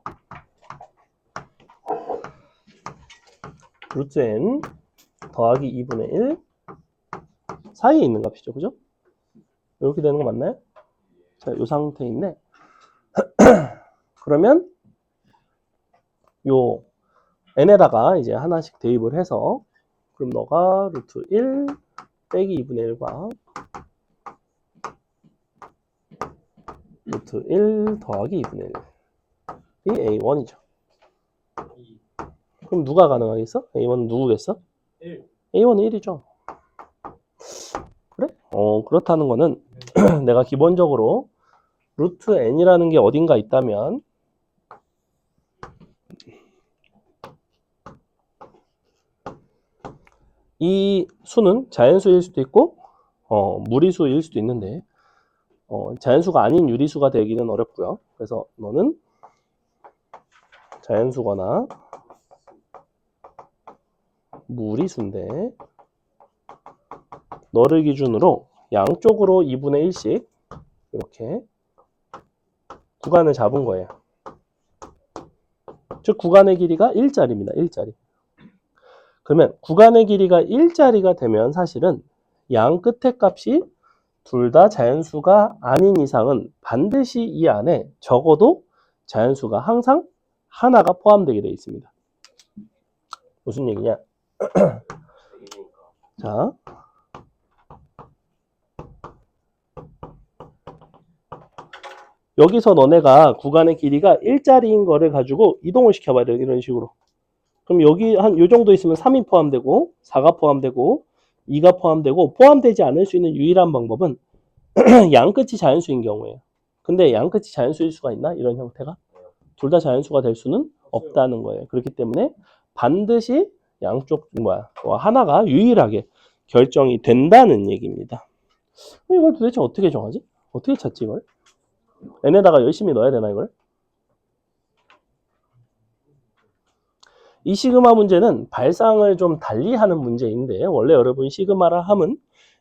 루트 N 더하기 2분의 1 사이에 있는 값이죠. 그죠? 이렇게 되는 거 맞나요? 자, 이 상태인데 그러면 요 N에다가 이제 하나씩 대입을 해서 그럼 너가 루트 1 빼기 2분의 1과 루트 1 더하기 2분의 1이 A1이죠. 그럼 누가 가능하겠어? A1은 누구겠어? 1. A1은 1이죠. 그래? 그렇다는 거는 내가 기본적으로 루트 n이라는 게 어딘가 있다면 이 수는 자연수일 수도 있고 무리수일 수도 있는데 자연수가 아닌 유리수가 되기는 어렵고요. 그래서 너는 자연수거나 무리수인데 너를 기준으로 양쪽으로 2분의 1씩 이렇게 구간을 잡은 거예요. 즉 구간의 길이가 1짜리입니다. 1짜리. 그러면 구간의 길이가 1짜리가 되면 사실은 양 끝의 값이 둘 다 자연수가 아닌 이상은 반드시 이 안에 적어도 자연수가 항상 하나가 포함되게 되어 있습니다. 무슨 얘기냐? 자, 여기서 너네가 구간의 길이가 1짜리인 거를 가지고 이동을 시켜봐야 돼요. 이런 식으로. 그럼 여기 한 요 정도 있으면 3이 포함되고 4가 포함되고 2가 포함되고 포함되지 않을 수 있는 유일한 방법은 양 끝이 자연수인 경우에요. 근데 양 끝이 자연수일 수가 있나? 이런 형태가? 둘 다 자연수가 될 수는 없다는 거예요. 그렇기 때문에 반드시 양쪽 하나가 유일하게 결정이 된다는 얘기입니다. 이걸 도대체 어떻게 정하지? 어떻게 찾지 이걸? n에다가 열심히 넣어야 되나 이걸? 이 시그마 문제는 발상을 좀 달리 하는 문제인데 원래 여러분 시그마라 함은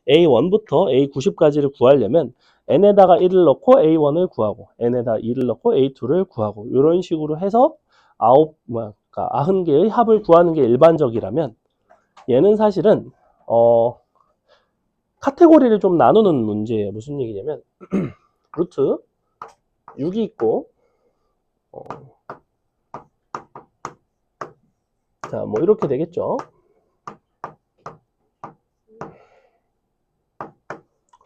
A1부터 A90까지를 구하려면 n에다가 1을 넣고 A1을 구하고 n에다가 2를 넣고 A2를 구하고 이런 식으로 해서 90개의 합을 구하는 게 일반적이라면 얘는 사실은 카테고리를 좀 나누는 문제예요. 무슨 얘기냐면 루트 6이 있고 자, 뭐 이렇게 되겠죠.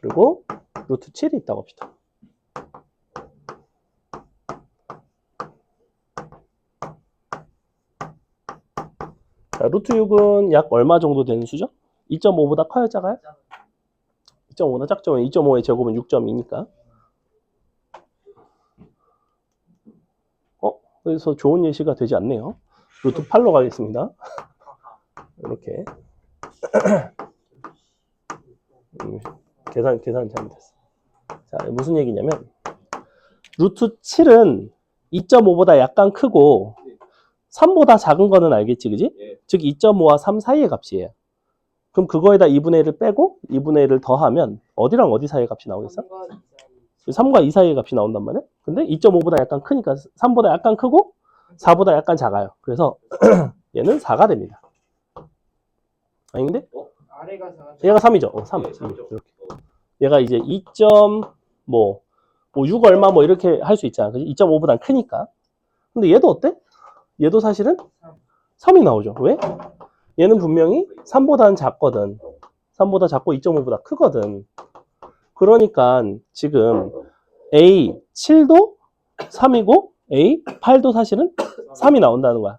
그리고 루트 7이 있다고 합시다. 자, 루트 6은 약 얼마 정도 되는 수죠? 2.5보다 커요, 작아요? 2.5보다 작죠. 2.5의 제곱은 6.2니까. 그래서 좋은 예시가 되지 않네요. 루트 8로 가겠습니다. 이렇게. 계산 잘못했어. 자, 무슨 얘기냐면 루트 7은 2.5보다 약간 크고 3보다 작은 거는 알겠지, 그지? 예. 즉 2.5와 3 사이의 값이에요. 그럼 그거에다 2분의 1을 빼고 2분의 1을 더하면 어디랑 어디 사이의 값이 나오겠어? 3과 2 사이의 값이 나온단 말이야. 근데 2.5보다 약간 크니까 3보다 약간 크고 4보다 약간 작아요. 그래서 얘는 4가 됩니다. 아닌데? 아래가 4. 얘가 3이죠. 3. 예, 3이죠. 이렇게. 얘가 이제 6 얼마 뭐 이렇게 할 수 있잖아. 2.5보다 크니까. 근데 얘도 어때? 얘도 사실은 3이 나오죠. 왜? 얘는 분명히 3보다는 작거든. 3보다 작고 2.5보다 크거든. 그러니까 지금 A7도 3이고 A8도 사실은 3이 나온다는 거야.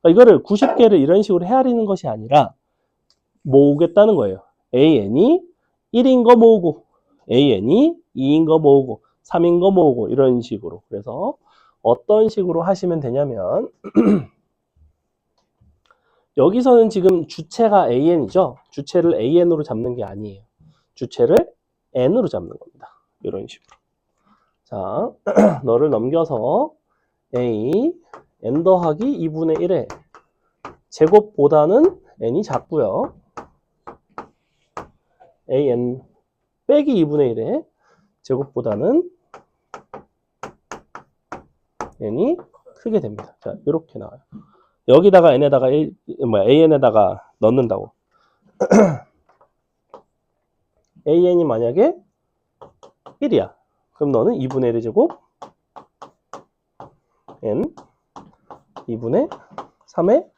그러니까 이거를 90개를 이런 식으로 헤아리는 것이 아니라 모으겠다는 거예요. AN이 1인 거 모으고 AN이 2인 거 모으고 3인 거 모으고 이런 식으로. 그래서 어떤 식으로 하시면 되냐면 여기서는 지금 주체가 AN이죠. 주체를 AN으로 잡는 게 아니에요. 주체를 N으로 잡는 겁니다. 이런 식으로. 자, 너를 넘겨서 A, N 더하기 2분의 1의 제곱보다는 N이 작고요. AN 빼기 2분의 1의 제곱보다는 N이 크게 됩니다. 자, 이렇게 나와요. 여기다가 N에다가 AN에다가 넣는다고. AN이 만약에 1이야. 그럼 너는 2분의 1의 제곱 N 2분의 3의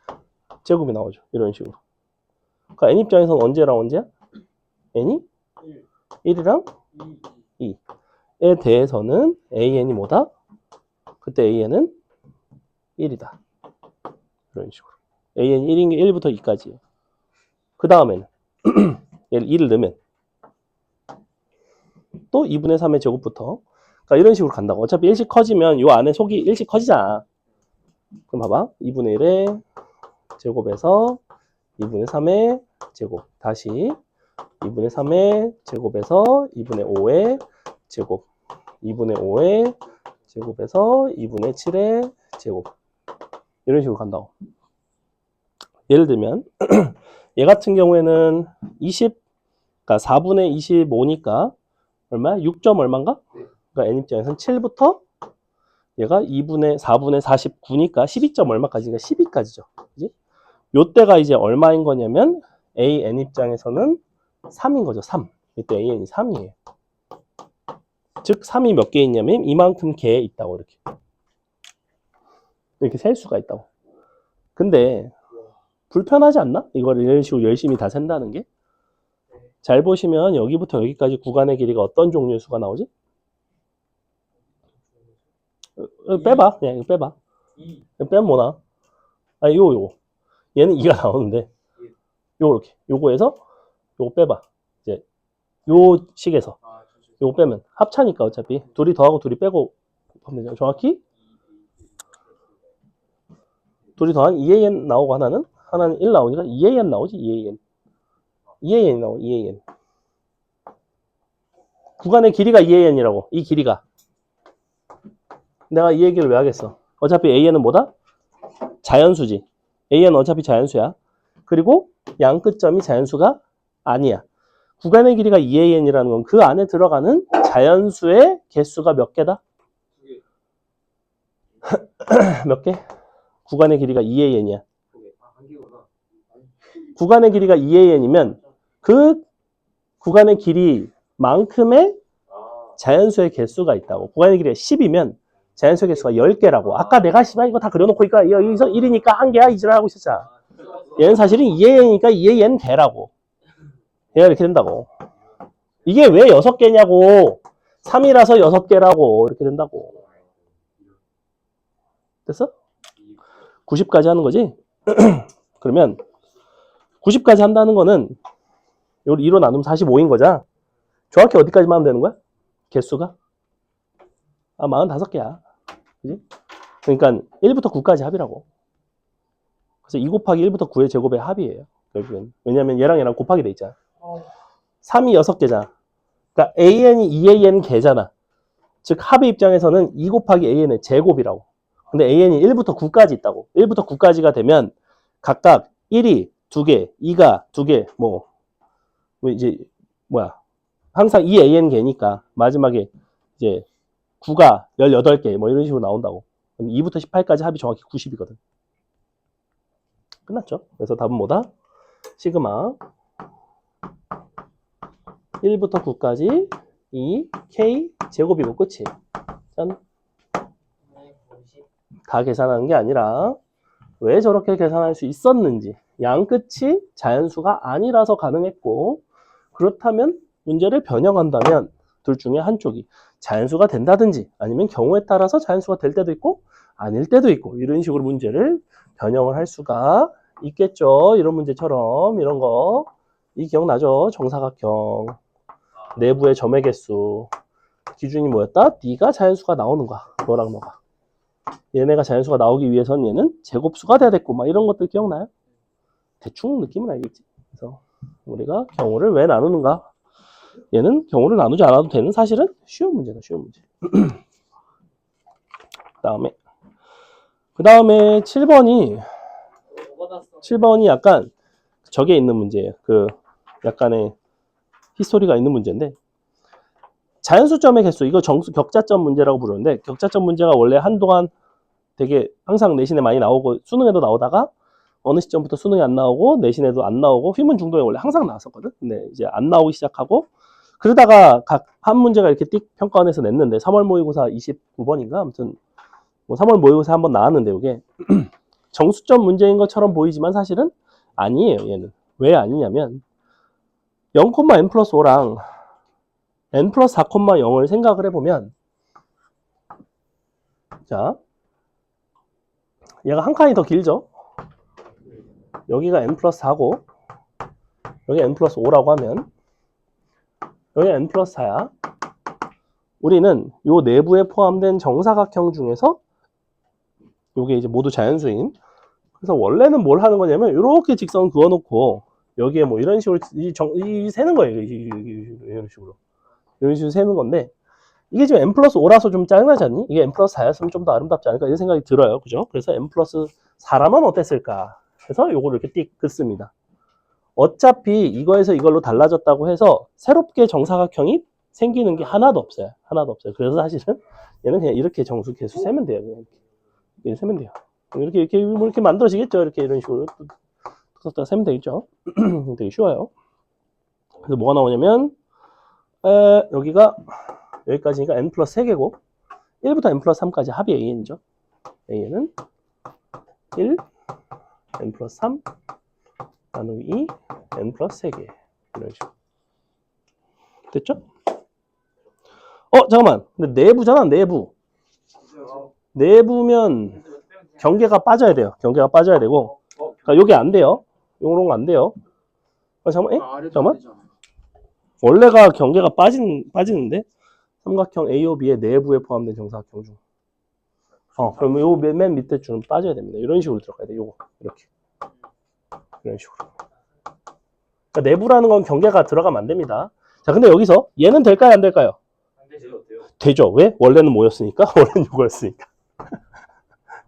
제곱이 나오죠. 이런 식으로. 그러니까 N 입장에서는 언제랑 언제야? N이 1이랑 2에 대해서는 AN이 뭐다? 그때 AN은 1이다. 이런 식으로. AN이 1인 게 1부터 2까지예요. 그 다음에는 얘를 2를 넣으면 또 2분의 3의 제곱부터 그러니까 이런 식으로 간다고. 어차피 1씩 커지면 요 안에 속이 1씩 커지잖아. 그럼 봐봐. 2분의 1의 제곱에서 2분의 3의 제곱. 다시 2분의 3의 제곱에서 2분의 5의 제곱. 2분의 5의 제곱에서 2분의 7의 제곱. 이런 식으로 간다고. 예를 들면 얘 같은 경우에는 그러니까 4분의 25니까 얼마야? 6점 얼마인가? 그러니까 N 입장에서는 7부터 얘가 4분의 49니까 12점 얼마까지가 12까지죠. 그지? 요때가 이제 얼마인 거냐면 AN 입장에서는 3인 거죠. 3. 이때 AN이 3이에요. 즉 3이 몇 개 있냐면 이만큼 개에 있다고 이렇게 셀 수가 있다고. 근데 불편하지 않나? 이걸 이런 식으로 열심히 다 센다는 게? 잘 보시면 여기부터 여기까지 구간의 길이가 어떤 종류의 수가 나오지? 빼봐. 그냥 이거 빼봐. 빼면 뭐나? 요거. 얘는 2가 나오는데 요렇게. 요거에서 요거 빼봐. 이제 요 식에서 요거 빼면 합차니까 어차피 둘이 더하고 둘이 빼고 하면 되죠. 정확히 둘이 더한 2AN 나오고 하나는 1 나오니까 2AN 나오지. 2AN 나오고 2AN. 구간의 길이가 2AN이라고. 이 길이가. 내가 이 얘기를 왜 하겠어? 어차피 AN은 뭐다? 자연수지. AN은 어차피 자연수야. 그리고 양 끝점이 자연수가 아니야. 구간의 길이가 2AN이라는 건 그 안에 들어가는 자연수의 개수가 몇 개다? 몇 개? 구간의 길이가 2AN이야. 한 개구나. 구간의 길이가 2AN이면 그 구간의 길이만큼의 자연수의 개수가 있다고. 구간의 길이가 10이면 자연수의 개수가 10개라고. 아까 내가 씨발 이거 다 그려놓고 있니까 여기서 1이니까 한 개야 이지랄 하고 있었잖아. 얘는 사실은 2AN이니까 2AN 개라고. 얘가 이렇게 된다고. 이게 왜 6개냐고. 3이라서 6개라고. 이렇게 된다고. 됐어? 90까지 하는 거지? 그러면 90까지 한다는 거는 요 2로 나누면 45인 거잖아. 정확히 어디까지만 하면 되는 거야? 개수가? 45개야. 그지? 그러니까 1부터 9까지 합이라고. 그래서 2 곱하기 1부터 9의 제곱의 합이에요. 결국엔. 왜냐면 얘랑 얘랑 곱하기 돼 있잖아. 3이 6개잖아. 그러니까 AN이 2AN 개잖아. 즉 합의 입장에서는 2 곱하기 AN의 제곱이라고. 근데 AN이 1부터 9까지 있다고. 1부터 9까지가 되면 각각 1이 2개, 2가 2개, 뭐 이제 뭐야? 항상 2AN 개니까 마지막에 이제 9가 18개 뭐 이런 식으로 나온다고. 그럼 2부터 18까지 합이 정확히 90이거든. 끝났죠? 그래서 답은 뭐다? 시그마 1부터 9까지 2K 제곱이고 끝이. 짠. 다 계산하는 게 아니라 왜 저렇게 계산할 수 있었는지, 양 끝이 자연수가 아니라서 가능했고, 그렇다면 문제를 변형한다면 둘 중에 한쪽이 자연수가 된다든지 아니면 경우에 따라서 자연수가 될 때도 있고 아닐 때도 있고 이런 식으로 문제를 변형을 할 수가 있겠죠. 이런 문제처럼 이런 거 이 기억나죠? 정사각형 내부의 점의 개수 기준이 뭐였다? 네가 자연수가 나오는 거야. 너랑 너가. 얘네가 자연수가 나오기 위해서는 얘는 제곱수가 돼야 됐고 막 이런 것들 기억나요? 대충 느낌은 알겠지? 그래서 우리가 경우를 왜 나누는가? 얘는 경우를 나누지 않아도 되는 사실은 쉬운 문제다. 쉬운 문제. 그 다음에 7번이 약간 저게 있는 문제예요. 그 약간의 히스토리가 있는 문제인데 자연수점의 개수 이거 정수 격자점 문제라고 부르는데 격자점 문제가 원래 한동안 되게 항상 내신에 많이 나오고 수능에도 나오다가 어느 시점부터 수능이 안 나오고 내신에도 안 나오고 휘문 중도에 원래 항상 나왔었거든. 근데 이제 안 나오기 시작하고 그러다가 각 한 문제가 이렇게 띡 평가원에서 냈는데 3월 모의고사 29번인가 아무튼 뭐 3월 모의고사 한번 나왔는데 이게 정수점 문제인 것처럼 보이지만 사실은 아니에요. 얘는 왜 아니냐면 0,n 플러스 5랑 n 플러스 4,0을 생각을 해보면 자 얘가 한 칸이 더 길죠. 여기가 n 플러스 4고 여기 n 플러스 5라고 하면 여기 n 플러스 4야. 우리는 요 내부에 포함된 정사각형 중에서 요게 이제 모두 자연수인. 그래서 원래는 뭘 하는 거냐면 이렇게 직선 그어놓고 여기에 뭐 이런 식으로 이 세는 거예요. 이런 식으로. 이런 식으로 세는 건데 이게 지금 n 플러스 5라서 좀 짜증나지 않니? 이게 n 플러스 4였으면 좀 더 아름답지 않을까 이런 생각이 들어요. 그죠? 그래서 n 플러스 4라면 어땠을까? 그래서 요거를 이렇게 띡 긋습니다. 어차피 이거에서 이걸로 달라졌다고 해서 새롭게 정사각형이 생기는 게 하나도 없어요. 하나도 없어요. 그래서 사실은 얘는 그냥 이렇게 정수 개수 세면 돼요. 그냥 이렇게 세면 돼요. 이렇게 만들어지겠죠. 이렇게 이런 식으로 tus다 세면 되겠죠. 되게 쉬워요. 그래서 뭐가 나오냐면 여기가 여기까지니까 n 플러스 3개고 1부터 n 플러스 3까지 합이 an이죠. a는 1, n 플러스 3 나누기 2, n 플러스 3개 이런 식으로 됐죠? 잠깐만 근데 내부잖아. 내부면 경계가 빠져야 돼요. 경계가 빠져야 되고 그러니까 요게 안 돼요. 요런 거 안 돼요. 잠깐만 원래가 경계가 빠지는데 삼각형 AOB의 내부에 포함된 정사각형 중 그럼 요 맨 밑에 줄은 빠져야 됩니다. 이런 식으로 들어가야 돼. 요거 이렇게 이런 식으로. 그러니까 내부라는 건 경계가 들어가면 안 됩니다. 자, 근데 여기서 얘는 될까요, 안 될까요? 안 되죠. 되죠. 왜? 원래는 뭐였으니까? 원래는 요거였으니까.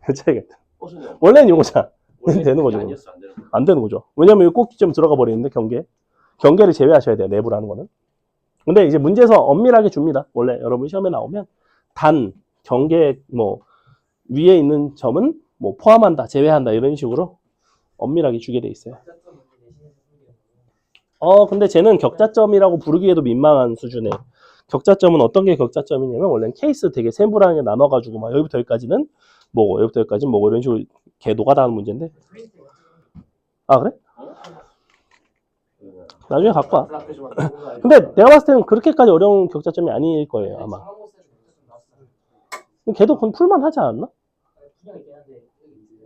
그 차이겠다. 선생님. 원래는 요거잖아. 원래 되는 거죠. 아니었어, 안 되는 거예요. 안 되는 거죠. 왜냐면 이 꼭지점 들어가 버리는데 경계. 경계를 제외하셔야 돼요. 내부라는 거는. 근데 이제 문제에서 엄밀하게 줍니다. 원래 여러분 시험에 나오면 단, 경계 뭐 위에 있는 점은 뭐 포함한다, 제외한다 이런 식으로 엄밀하게 주게 돼 있어요. 격자점 문제 내신에서 풀게 근데 쟤는 격자점이라고 부르기에도 민망한 수준에 격자점은 어떤 게 격자점이냐면 원래는 케이스 되게 세분하게 나눠가지고 막 여기부터 여기까지는 뭐고 여기부터 여기까지는 뭐고 이런 식으로 개 노가다하는 문제인데 프린트 아 그래? 나중에 갖고 와. 앞에 좀 안 근데 내가 봤을 때는 그렇게까지 어려운 격자점이 아닐 거예요 아마. 걔도 그건 풀만 하지 않았나? 분야가 있긴 한데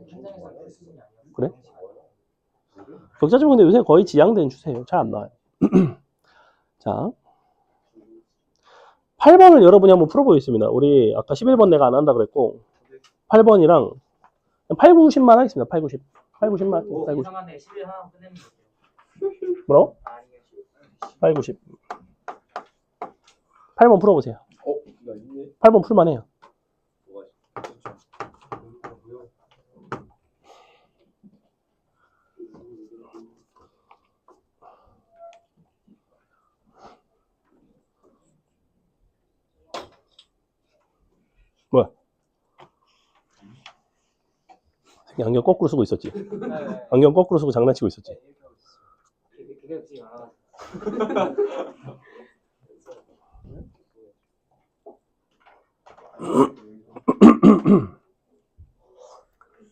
현장에서 풀 수준이 아니야. 그래? 격자점 근데 요새 거의 지양된 추세예요. 잘 안 나와요. 자 8번을 여러분이 한번 풀어보겠습니다. 우리 아까 11번 내가 안 한다 그랬고 8번이랑 8, 9, 10만 하겠습니다. 8, 9, 10. 8, 9, 10만. 8, 9, 10. 이상한데 11 하나 끝내면 돼요. 뭐라고? 아니요. 8, 9, 10. 8번 풀어보세요. 나 있네. 8번 풀만해요. 뭐가 뭐야? 안경 거꾸로 쓰고 있었지. 안경 거꾸로 쓰고 장난치고 있었지. 그게 없지 않아.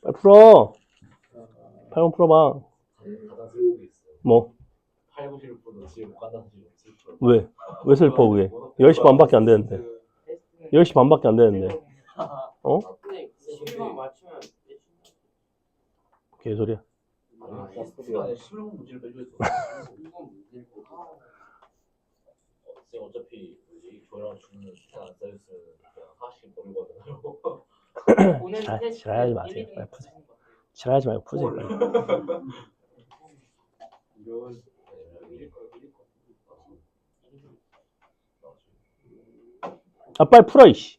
빨리 풀어. 8번 풀어봐. 가장 슬프게 있어. 뭐? 8, 9, 10%도 지금 가장 슬퍼. 왜? 왜 슬퍼 그게? 10시 반밖에 안 되는데. 10시 반밖에 안 되는데. 어? 11번 맞추면 개소리야. 아니, 실험 문제를 빼줘있어. 쌤 어차피 뭐지 저랑 주는 시간 안 쌓였으면 그냥 하나씩 버리거든요. 오늘 지랄하지 마세요. 빨리 푸세요. 지랄하지 말고 푸세요. 빨리. 이런 아 빨리 풀어 이씨.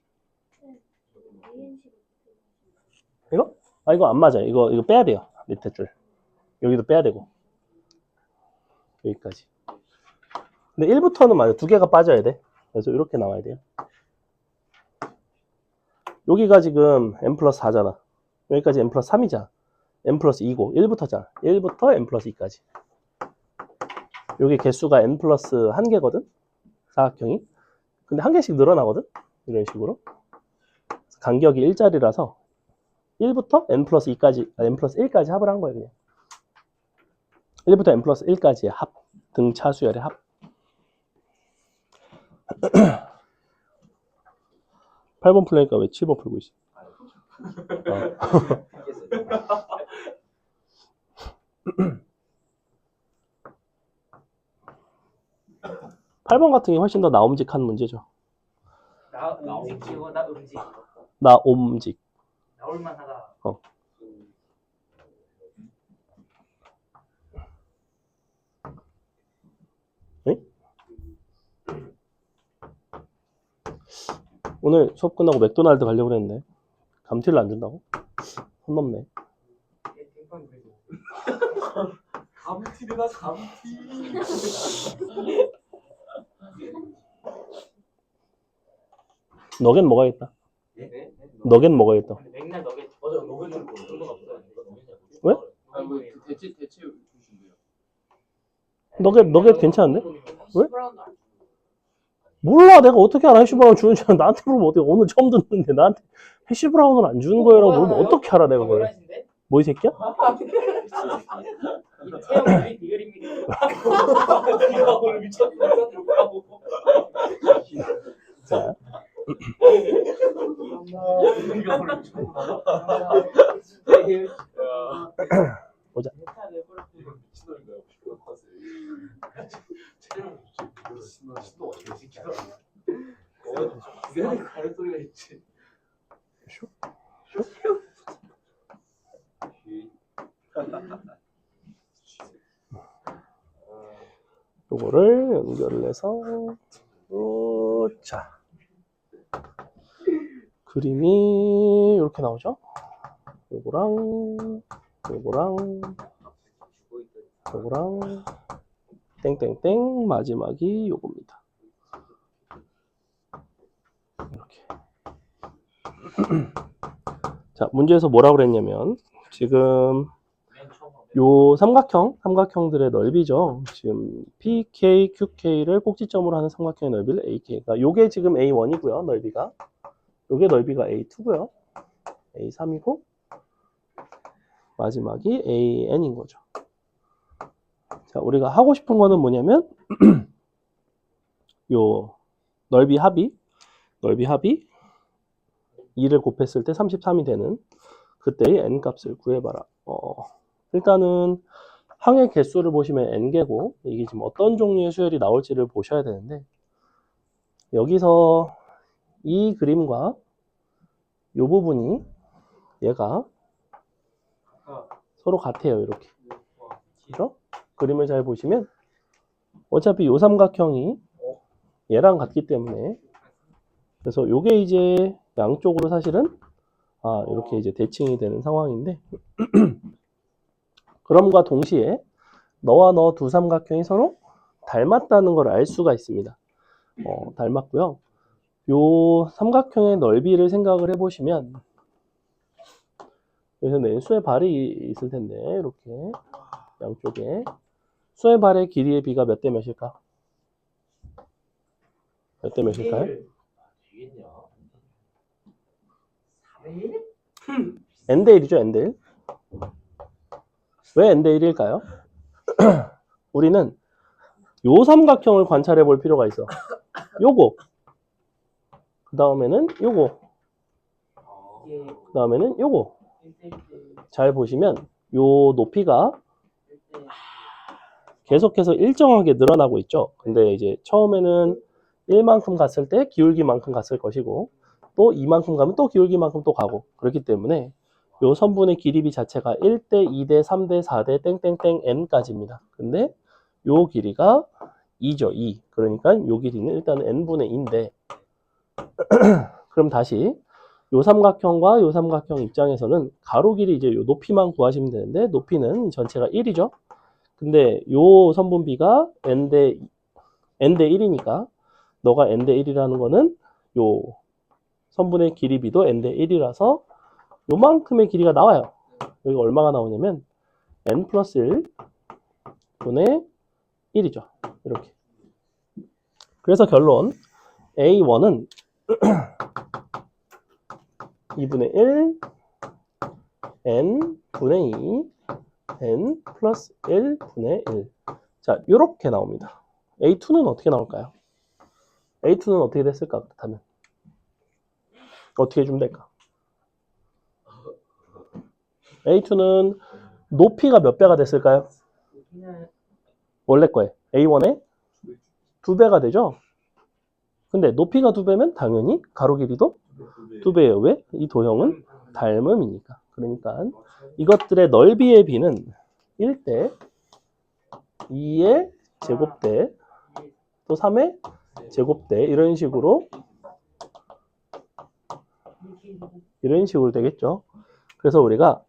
이거? 아 이거 안 맞아. 이거 빼야 돼요. 밑에 줄. 여기도 빼야 되고. 여기까지. 근데 1부터는 맞아. 두 개가 빠져야 돼. 그래서 이렇게 나와야 돼요. 여기가 지금 n 플러스 4잖아. 여기까지 n 플러스 3이잖아. n 플러스 2고 1부터잖아. 1부터 n 플러스 2까지. 여기 개수가 n 플러스 1개거든. 사각형이. 근데 한 개씩 늘어나거든. 이런 식으로. 간격이 1짜리라서 1부터 n 플러스 2까지, n 플러스 1까지 합을 한 거예요. 그냥. 1부터 n 플러스 1까지의 합. 등차수열의 합. 8번 풀려니까 왜 7번 풀고 있어? 팔 8번 같은 게 훨씬 더 나옴직한 문제죠. 나 움직이고 나 움직. 나옴직. 나올만하다. 네? 오늘 수업 끝나고 맥도날드 가려고 그랬는데 감튀를 안 준다고? 선 넘네. 감튀다 감튀. 너겐 먹어야겠다. 네? 너겐 먹어야겠다. 근데 맥날 너게 맞아 너무 줄 거예요. 그런 건 없어요. 왜? 아, 뭐 대체 주신대요. 너겟 괜찮은데? 왜? 몰라 내가 어떻게 알아 해시브라운 주는지 나한테 물으면 어떻게 오늘 처음 듣는데 나한테 해시브라운은 안 주는 거라고 물으면 어떻게 알아 내가 그걸. 뭐 이 새끼야? 이 태형의 비결입니다. 네가 오늘 미쳤다. 자, 네가 오늘 미쳤다. 보자. 미친놈인가요? 신도 개새끼야. 내가 가는 소리가 있지. 요거를 연결을 해서 자 그림이 이렇게 나오죠. 요거랑 요거랑 요거랑 땡땡땡 마지막이 요겁니다. 이렇게. 자, 문제에서 뭐라고 그랬냐면 지금 맨 처음 요 삼각형들의 넓이죠. 지금 PK, QK를 꼭지점으로 하는 삼각형의 넓이를 AK. 그러니까 요게 지금 A1이고요. 넓이가. 요게 넓이가 A2고요. A3이고 마지막이 AN인 거죠. 자, 우리가 하고 싶은 거는 뭐냐면 요 넓이 합이 2를 곱했을 때 33이 되는 그때의 n 값을 구해봐라. 일단은 항의 개수를 보시면 n개고 이게 지금 어떤 종류의 수열이 나올지를 보셔야 되는데 여기서 이 그림과 이 부분이 얘가 서로 같아요. 이렇게. 그죠? 그림을 잘 보시면 어차피 요 삼각형이 얘랑 같기 때문에 그래서 요게 이제 양쪽으로 사실은 이렇게 이제 대칭이 되는 상황인데 그럼과 동시에 너와 너 두 삼각형이 서로 닮았다는 걸 알 수가 있습니다. 닮았고요. 요 삼각형의 넓이를 생각을 해보시면 여기서 내 수의 발이 있을 텐데 이렇게 양쪽에 수의 발의 길이의 비가 몇 대 몇일까? 몇 대 몇일까요? 되겠냐? 4대1? n대 1이죠, n대 1. 왜 n대 1일까요? 우리는 요 삼각형을 관찰해 볼 필요가 있어. 요거. 그 다음에는 요거. 이게 그 다음에는 요거. 1대1대1 잘 보시면 요 높이가 계속해서 일정하게 늘어나고 있죠. 근데 이제 처음에는 1만큼 갔을 때 기울기만큼 갔을 것이고 또 2만큼 가면 또 기울기만큼 또 가고 그렇기 때문에 요 선분의 길이비 자체가 1대, 2대, 3대, 4대, 땡땡땡 n까지입니다. 근데 요 길이가 2죠, 2. 그러니까 요 길이는 일단 n분의 2인데 그럼 다시 요 삼각형과 요 삼각형 입장에서는 가로 길이 이제 요 높이만 구하시면 되는데 높이는 전체가 1이죠. 근데 요 선분비가 n대 1이니까 너가 n대 1이라는 거는 요 선분의 길이비도 n대 1이라서 요만큼의 길이가 나와요. 여기가 얼마가 나오냐면 n 플러스 1 분의 1이죠. 이렇게. 그래서 결론 A1은 2분의 1 n 분의 2 n 플러스 1 분의 1. 자, 요렇게 나옵니다. A2는 어떻게 나올까요? A2는 어떻게 됐을까? 그렇다면 어떻게 해주면 될까? A2는 높이가 몇 배가 됐을까요? 여기는 원래 거에 A1의 2배가 되죠? 근데 높이가 2배면 당연히 가로 길이도 2배예요. 왜? 이 도형은 닮음이니까. 그러니까 이것들의 넓이의 비는 1대 2의 제곱대 또 3의 제곱대 이런 식으로 되겠죠. 그래서 우리가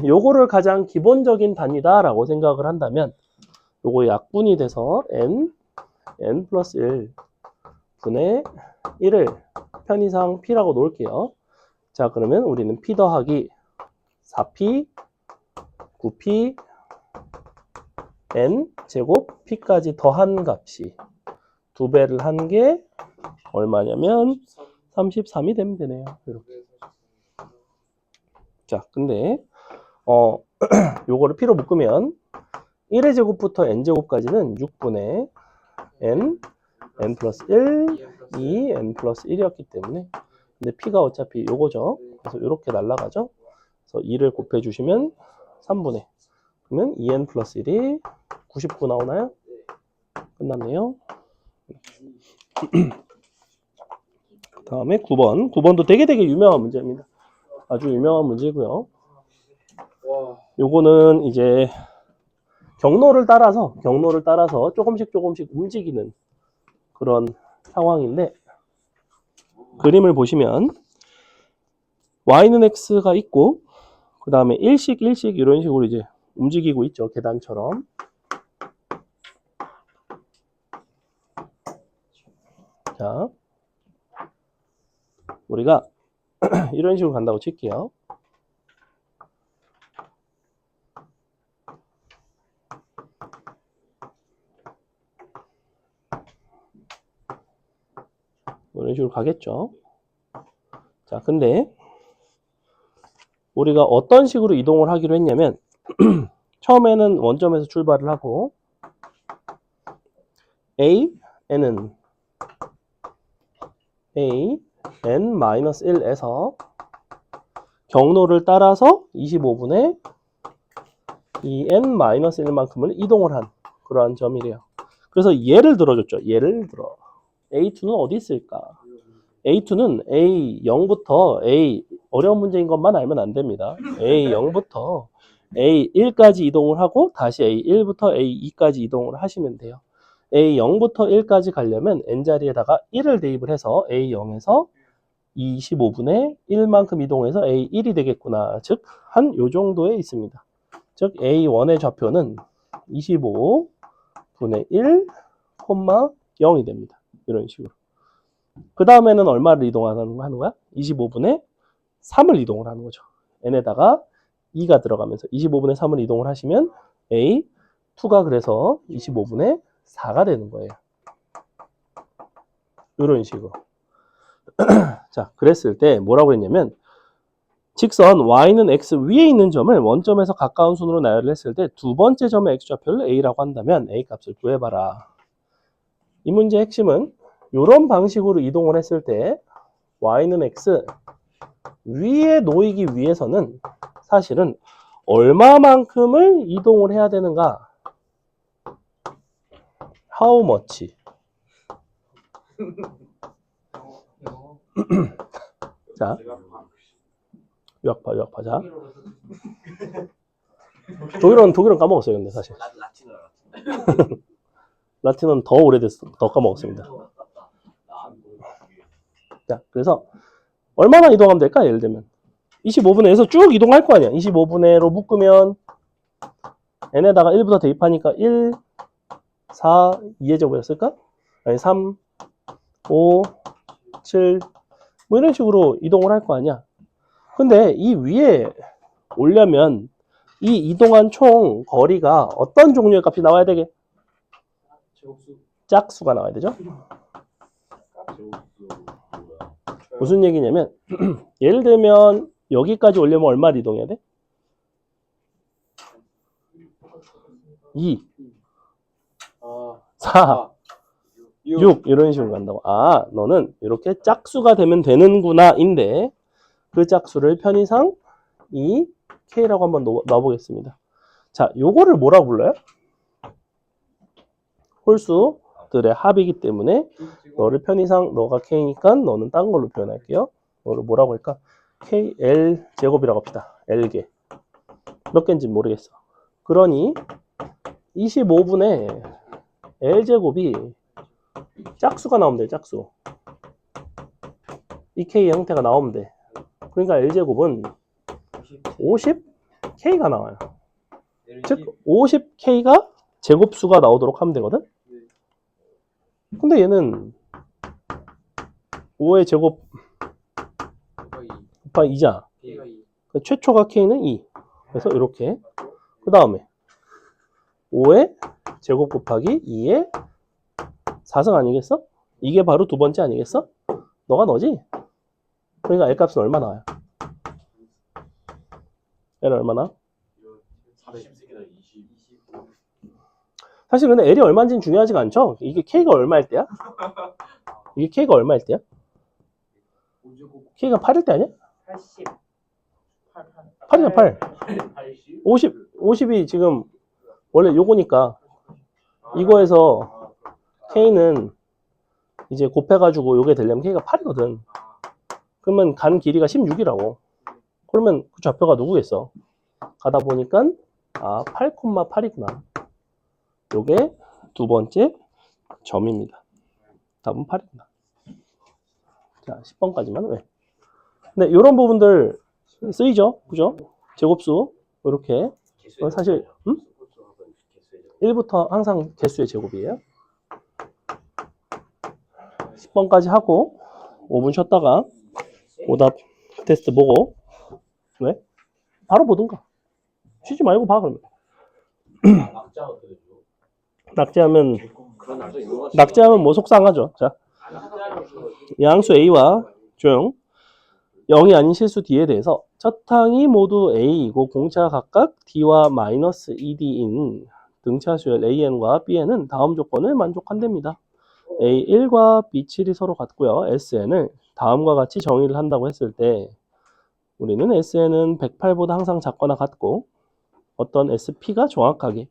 요거를 가장 기본적인 단위다라고 생각을 한다면 요거 약분이 돼서 n 플러스 1 분의 1을 편의상 p라고 놓을게요. 자, 그러면 우리는 p 더하기 4p 9p n 제곱 p까지 더한 값이 2배를 한 게 얼마냐면 33이 되면 되네요. 이렇게. 자, 근데 요거를 p로 묶으면 1의 제곱부터 n제곱까지는 6분의 n 플러스 1, 2, n 플러스 1이었기 때문에 근데 p가 어차피 요거죠. 그래서 이렇게 날아가죠. 그래서 2를 곱해주시면 3분의 그러면 2n 플러스 1이 99 나오나요? 끝났네요. 그 다음에 9번. 9번도 되게 유명한 문제입니다. 아주 유명한 문제고요. 요거는 이제 경로를 따라서 조금씩 움직이는 그런 상황인데 그림을 보시면 y는 x가 있고 그 다음에 일씩 이런 식으로 이제 움직이고 있죠. 계단처럼. 자, 우리가 이런 식으로 간다고 칠게요. 이런 식으로 가겠죠. 자, 근데 우리가 어떤 식으로 이동을 하기로 했냐면 처음에는 원점에서 출발을 하고 a, n은 a, n-1에서 경로를 따라서 25분의 이 n-1만큼을 이동을 한 그러한 점이래요. 그래서 예를 들어줬죠. 예를 들어 A2는 어디 있을까? A2는 A0부터 A, 어려운 문제인 것만 알면 안 됩니다. A0부터 A1까지 이동을 하고 다시 A1부터 A2까지 이동을 하시면 돼요. A0부터 1까지 가려면 n자리에다가 1을 대입을 해서 A0에서 25분의 1만큼 이동해서 A1이 되겠구나. 즉, 한 요 정도에 있습니다. 즉, A1의 좌표는 25분의 1, 0이 됩니다. 이런 식으로. 그 다음에는 얼마를 이동하는 거야? 25분의 3을 이동을 하는 거죠. n에다가 2가 들어가면서 25분의 3을 이동을 하시면 A2가 그래서 25분의 4가 되는 거예요. 이런 식으로. 자, 그랬을 때 뭐라고 했냐면 직선 y는 x 위에 있는 점을 원점에서 가까운 순으로 나열을 했을 때 두 번째 점의 x좌표를 a라고 한다면 a 값을 구해봐라. 이 문제의 핵심은 이런 방식으로 이동을 했을 때 y는 x 위에 놓이기 위해서는 사실은 얼마만큼을 이동을 해야 되는가? How much? 자, 유학파. 자, 독일어는 까먹었어요, 근데 사실. 라틴어는 더 오래됐어, 더 까먹었습니다. 자, 그래서 얼마나 이동하면 될까? 예를 들면 25분의에서 쭉 이동할 거 아니야. 25분의로 묶으면 n에다가 1부터 대입하니까 1, 4, 2의 제곱이었을까? 아니 3, 5, 7, 뭐 이런 식으로 이동을 할 거 아니야. 근데 이 위에 오려면 이 이동한 총 거리가 어떤 종류의 값이 나와야 되게? 짝수가 나와야 되죠. 무슨 얘기냐면 예를 들면 여기까지 오려면 얼마를 이동해야 돼? 2, 4, 6 이런 식으로 간다고. 아, 너는 이렇게 짝수가 되면 되는구나 인데 그 짝수를 편의상 이 K라고 한번 넣어보겠습니다. 자, 요거를 뭐라고 불러요? 홀수들의 합이기 때문에 너를 편의상 너가 K니까 너는 딴 걸로 표현할게요. 너를 뭐라고 할까? KL 제곱이라고 합시다. L개. 몇 개인지 모르겠어. 그러니 25분의 L제곱이 짝수가 나오면 돼. 짝수. 이 K의 형태가 나오면 돼. 그러니까 L제곱은 50K가 나와요. 즉 50K가 제곱수가 나오도록 하면 되거든. 근데 얘는 5의 제곱 곱하기 2잖아. 최초가 K는 2. 그래서 이렇게. 그 다음에 5의 제곱 곱하기 2의 4승 아니겠어? 이게 바로 두 번째 아니겠어? 너가 너지? 그러니까 L 값은 얼마 나와요? L 얼마나? 30세기나 20. 사실 근데 L이 얼마인지는 중요하지가 않죠? 이게 K가 얼마일 때야? 이게 K가 얼마일 때야? K가 8일 때 아니야? 80. 8이야 8. 80? 50이 지금 원래 요거니까 이거에서 K는 이제 곱해가지고 요게 되려면 K가 8이거든. 그러면 간 길이가 16이라고. 그러면 그 좌표가 누구겠어? 가다 보니까 8,8이구나. 요게 두 번째 점입니다. 답은 8이구나. 자, 10번까지만 왜? 네, 요런 부분들 쓰이죠? 그죠? 제곱수 이렇게 사실 1부터 항상 개수의 제곱이에요. 10번까지 하고 5분 쉬었다가 오답 테스트 보고. 왜? 바로 보든가. 쉬지 말고 봐 그러면. 낙자 어떻게 줘? 낙제하면 그런 남자 이거 낙제하면 뭐 속상하죠. 자, 양수 A와 조용 0이 아닌 실수 D에 대해서 첫 항이 모두 A이고 공차 각각 D와 마이너스 2D인 등차수열 AN과 BN은 다음 조건을 만족한답니다. A1과 B7이 서로 같고요. SN을 다음과 같이 정의를 한다고 했을 때 우리는 SN은 108보다 항상 작거나 같고 어떤 SP가 정확하게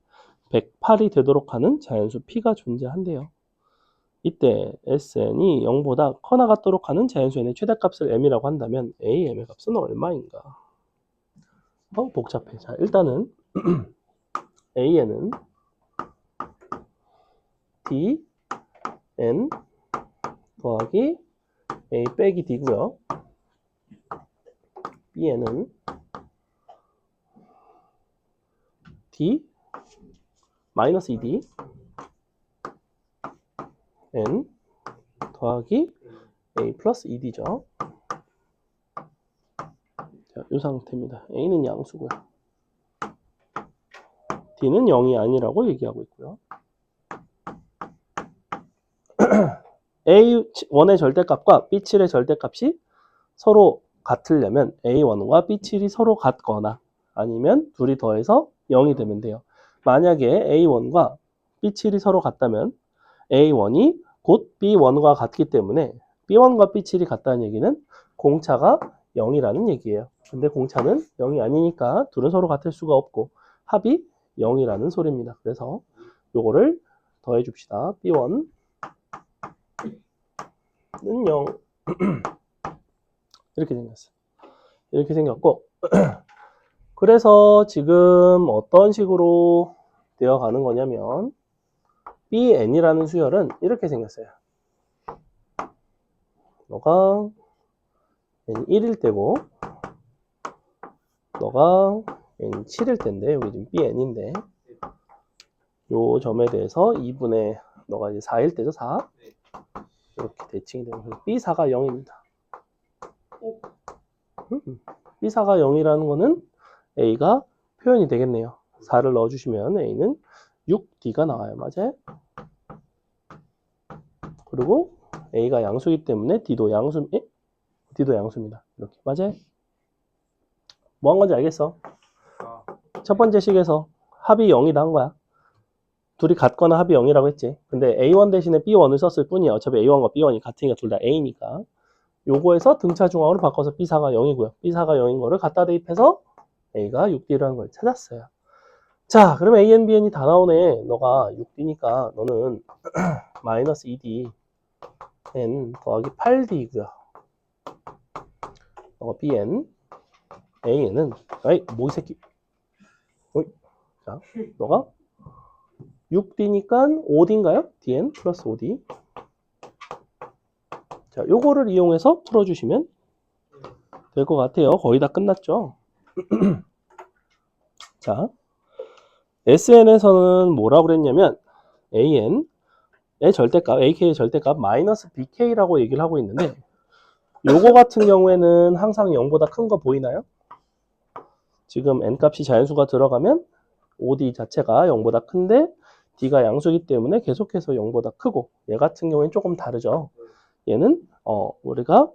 108이 되도록 하는 자연수 P가 존재한대요. 이때 SN이 0보다 커나 같도록 하는 자연수 N의 최대값을 M이라고 한다면 AM의 값은 얼마인가? 복잡해. 자, 일단은 AN은 D, N 더하기 A 빼기 D고요. BN은 D 마이너스 2D N 더하기 A 플러스 2D죠. 자, 이 상태입니다. A는 양수고요. D는 0이 아니라고 얘기하고 있고요. A1의 절대값과 B7의 절대값이 서로 같으려면 A1과 B7이 서로 같거나 아니면 둘이 더해서 0이 되면 돼요. 만약에 A1과 B7이 서로 같다면 A1이 곧 B1과 같기 때문에 B1과 B7이 같다는 얘기는 공차가 0이라는 얘기예요. 근데 공차는 0이 아니니까 둘은 서로 같을 수가 없고 합이 0이라는 소리입니다. 그래서 요거를 더해 줍시다. B1는 0 이렇게 생겼어요. 이렇게 생겼고 그래서 지금 어떤 식으로 되어 가는 거냐면 BN이라는 수열은 이렇게 생겼어요. 너가 N1일 때고 너가 N7일 텐데 여기 지금 BN인데 요 점에 대해서 2분의 너가 이제 4일 때죠. 4 이렇게 대칭이 되면 B4가 0입니다. B4가 0이라는 거는 A가 표현이 되겠네요. 4를 넣어주시면 A는 6D가 나와요. 맞아요? 그리고 A가 양수이기 때문에 D도 양수입니다. 이렇게. 맞아요? 뭐 한 건지 알겠어? 첫 번째 식에서 합이 0이다 한 거야. 둘이 같거나 합이 0이라고 했지. 근데 A1 대신에 B1을 썼을 뿐이야. 어차피 A1과 B1이 같으니까 둘 다 A니까. 요거에서 등차 중앙으로 바꿔서 B사가 0이고요. B사가 0인 거를 갖다 대입해서 A가 6D라는 걸 찾았어요. 자, 그러면 AN, BN이 다 나오네. 너가 6D니까 너는 마이너스 2D N 더하기 8D이고요. 너가 BN, AN은 아이, 뭐 이 새끼. 어이. 자, 너가 6D니까 5D인가요? DN 플러스 5D. 자, 요거를 이용해서 풀어주시면 될 것 같아요. 거의 다 끝났죠? 자, SN에서는 뭐라고 그랬냐면 AN의 절대값, AK의 절대값 마이너스 BK라고 얘기를 하고 있는데 요거 같은 경우에는 항상 0보다 큰 거 보이나요? 지금 N값이 자연수가 들어가면 OD 자체가 0보다 큰데 D가 양수이기 때문에 계속해서 0보다 크고 얘 같은 경우에는 조금 다르죠. 얘는 우리가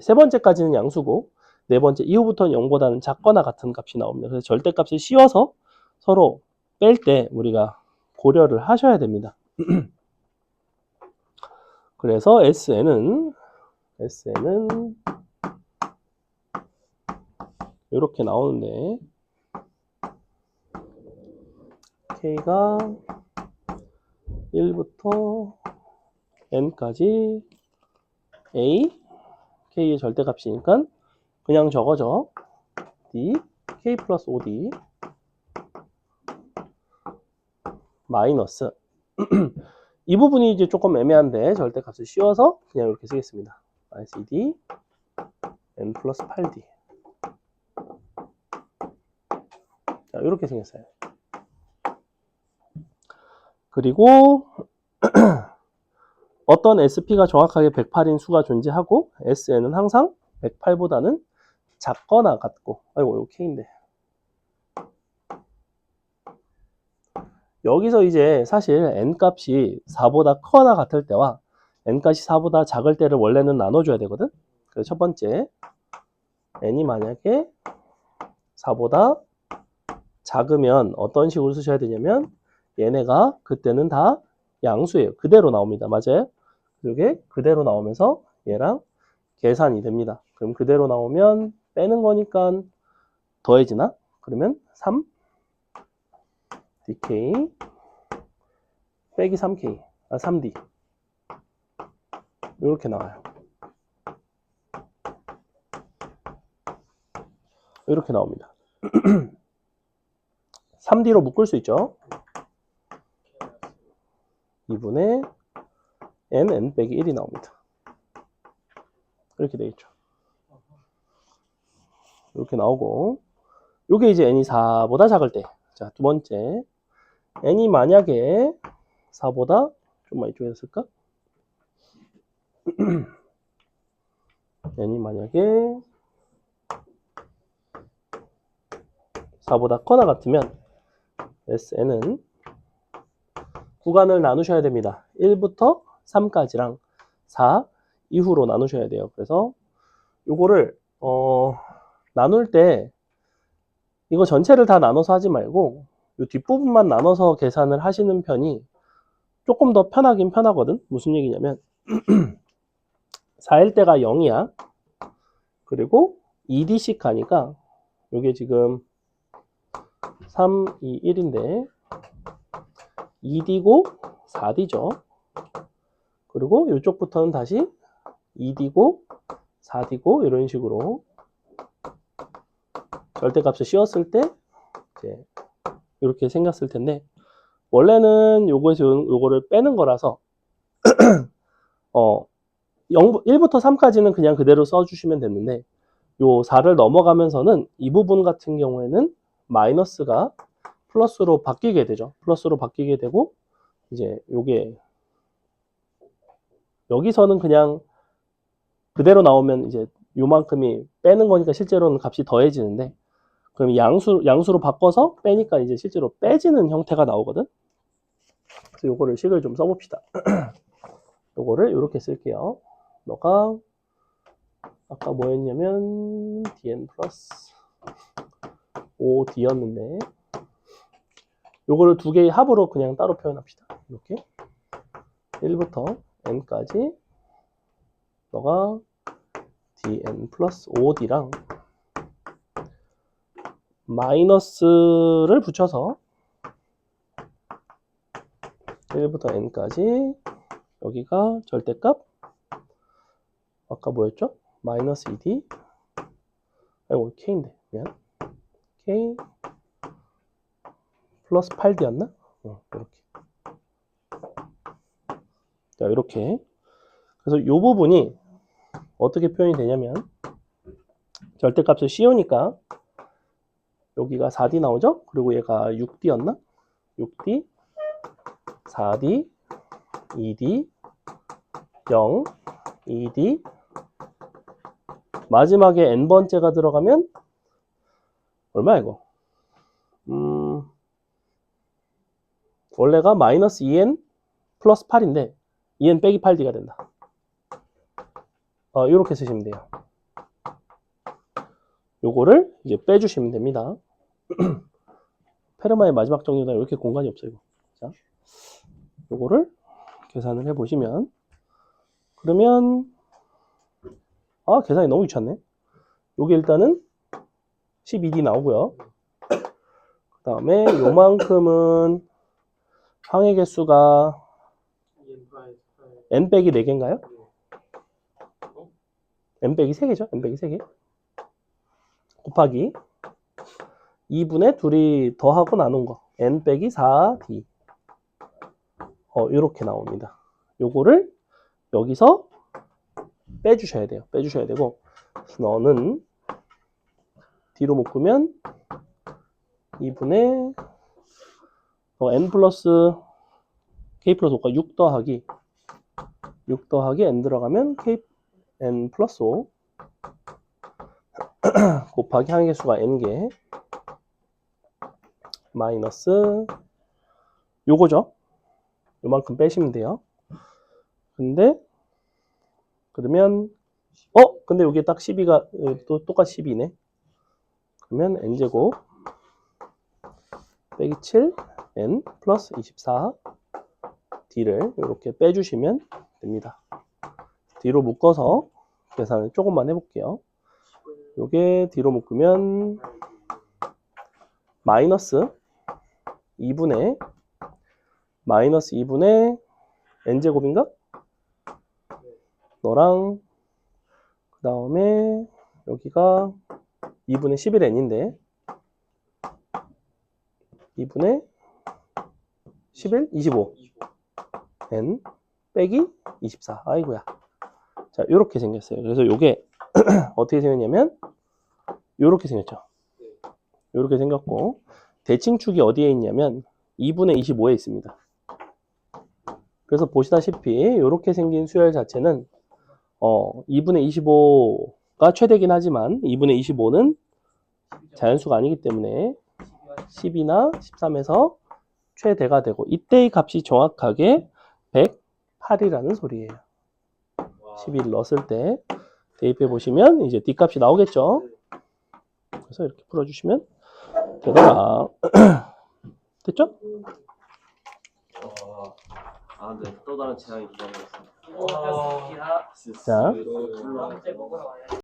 세 번째까지는 양수고 네 번째 이후부터는 0보다는 작거나 같은 값이 나옵니다. 그래서 절대값을 씌워서 서로 뺄 때 우리가 고려를 하셔야 됩니다. 그래서 SN은 이렇게 나오는데 K가 1부터 N까지 A, K의 절대값이니까 그냥 적어줘. D, K 플러스 5D 마이너스 이 부분이 이제 조금 애매한데 절대값을 씌워서 그냥 이렇게 쓰겠습니다. 마이너스 2D N 플러스 8D 자, 이렇게 생겼어요. 그리고 어떤 SP가 정확하게 108인 수가 존재하고 SN은 항상 108보다는 작거나 같고, 아이고 이거 K인데, 여기서 이제 사실 n 값이 4보다 커나 같을 때와 n 값이 4보다 작을 때를 원래는 나눠줘야 되거든. 그래서 첫 번째 n이 만약에 4보다 작으면 어떤 식으로 쓰셔야 되냐면, 얘네가 그때는 다 양수예요. 그대로 나옵니다. 맞아요? 이게 그대로 나오면서 얘랑 계산이 됩니다. 그럼 그대로 나오면 빼는 거니까 더해지나? 그러면 3 dk 빼기 3k, 3d 이렇게 나와요. 이렇게 나옵니다. 3d로 묶을 수 있죠. 2분의 n 빼기 1이 나옵니다. 이렇게 되겠죠. 이렇게 나오고, 이게 이제 n이 4보다 작을 때. 자, 두 번째, n이 만약에 4보다 좀만 이쪽에 쓸까? n이 만약에 4보다 커나 같으면 SN은 구간을 나누셔야 됩니다. 1부터 3까지랑 4 이후로 나누셔야 돼요. 그래서 요거를 나눌 때 이거 전체를 다 나눠서 하지 말고 요 뒷부분만 나눠서 계산을 하시는 편이 조금 더 편하긴 편하거든. 무슨 얘기냐면 4일 때가 0이야. 그리고 2D씩 가니까 요게 지금 3, 2, 1인데 2D고 4D죠. 그리고 이쪽부터는 다시 2D고 4D고 이런 식으로 절대값을 씌웠을 때 이제 이렇게 생겼을 텐데, 원래는 요거에서 요거를 빼는 거라서 1부터 3까지는 그냥 그대로 써주시면 됐는데, 요 4를 넘어가면서는 이 부분 같은 경우에는 마이너스가 플러스로 바뀌게 되죠. 플러스로 바뀌게 되고, 이제 요게 여기서는 그냥 그대로 나오면 이제 요만큼이 빼는 거니까 실제로는 값이 더해지는데, 그럼 양수로 바꿔서 빼니까 이제 실제로 빼지는 형태가 나오거든. 그래서 요거를 식을 좀 써봅시다. 요거를 이렇게 쓸게요. 너가 아까 뭐였냐면 dn 플러스 5d였는데, 요거를 두 개의 합으로 그냥 따로 표현합시다. 이렇게 1부터 n까지 너가 dn 플러스 5d랑 마이너스를 붙여서 1부터 n까지 여기가 절대값, 아까 뭐였죠? 마이너스 2d, 아이고 k인데 미안, k 플러스 8d였나? 이렇게. 자, 이렇게. 그래서 이 부분이 어떻게 표현이 되냐면, 절대값을 씌우니까 여기가 4D 나오죠? 그리고 얘가 6D였나? 6D, 4D, 2D, 0, 2D, 마지막에 n번째가 들어가면 얼마야 이거? 원래가 마이너스 2n 플러스 8인데 2n 빼기 8d가 된다. 이렇게 쓰시면 돼요. 요거를 이제 빼주시면 됩니다. 페르마의 마지막 정리다. 이렇게 공간이 없어요. 이거. 자, 요거를 계산을 해보시면, 그러면 계산이 너무 귀찮네. 요게 일단은 12D 나오고요. 그 다음에 요만큼은 항의 개수가 n 빼기 4개인가요? n 빼기 3개죠? n 빼기 3개 곱하기 2분의 둘이 더하고 나눈 거 n 빼기 4d, 이렇게 나옵니다. 요거를 여기서 빼주셔야 돼요. 빼주셔야 되고, 너는 d로 묶으면 2분의 n 플러스 k 플러스 5가 6 더하기 6 더하기 n 들어가면 kn 플러스 5 곱하기 항의 수가 n개 마이너스 요거죠. 요만큼 빼시면 돼요. 근데 그러면 근데 여기 딱 12가 또 똑같이 12네. 그러면 n제곱 빼기 7 n 플러스 24 d를 이렇게 빼주시면 됩니다. 뒤로 묶어서 계산을 조금만 해볼게요. 요게 뒤로 묶으면 마이너스 2분의 n제곱인가? 너랑 그 다음에 여기가 2분의 11n인데 2분의 11? 25 n 빼기 24 아이고야. 자 요렇게 생겼어요. 그래서 요게 어떻게 생겼냐면 요렇게 생겼죠. 요렇게 생겼고 대칭축이 어디에 있냐면 2분의 25에 있습니다. 그래서 보시다시피 이렇게 생긴 수열 자체는 2분의 25가 최대긴 하지만 2분의 25는 자연수가 아니기 때문에 10이나 13에서 최대가 되고 이때의 값이 정확하게 108이라는 소리예요. 11 넣었을 때 대입해 보시면 이제 D값이 나오겠죠. 그래서 이렇게 풀어주시면 되더라. 됐죠? 네. 또 다른 제안이 기다리고 있습니다. 수고하셨습니다. 자. 다음 주에 먹으러 와요.